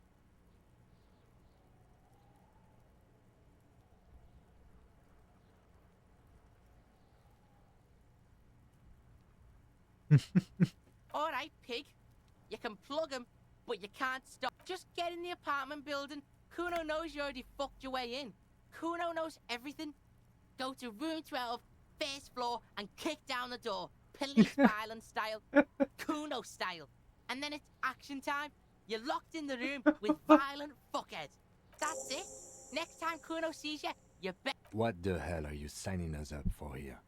All right, pig. You can plug him, but you can't stop. Just get in the apartment building. Kuno knows you already fucked your way in. Kuno knows everything. Go to room 12, first floor, and kick down the door. Police violence style. Kuno style. And then it's action time. You're locked in the room with violent fuckheads. That's it. Next time Kuno sees you, you bet. What the hell are you signing us up for here?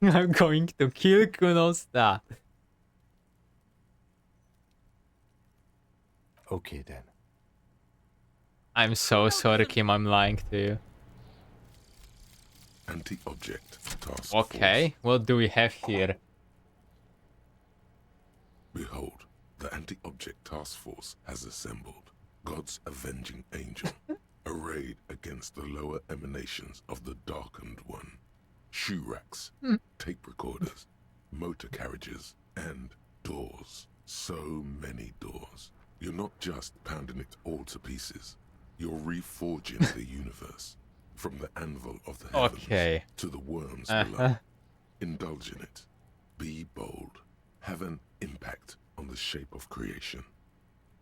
I'm going to kill Kuno's dad. Okay then. I'm so sorry, Kim, I'm lying to you. Anti-object task Okay, force. what do we have here? Behold, the anti-object task force has assembled. God's avenging angel, arrayed against the lower emanations of the darkened one. Shoe racks, tape recorders, motor carriages, and doors. So many doors. You're not just pounding it all to pieces. You're reforging the universe. From the anvil of the heavens to the worms below. Indulge in it. Be bold. Have an impact on the shape of creation.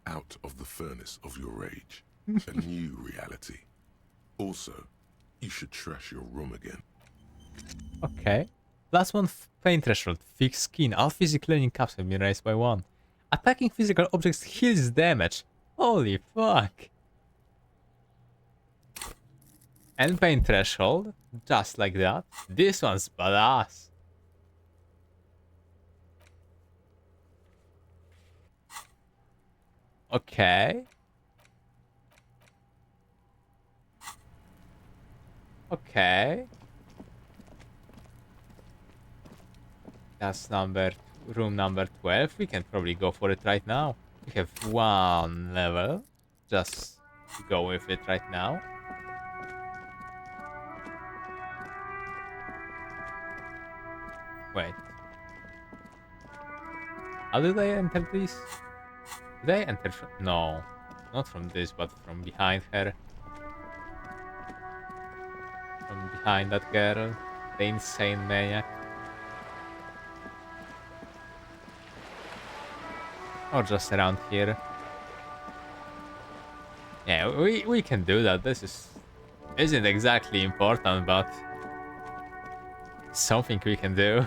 Out of the furnace of your rage. A new reality. Also, you should trash your room again. Okay. Last one, pain threshold. Fixed skin. All physical learning caps have been raised by 1. Attacking physical objects heals damage. Holy fuck. And pain threshold. Just like that. This one's badass. Okay. Okay. That's room number 12. We can probably go for it right now. We have 1 level. Just go with it right now. Wait. How did I enter this? Did I enter from... No. Not from this, but from behind her. From behind that girl. The insane maniac. Or just around here. Yeah, we can do that. This isn't exactly important, but something we can do.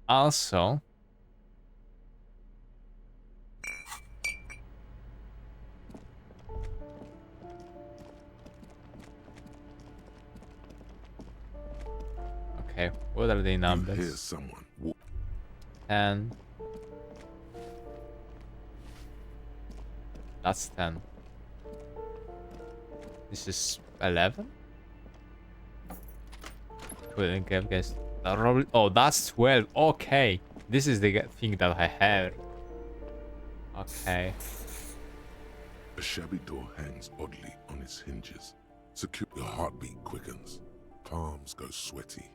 Also, okay, what are the numbers? You hear someone. 10. That's 10. This is 11. Couldn't have guessed. Oh, that's 12. Okay, this is the thing that I have. Okay. A shabby door hangs oddly on its hinges. Secure. Your heartbeat quickens. Palms go sweaty.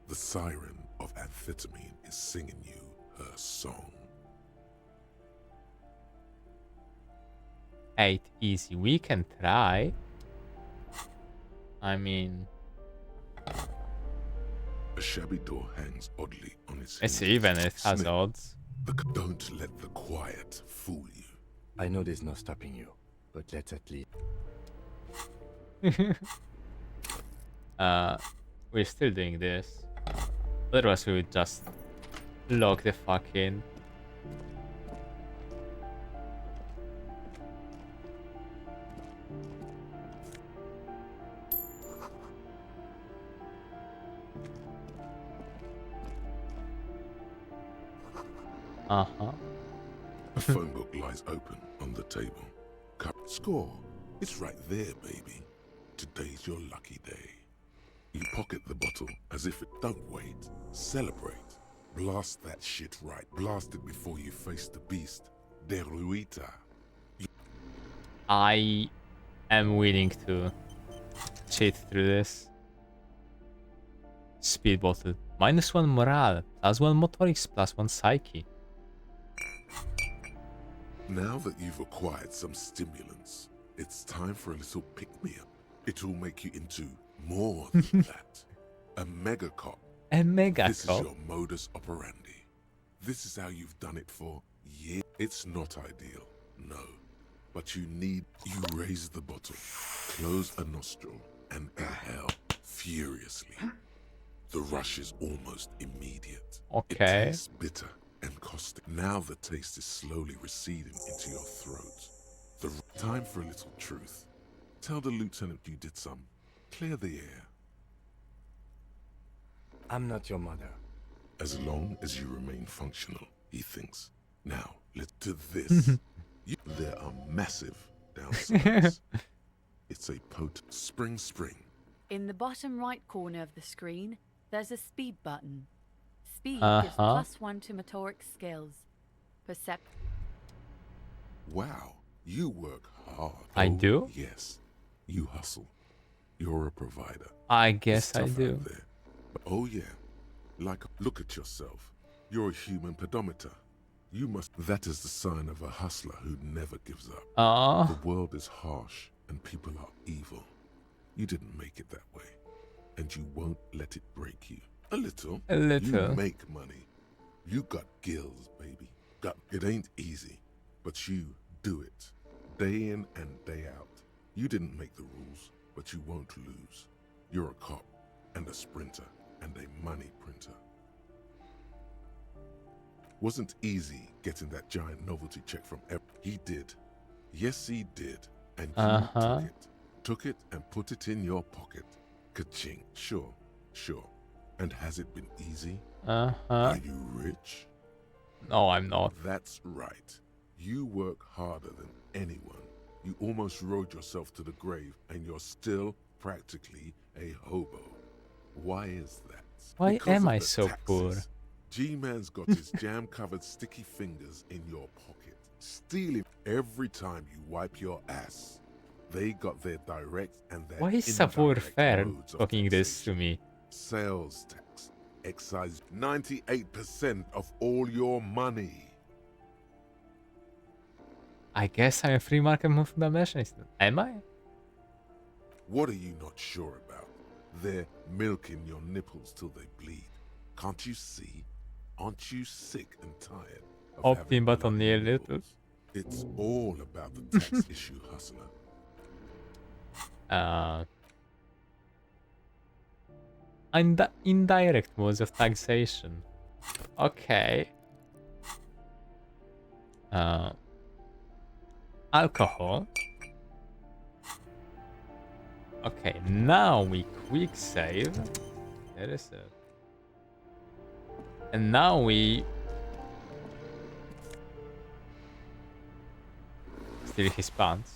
The siren of amphetamine is singing you her song. 8 easy. We can try. I mean, a shabby door hangs oddly on its hinges. It's even. It has odds. Don't let the quiet fool you. I know there's no stopping you, but let's at least. We're still doing this. Otherwise, we would just log the fuck in. Uh-huh. A phone book lies open on the table. Score. It's right there, baby. Today's your lucky day. You pocket the bottle as if it don't wait. Celebrate. Blast that shit right. Blast it before you face the beast. Deruita. I am willing to cheat through this. Speed bottle. -1 morale. +1 motorics. +1 psyche. Now that you've acquired some stimulants, it's time for a little pick-me-up. It'll make you into more than that. A mega-cop. A mega-cop? This is your modus operandi. This is how you've done it for years. It's not ideal, no. But you raise the bottle, close a nostril, and inhale. furiously. The rush is almost immediate. Okay. It tastes bitter and caustic. Now the taste is slowly receding into your throat. Time for a little truth. Tell the lieutenant you did some. Clear the air. I'm not your mother. As long as you remain functional, he thinks. Now, let's do this. There are massive downsides. It's a potent spring. In the bottom right corner of the screen, there's a speed button. Speed gives +1 to motoric skills. Wow, you work hard. I do? Yes, you hustle. You're a provider. I guess I do. But, oh yeah, look at yourself. You're a human pedometer. That is the sign of a hustler who never gives up. The world is harsh and people are evil. You didn't make it that way. And you won't let it break you. A little. You make money. You got gills, baby. It ain't easy, but you do it. Day in and day out. You didn't make the rules, but you won't lose. You're a cop and a sprinter and a money printer. Wasn't easy getting that giant novelty check from He did. Yes, he did. And you took it and put it in your pocket. Ka-ching. Sure. And has it been easy? Are you rich? No, I'm not. That's right. You work harder than anyone. You almost rode yourself to the grave, and you're still practically a hobo. Why is that? Why am I so poor? G-Man's got his jam-covered sticky fingers in your pocket, stealing every time you wipe your ass. They got their direct and their Why is Sabur Fair talking this to me? Sales tax, excise 98% of all your money. I guess I'm a free market fundamentalist. Am I? What are you not sure about? They're milking your nipples till they bleed. Can't you see? Aren't you sick and tired of having bloody nipples? It's all about the tax issue, hustler. And the indirect modes of taxation. Okay. Alcohol. Okay, now we quick save. There is a... And now we... Steal his pants.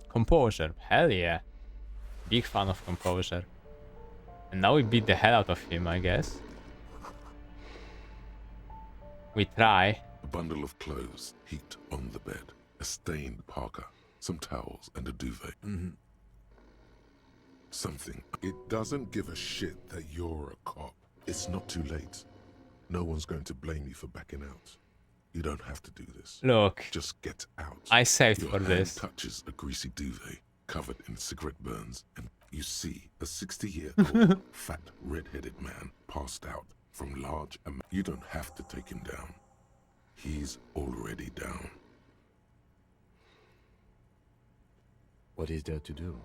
Composure, hell yeah. Big fan of composure. And now we beat the hell out of him, I guess. We try. A bundle of clothes heaped on the bed. A stained parka. Some towels and a duvet. Something. It doesn't give a shit that you're a cop. It's not too late. No one's going to blame you for backing out. You don't have to do this. Look. Just get out. I saved your for this. Touches a greasy duvet covered in cigarette burns, and you see a 60-year-old fat red-headed man passed out from large amount. You don't have to take him down. He's already down. What is there to do?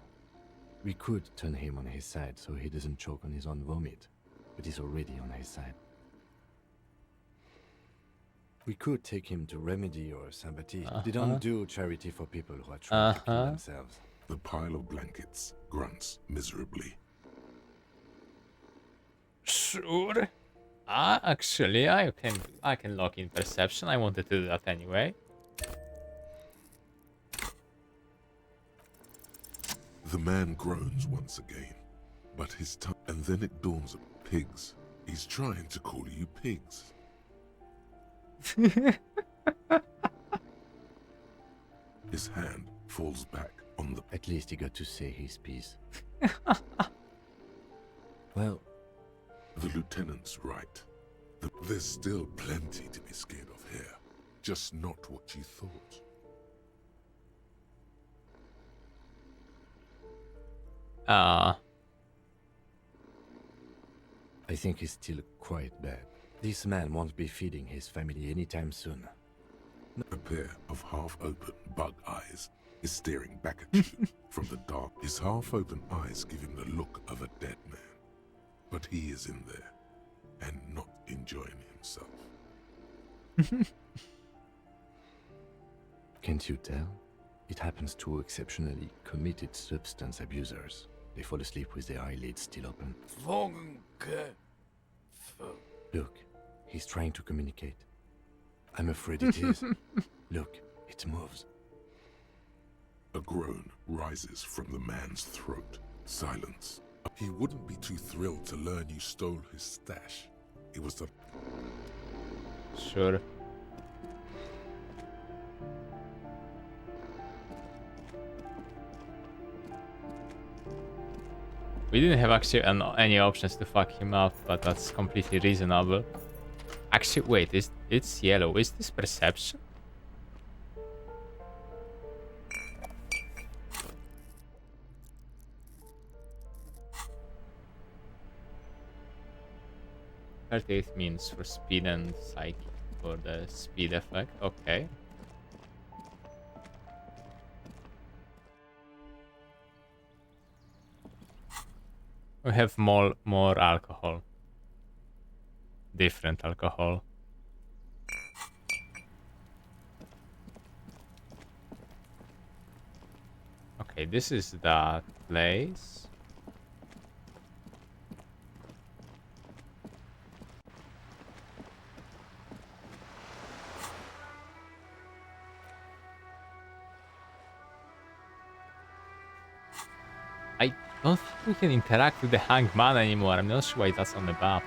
We could turn him on his side so he doesn't choke on his own vomit, but he's already on his side. We could take him to Remedy or Saint-Baptiste. They don't do charity for people who are trying to kill themselves. The pile of blankets grunts miserably. Sure. Actually, I can lock in perception. I wanted to do that anyway. The man groans once again, but his tongue, and then it dawns on pigs. He's trying to call you pigs. His hand falls back on the... At least he got to say his piece. Well... The lieutenant's right. There's still plenty to be scared of here. Just not what you thought. I think he's still quite bad. This man won't be feeding his family anytime soon. A pair of half-open bug eyes is staring back at you from the dark. His half-open eyes give him the look of a dead man. But he is in there and not enjoying himself. Can't you tell? It happens to exceptionally committed substance abusers. They fall asleep with their eyelids still open. Look, he's trying to communicate. I'm afraid it is. Look, it moves. A groan rises from the man's throat. Silence. He wouldn't be too thrilled to learn you stole his stash. It was the... Sure. We didn't have actually any options to fuck him up, but that's completely reasonable. Actually, wait, it's yellow. Is this perception? $38 means for speed and psychic for the speed effect. Okay. We have more alcohol. Different alcohol. Okay, this is that place. I don't think we can interact with the hangman anymore. I'm not sure why that's on the map.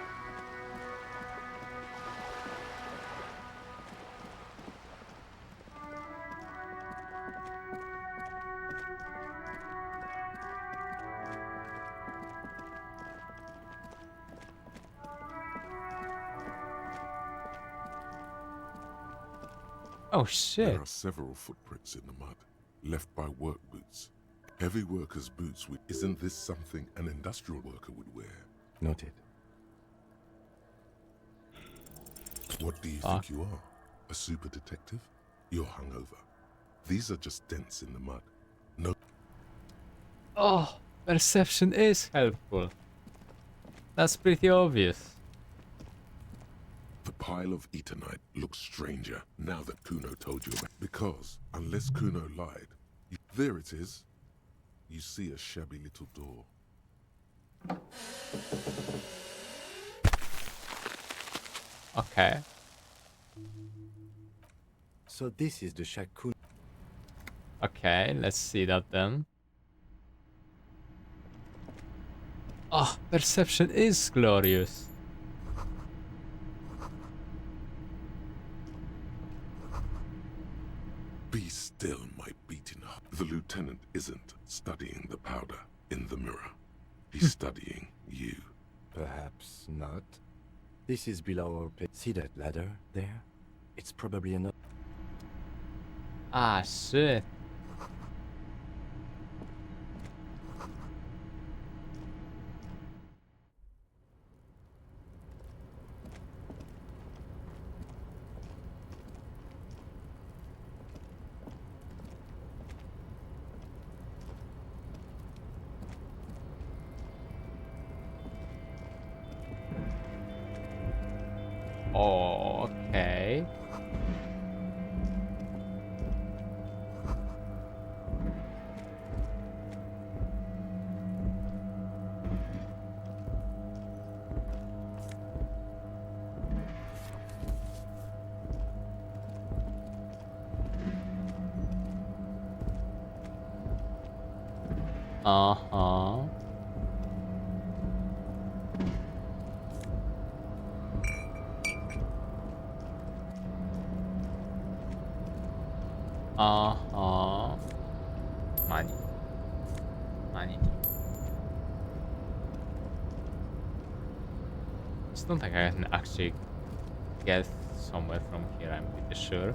Oh shit. There are several footprints in the mud, left by work boots. Heavy worker's boots. Isn't this something an industrial worker would wear? Noted. What do you think you are? A super detective? You're hungover. These are just dents in the mud. No. Oh, perception is helpful. That's pretty obvious. The pile of Eternite looks stranger now that Kuno told you about it. Because, unless Kuno lied, there it is. You see a shabby little door. Okay. So this is the shack Kuno. Okay, let's see that then. Oh, perception is glorious. Be still, my beating heart. The lieutenant isn't studying the powder in the mirror. He's studying you. Perhaps not. This is below our place. See that ladder there? It's probably another. Ah, shit. Oh, okay. Uh-huh. Uh-huh. Money. Money. I don't think I can actually get somewhere from here, I'm pretty sure.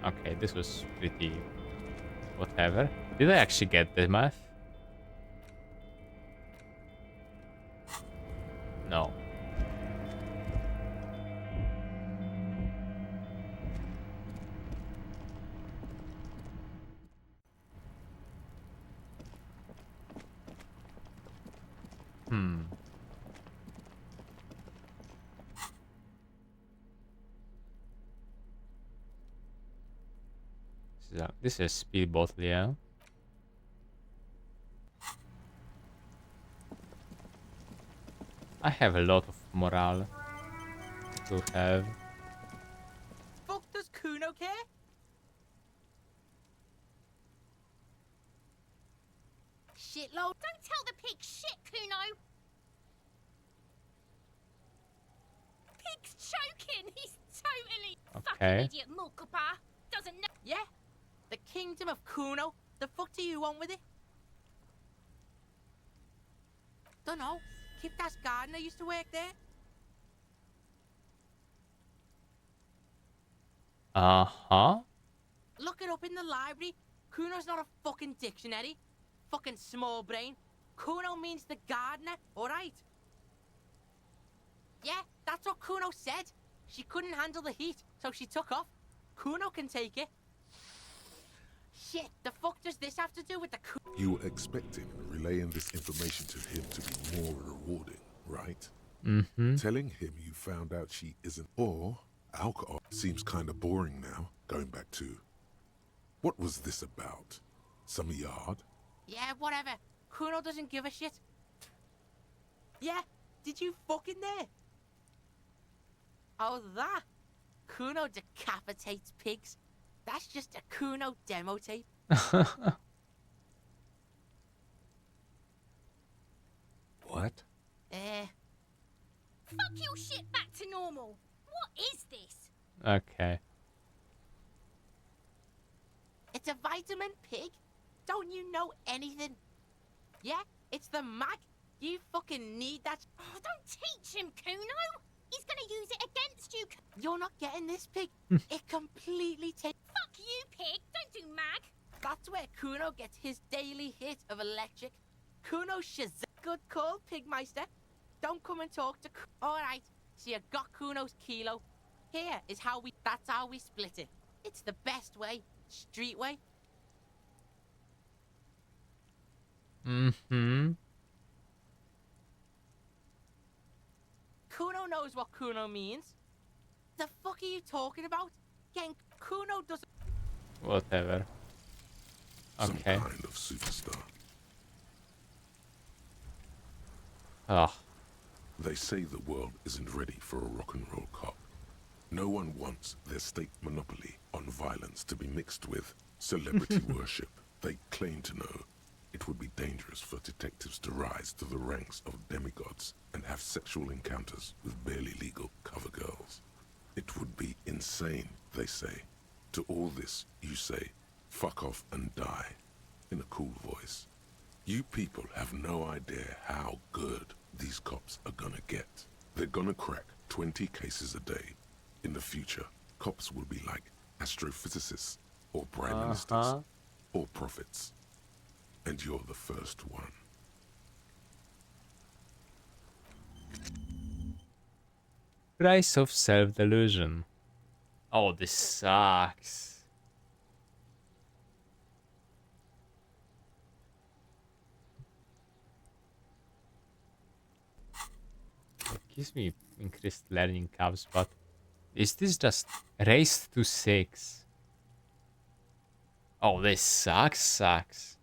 Okay, this was pretty whatever. Did I actually get the math? No. This is speed bottle, yeah. I have a lot of morale to have. Fuck does Kuno care? Shitload. Don't tell the pig shit, Kuno. Pig's choking. He's totally fucking idiot. Mulkapa doesn't know. Yeah, the kingdom of Kuno. The fuck do you want with it? Dunno. Kiptas gardener used to work there. Look it up in the library. Kuno's not a fucking dictionary. Fucking small brain. Kuno means the gardener, alright? Yeah, that's what Kuno said. She couldn't handle the heat, so she took off. Kuno can take it. Shit, the fuck does this have to do with the You were expecting relaying this information to him to be more rewarding, right? Telling him you found out she isn't, or alcohol seems kind of boring now, going back to... What was this about? Some yard? Yeah, whatever. Kuno doesn't give a shit. Yeah, did you fucking there? Oh, that? Kuno decapitates pigs. That's just a Kuno demo tape. What? Fuck your shit back to normal. What is this? Okay. It's a vitamin pig? Don't you know anything? Yeah, it's the mag. You fucking need that. Oh, don't teach him, Kuno. He's gonna use it against you. You're not getting this pig. It completely takes... Fuck you, pig. Don't do mag. That's where Kuno gets his daily hit of electric. Kuno Shazam. Good call, Pigmeister. Don't come and talk to... Alright, so you got Kuno's kilo. Here is how we... That's how we split it. It's the best way. Street way. Kuno knows what Kuno means. The fuck are you talking about? Getting Kuno doesn't... Whatever. Some Okay. kind of superstar. They say the world isn't ready for a rock and roll cop. No one wants their state monopoly on violence to be mixed with celebrity worship. They claim to know it would be dangerous for detectives to rise to the ranks of demigods and have sexual encounters with barely legal cover girls. It would be insane, they say. To all this, you say, fuck off and die, in a cool voice. You people have no idea how good these cops are gonna get. They're gonna crack 20 cases a day. In the future, cops will be like astrophysicists, or prime ministers, or prophets. And you're the first one. Price of self-delusion. Oh, this sucks. It gives me increased learning curves, but is this just raised to 6? Oh, this sucks.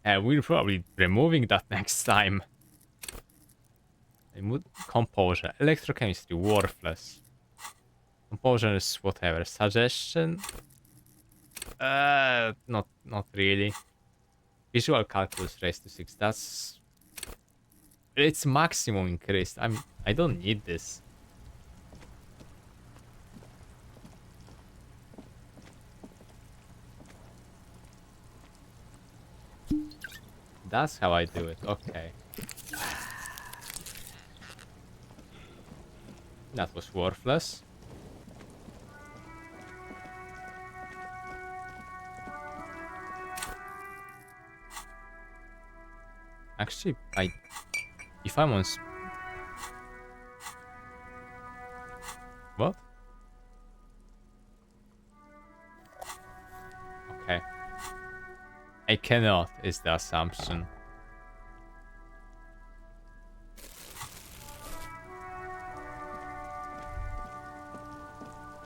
We're probably removing that next time. Composure. Electrochemistry, worthless. Composure is whatever. Suggestion? Not really. Visual calculus raised to 6. That's... It's maximum increased. I don't need this. That's how I do it. Okay. That was worthless. Actually, if I'm on... What? Okay. I cannot, is the assumption.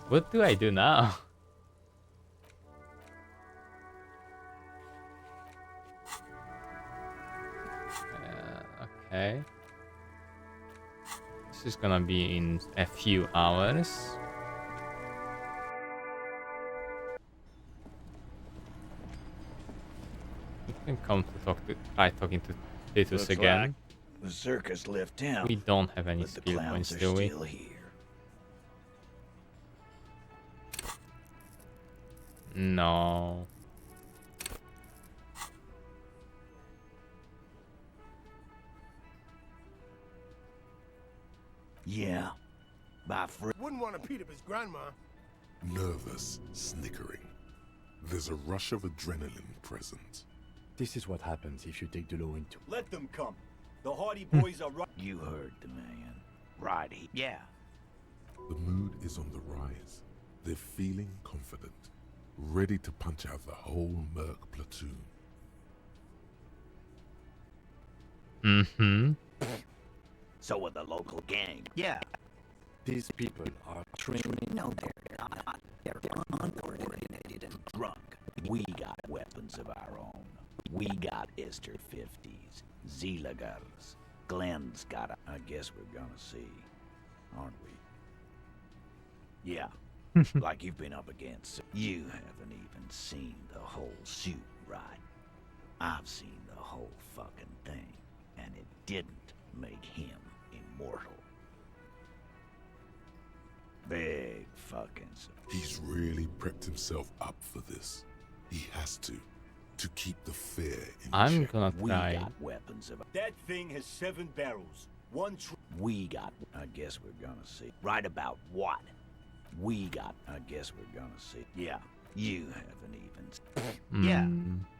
What do I do now? Okay. This is gonna be in a few hours. We can come to try talking to Titus Looks again. like the circus left town. We don't have any but the skill clowns points, are do we? still here. No. Yeah. My friend. Wouldn't want to beat up his grandma. Nervous, snickering. There's a rush of adrenaline present. This is what happens if you take the law into... Let them come. The Hardy Boys are right. You heard the man. Right. Yeah. The mood is on the rise. They're feeling confident, ready to punch out the whole Merc platoon. Mm-hmm. So are the local gang. Yeah. These people are trained... No, they're not. They're uncoordinated and drunk. We got weapons of our own. We got Esther 50s, Zeelagers. Glenn's got a... I guess we're gonna see, aren't we? Yeah. Like you've been up against. You haven't even seen the whole suit, right? I've seen the whole fucking thing, and it didn't make him immortal. Big fucking... He's really prepped himself up for this. He has to keep the fear in I'm check. gonna We try. got weapons of... That thing has 7 barrels. One We got... I guess we're gonna see. Right about what? We got... I guess we're gonna see. Yeah. You haven't even... Yeah.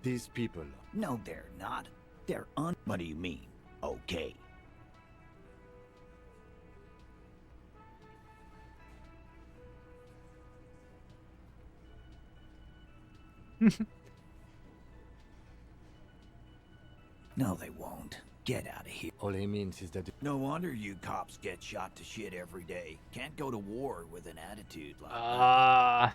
These people... No, they're not. They're What do you mean? Okay. No, they won't. Get out of here. All he means is that... No wonder you cops get shot to shit every day. Can't go to war with an attitude like Ah.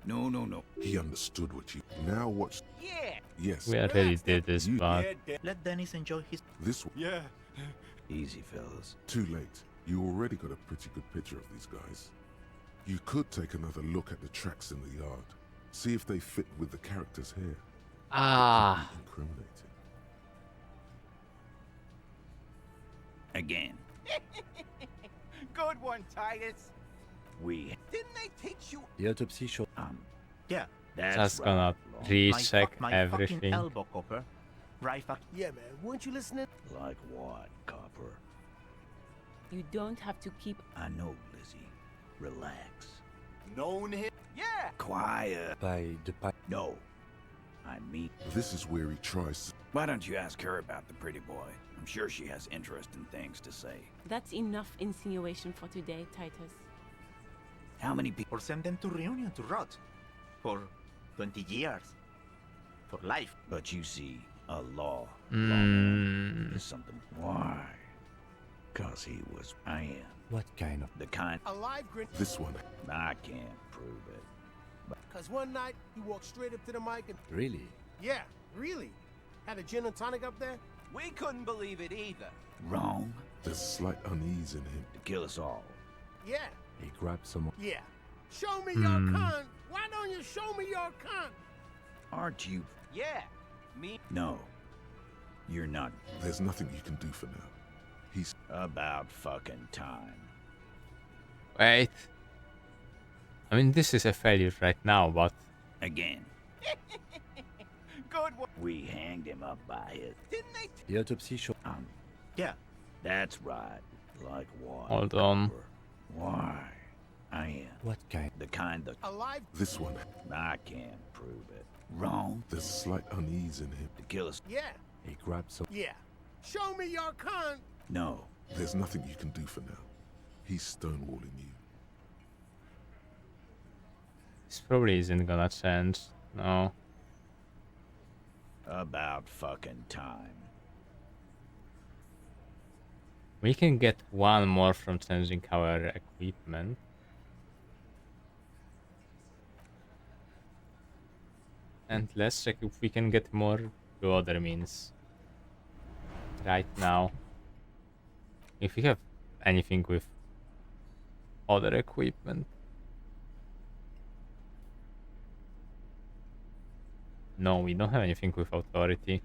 No, no, no. He understood what you... Now watch... Yeah. Yes. We already did this, but... Let Dennis enjoy his... This one. Yeah. Easy, fellas. Too late. You already got a pretty good picture of these guys. You could take another look at the tracks in the yard. See if they fit with the characters here. Ah. Incriminating. Again. Good one, Titus. We... Didn't they teach you? The autopsy showed... Yeah. That's Just right. gonna recheck everything. Copper. Right fuck. Yeah, man. Weren't you listening? Like what, Copper? You don't have to keep... I know, Lizzie. Relax. Known him? Yeah. Quiet. By the... No. I mean... This is where he tries... Why don't you ask her about the pretty boy? I'm sure she has interesting things to say. That's enough insinuation for today, Titus. How many people... Or send them to Reunion to rot. For 20 years. For life. But you see, a law Mm. is something. Why? Because he was... I am. What kind of... The kind... A live grin. This one. I can't prove it. Because one night, he walked straight up to the mic and... Really? Yeah, really. Had a gin and tonic up there. We couldn't believe it either. Wrong. There's slight unease in him. To kill us all. Yeah, He grabbed someone... yeah. Show me your cunt. Why don't you show me your cunt? Aren't you... Yeah. Me. No. You're not... There's nothing you can do for now. He's... About fucking time. Wait. I mean, this is a failure right now, but... Again. Good one. We hanged him up by his... Didn't they? The autopsy showed... Yeah. That's right. Like what? Hold on. Why? I am. What kind? The kind that... Alive? This one. I can't prove it. Wrong? There's a slight unease in him. The killer's... Yeah. He grabbed some... Yeah. Show me your cunt! No. There's nothing you can do for now. He's stonewalling you. This probably isn't gonna change. No. About fucking time. We can get one more from changing our equipment. And let's check if we can get more through other means. Right now. If we have anything with other equipment. No, we don't have anything with authority.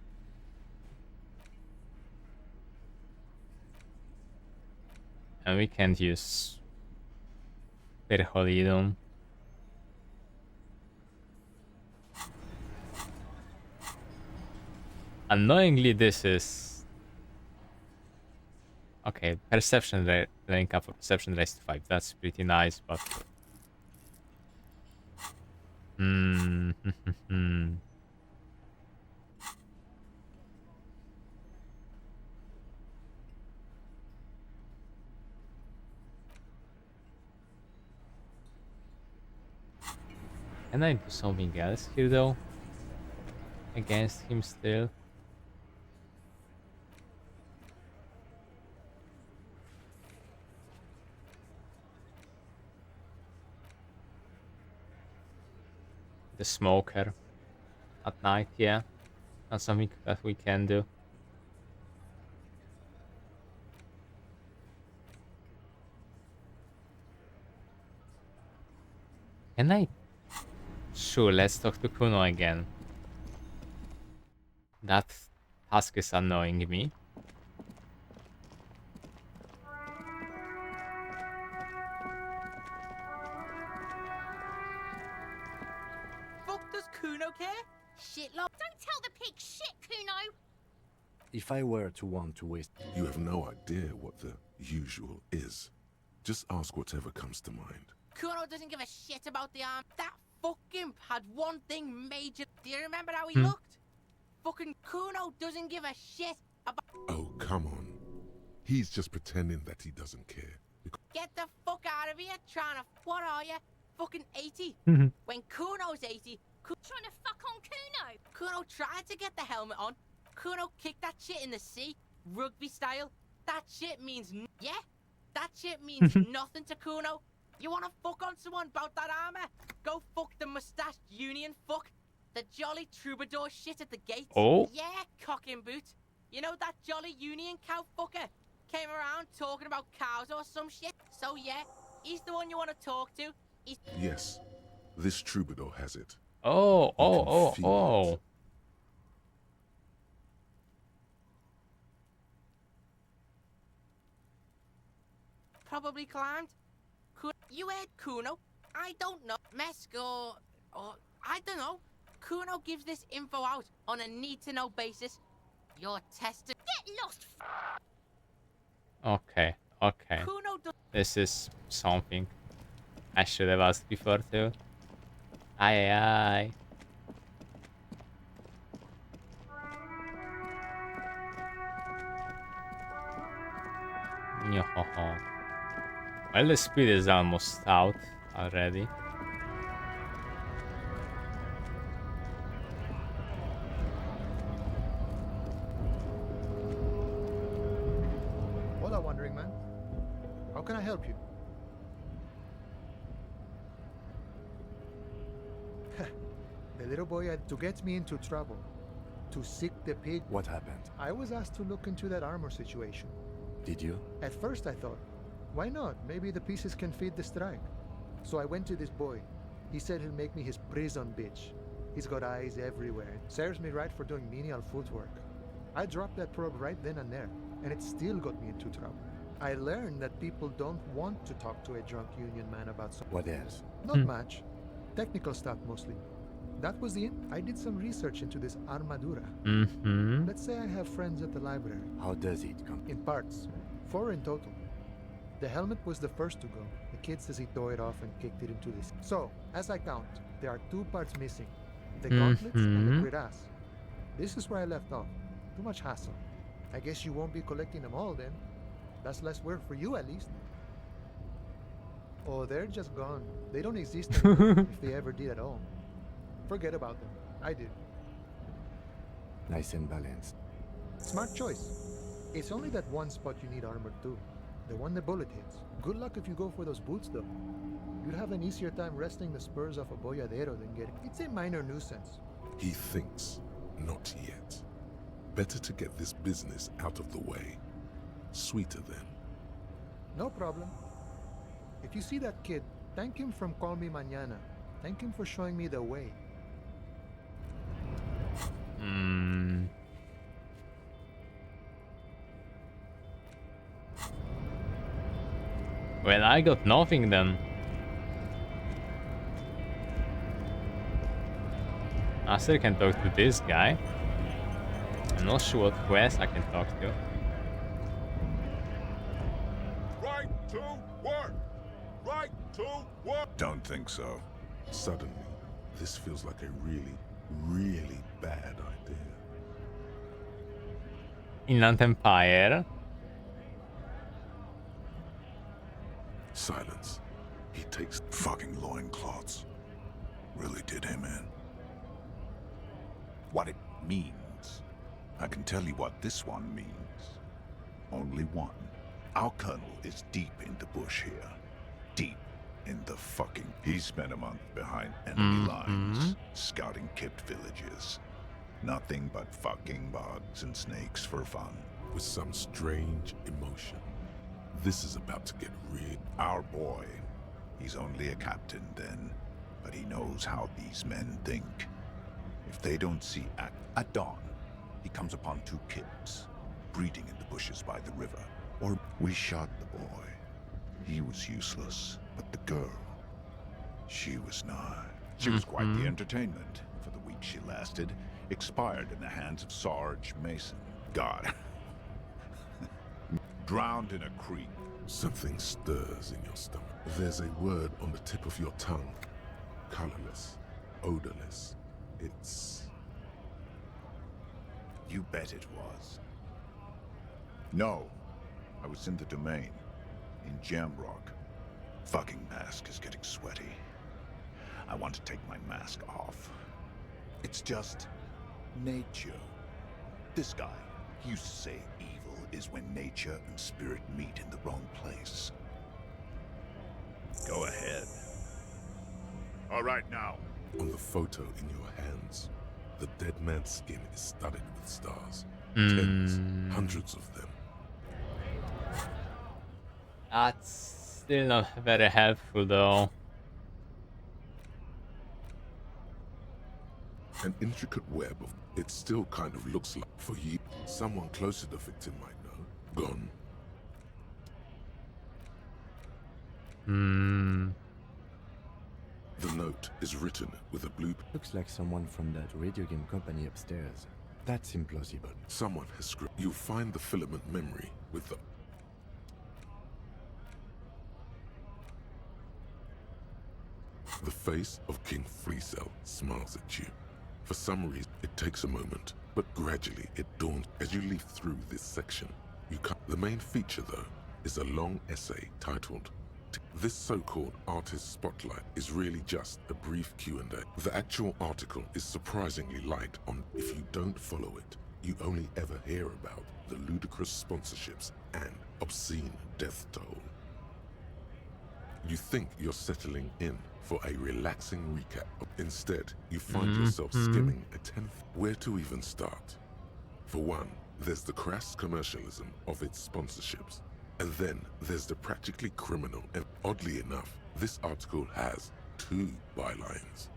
And we can't use Perholidum. Annoyingly, this is... Okay, perception rate, rank up for perception raised to 5. That's pretty nice, but... Can I do something else here though? Against him still? The smoker at night, yeah. That's something that we can do. Can I? Sure, let's talk to Kuno again. That task is annoying me. Fuck does Kuno care? Shit, love. Don't tell the pig shit, Kuno! If I were to want to waste... You have no idea what the usual is. Just ask whatever comes to mind. Kuno doesn't give a shit about the arm. That fucking had one thing major. Do you remember how he looked? Fucking Kuno doesn't give a shit about... Oh, come on. He's just pretending that he doesn't care. Get the fuck out of here, trying to... What are you? Fucking 80? When Kuno's 80... Trying to fuck on Kuno! Kuno tried to get the helmet on. Kuno kicked that shit in the sea, rugby style. That shit means... Yeah? That shit means nothing to Kuno. You wanna fuck on someone about that armor? Go fuck the mustached union fuck. The jolly troubadour shit at the gates. Oh. Yeah, cock and boot. You know that jolly union cow fucker? Came around talking about cows or some shit. So yeah, he's the one you wanna talk to. He's... Yes, this troubadour has it. Oh. Probably climbed. You heard Kuno? I don't know. Mesco, or I don't know. Kuno gives this info out on a need-to-know basis. You're tested. Get lost! Okay. Kuno This is something I should have asked before too. Aye. Yohoho. Well, the speed is almost out already. Hola, wandering man. How can I help you? The little boy had to get me into trouble. To seek the pig. What happened? I was asked to look into that armor situation. Did you? At first I thought, why not? Maybe the pieces can feed the strike. So I went to this boy. He said he'll make me his prison bitch. He's got eyes everywhere. Serves me right for doing menial footwork. I dropped that probe right then and there, and it still got me into trouble. I learned that people don't want to talk to a drunk union man about something. What else? Not much. Technical stuff mostly. That was the end. I did some research into this armadura. Let's say I have friends at the library. How does it come? In parts. 4 in total. The helmet was the first to go. It kid says he tore it off and kicked it into this. So, as I count, there are 2 parts missing. The gauntlets and the cuirass. This is where I left off. Too much hassle. I guess you won't be collecting them all then. That's less work for you at least. Oh, they're just gone. They don't exist anymore, if they ever did at all. Forget about them. I did. Nice and balanced. Smart choice. It's only that one spot you need armor too. The one the bullet hits. Good luck if you go for those boots though. You'd have an easier time wresting the spurs off a boyadero than getting... It's a minor nuisance. He thinks, not yet. Better to get this business out of the way. Sweeter then. No problem. If you see that kid, thank him from Call Me Mañana. Thank him for showing me the way. Well, I got nothing then. I still can talk to this guy. I'm not sure who else I can talk to. Right to work! Right to work! Don't think so. Suddenly, this feels like a really, really bad idea. Inland Empire. Silence. He takes fucking loincloths. Really did him in. What it means. I can tell you what this one means. Only one. Our colonel is deep in the bush here. Deep in the fucking... He spent a month behind enemy lines, scouting kept villages. Nothing but fucking bugs and snakes for fun. With some strange emotion. This is about to get real. Our boy. He's only a captain then, but he knows how these men think. If they don't see at dawn, he comes upon 2 kids, breeding in the bushes by the river. Or we shot the boy. He was useless, but the girl, she was nigh. She was quite the entertainment. For the week she lasted, expired in the hands of Sarge Mason. God. Drowned in a creek. Something stirs in your stomach. There's a word on the tip of your tongue. Colorless, odorless. It's... You bet it was. No. I was in the domain. In Jamrock. Fucking mask is getting sweaty. I want to take my mask off. It's just... nature. This guy used to say evil is when nature and spirit meet in the wrong place. Go ahead. All right now. On the photo in your hands, the dead man's skin is studded with stars. Tens, hundreds of them. That's still not very helpful though. An intricate web of... It still kind of looks like, for you, someone close to the victim might know. Gone. The note is written with a blue... Looks like someone from that radio game company upstairs. That's implausible. Someone has script. You'll find the filament memory with the... The face of King Freecell smiles at you. For some reason, it takes a moment, but gradually it dawns as you leaf through this section. The main feature, though, is a long essay titled... This so-called artist spotlight is really just a brief Q&A. The actual article is surprisingly light on... If you don't follow it, you only ever hear about the ludicrous sponsorships and obscene death toll. You think you're settling in for a relaxing recap. Instead, you find yourself skimming a 10th. Where to even start? For one, there's the crass commercialism of its sponsorships. And then there's the practically criminal, and oddly enough, this article has 2 bylines.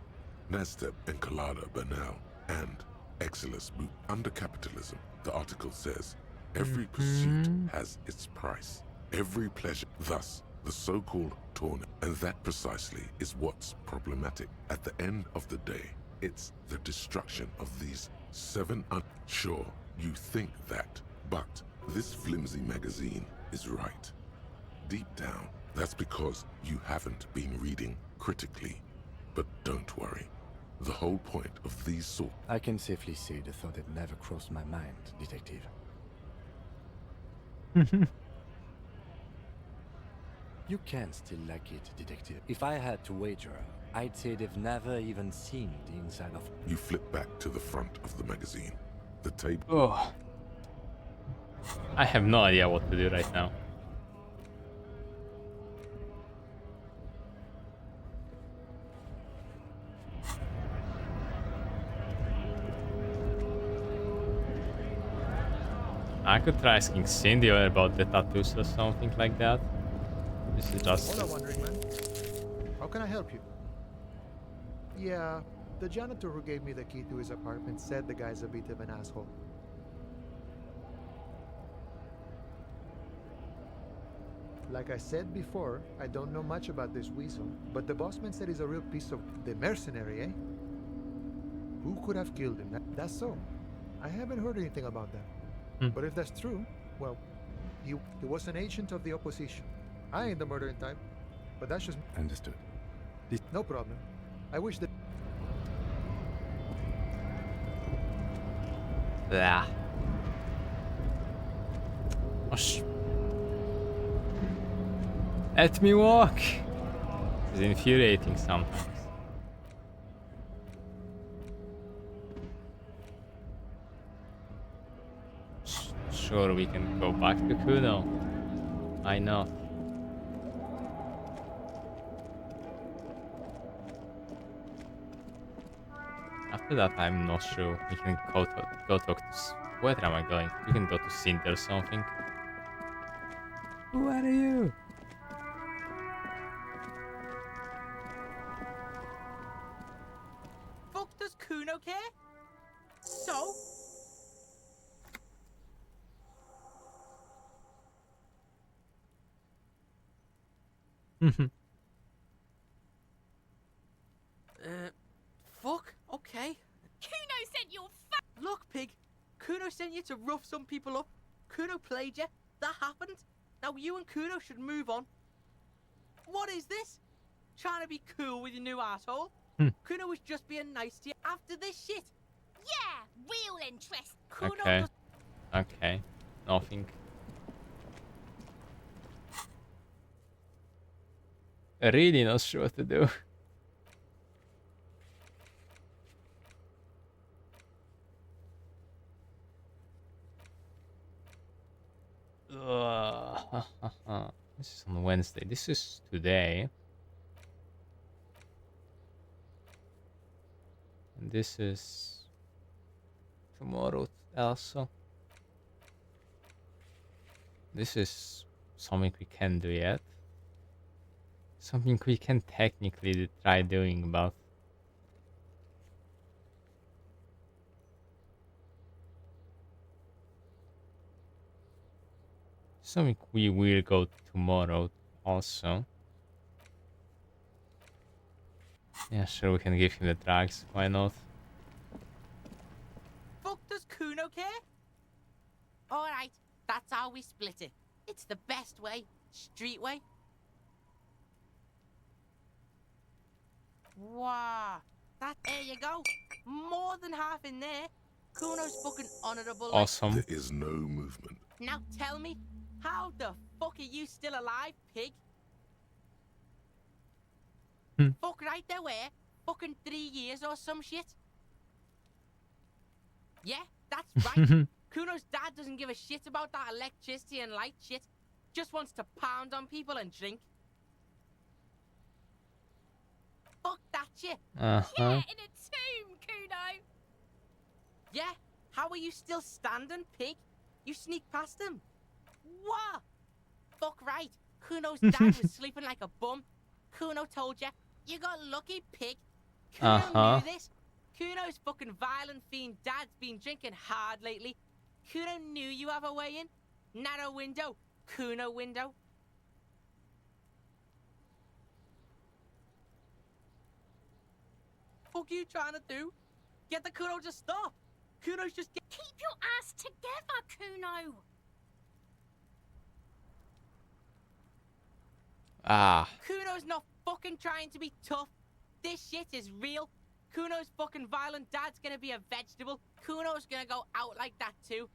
Nasdaq and Colada Bernal, and Exilus Boot. Under capitalism, the article says, every pursuit has its price. Every pleasure, thus, the so-called tournament. And that precisely is what's problematic. At the end of the day, it's the destruction of these 7 Sure, you think that, but this flimsy magazine is right. Deep down, That's because you haven't been reading critically. But don't worry. The whole point of these sort... I can safely say the thought had never crossed my mind, Detective. You can still like it, Detective. If I had to wager, I'd say they've never even seen the inside of... You flip back to the front of the magazine. The table... Oh. I have no idea what to do right now. I could try asking Cindy about the tattoos or something like that. This is just... Hola, wandering man. How can I help you? Yeah, the janitor who gave me the key to his apartment said the guy's a bit of an asshole. Like I said before, I don't know much about this weasel, but the bossman said he's a real piece of... The mercenary, eh? Who could have killed him? That's so. I haven't heard anything about that. But if that's true, well, he was an agent of the opposition. I ain't the murdering type, but that's just... Understood. No problem. I wish that... Yeah. Gosh. Let me walk. It's infuriating sometimes. Sure, we can go back to Kuno. Why not? After that, I'm not sure. We can go talk to... Where am I going? We can go to Cindy or something. Who are you? Fuck does Kuno care? So? Fuck? Okay. Kuno sent you Look, pig. Kuno sent you to rough some people up. Kuno played you. That happened. Now you and Kuno should move on. What is this? Trying to be cool with your new asshole? Kuno was just being nice to you after this shit. Yeah, real interest. Kuno Okay. does... Okay. Nothing. Really not sure what to do. This is on Wednesday. This is today. And this is tomorrow also. This is something we can do yet. Something we can technically try doing, but something we will go tomorrow also. Yeah, sure, we can give him the drugs. Why not? Fuck does Kuno care? Alright, that's how we split it. It's the best way. Street way. Wow. There you go. More than half in there. Kuno's fucking honourable. Awesome. There is no movement. Now tell me, how the fuck are you still alive, pig? Fuck right there, where? Fucking 3 years or some shit? Yeah, that's right. Kuno's dad doesn't give a shit about that electricity and light shit. Just wants to pound on people and drink. Fuck that shit. Yeah, in a tomb, Kuno. Yeah, how are you still standing, pig? You sneak past him. What? Fuck right. Kuno's dad was sleeping like a bum. Kuno told you. You got lucky, pig. Kuno knew this. Kuno's fucking violent fiend dad's been drinking hard lately. Kuno knew you have a way in. Narrow window. Kuno window. Fuck you trying to do? Get the Kuno to stop. Kuno's just Keep your ass together, Kuno. Ah. Kuno's not fucking trying to be tough. This shit is real. Kuno's fucking violent dad's gonna be a vegetable. Kuno's gonna go out like that too.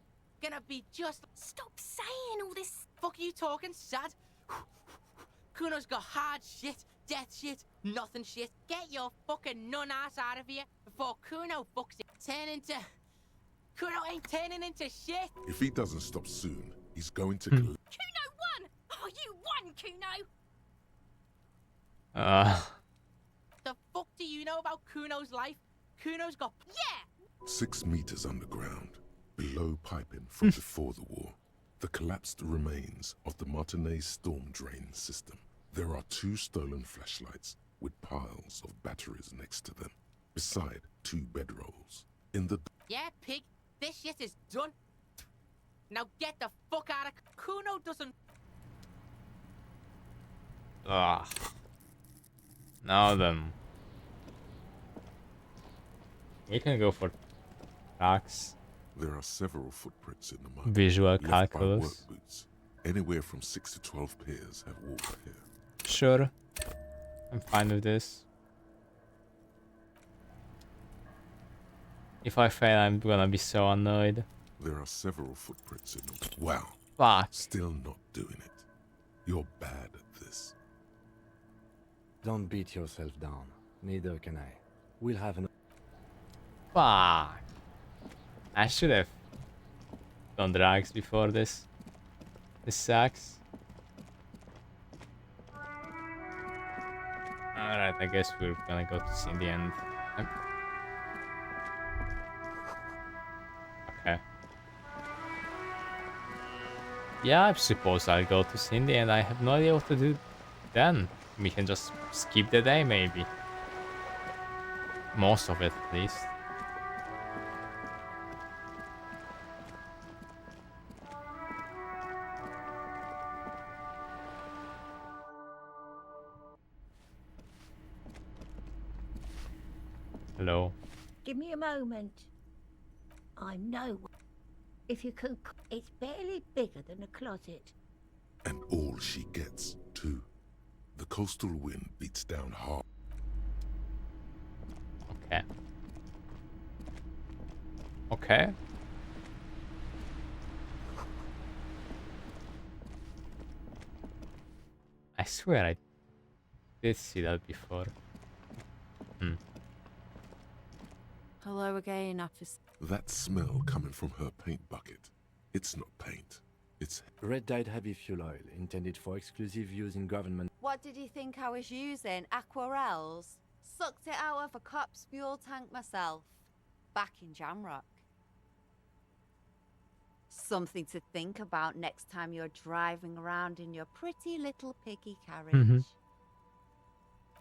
Gonna be just... Stop saying all this. Fuck you talking, sad? Kuno's got hard shit, death shit, nothing shit. Get your fucking nun ass out of here before Kuno fucks it. Kuno ain't turning into shit. If he doesn't stop soon, he's going to... Kuno won! Oh, you won, Kuno! The fuck do you know about Kuno's life? Kuno's got... Yeah! 6 meters underground, below piping from before the war, the collapsed remains of the Martinez storm drain system. There are 2 stolen flashlights with piles of batteries next to them, beside 2 bedrolls. In the... Yeah, pig, this shit is done. Now get the fuck out of... Kuno doesn't... Ah. Now then. We can go for tracks. There are several footprints in the mud. Visual left by calculus. work boots. Anywhere from 6 to 12 pairs have walked here. Sure. I'm fine with this. If I fail, I'm gonna be so annoyed. There are several footprints in the... Wow. Fuck. Still not doing it. You're bad at this. Don't beat yourself down. Neither can I. We'll have an... Fuck. I should have done drugs before this. This sucks. Alright, I guess we're gonna go to see in the end. Okay. Yeah, I suppose I'll go to Cindy and I have no idea what to do then. We can just skip the day maybe. Most of it at least. Hello. Give me a moment. I know. If you can... It's barely bigger than a closet. And all she gets, too. The coastal wind beats down hard. Okay. Okay. I swear I did see that before. Hello again, officer. That smell coming from her paint bucket. It's not paint. It's... Red-dyed heavy fuel oil, intended for exclusive use in government... What did you think I was using? Aquarels? Sucked it out of a cop's fuel tank myself. Back in Jamrock. Something to think about next time you're driving around in your pretty little piggy carriage.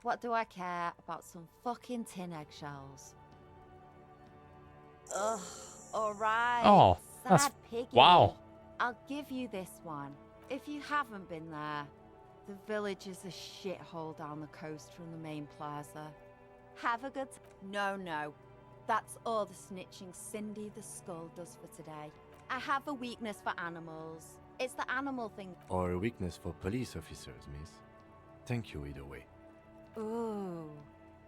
What do I care about some fucking tin eggshells? Ugh, alright. Oh, that's... Sad piggy. Wow. I'll give you this one. If you haven't been there, the village is a shithole down the coast from the main plaza. Have a good... No. That's all the snitching Cindy the Skull does for today. I have a weakness for animals. It's the animal thing. Or a weakness for police officers, miss. Thank you either way. Ooh.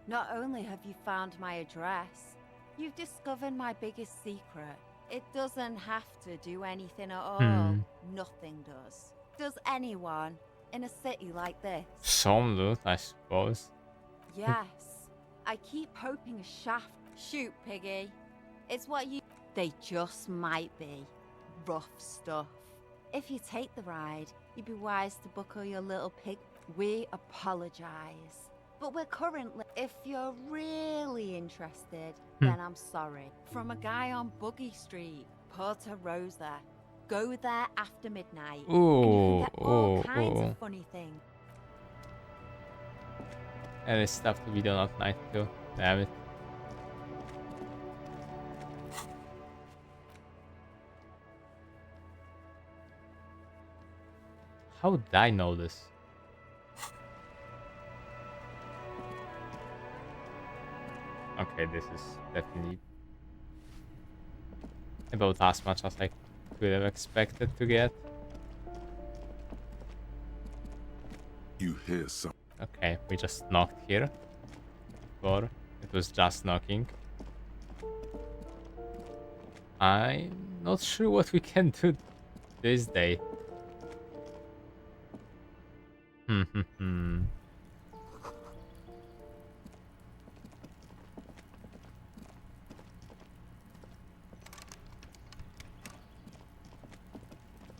Not only have you found my address, you've discovered my biggest secret. It doesn't have to do anything at all. Nothing does. Does anyone in a city like this? Some do, I suppose. Yes. I keep hoping a shaft. Shoot, piggy. It's what you... They just might be. Rough stuff. If you take the ride, you'd be wise to buckle your little pig. We apologize. But we're currently... If you're really interested, then I'm sorry. From a guy on Buggy Street, Porta Rosa. Go there after midnight. And you can get all kinds of funny things. And it's stuff to be done at night too. Damn it. How would I know this? Okay, this is definitely about as much as I could have expected to get. You hear some... Okay, we just knocked here. Or it was just knocking. I'm not sure what we can do this day.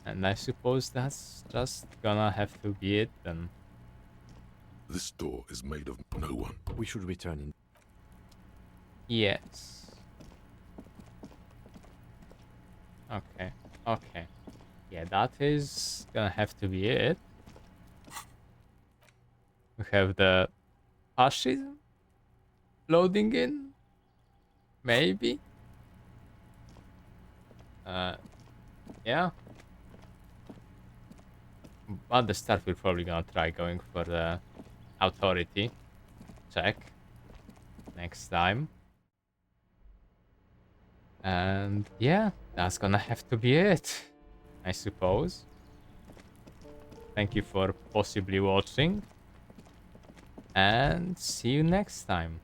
And I suppose that's just gonna have to be it then. This door is made of no one. We should return in. Yes. Okay. Okay. Yeah, that is gonna have to be it. We have the fascism loading in. Maybe. Yeah. At the start, we're probably gonna try going for the authority check next time. And yeah, that's gonna have to be it, I suppose. Thank you for possibly watching. And see you next time.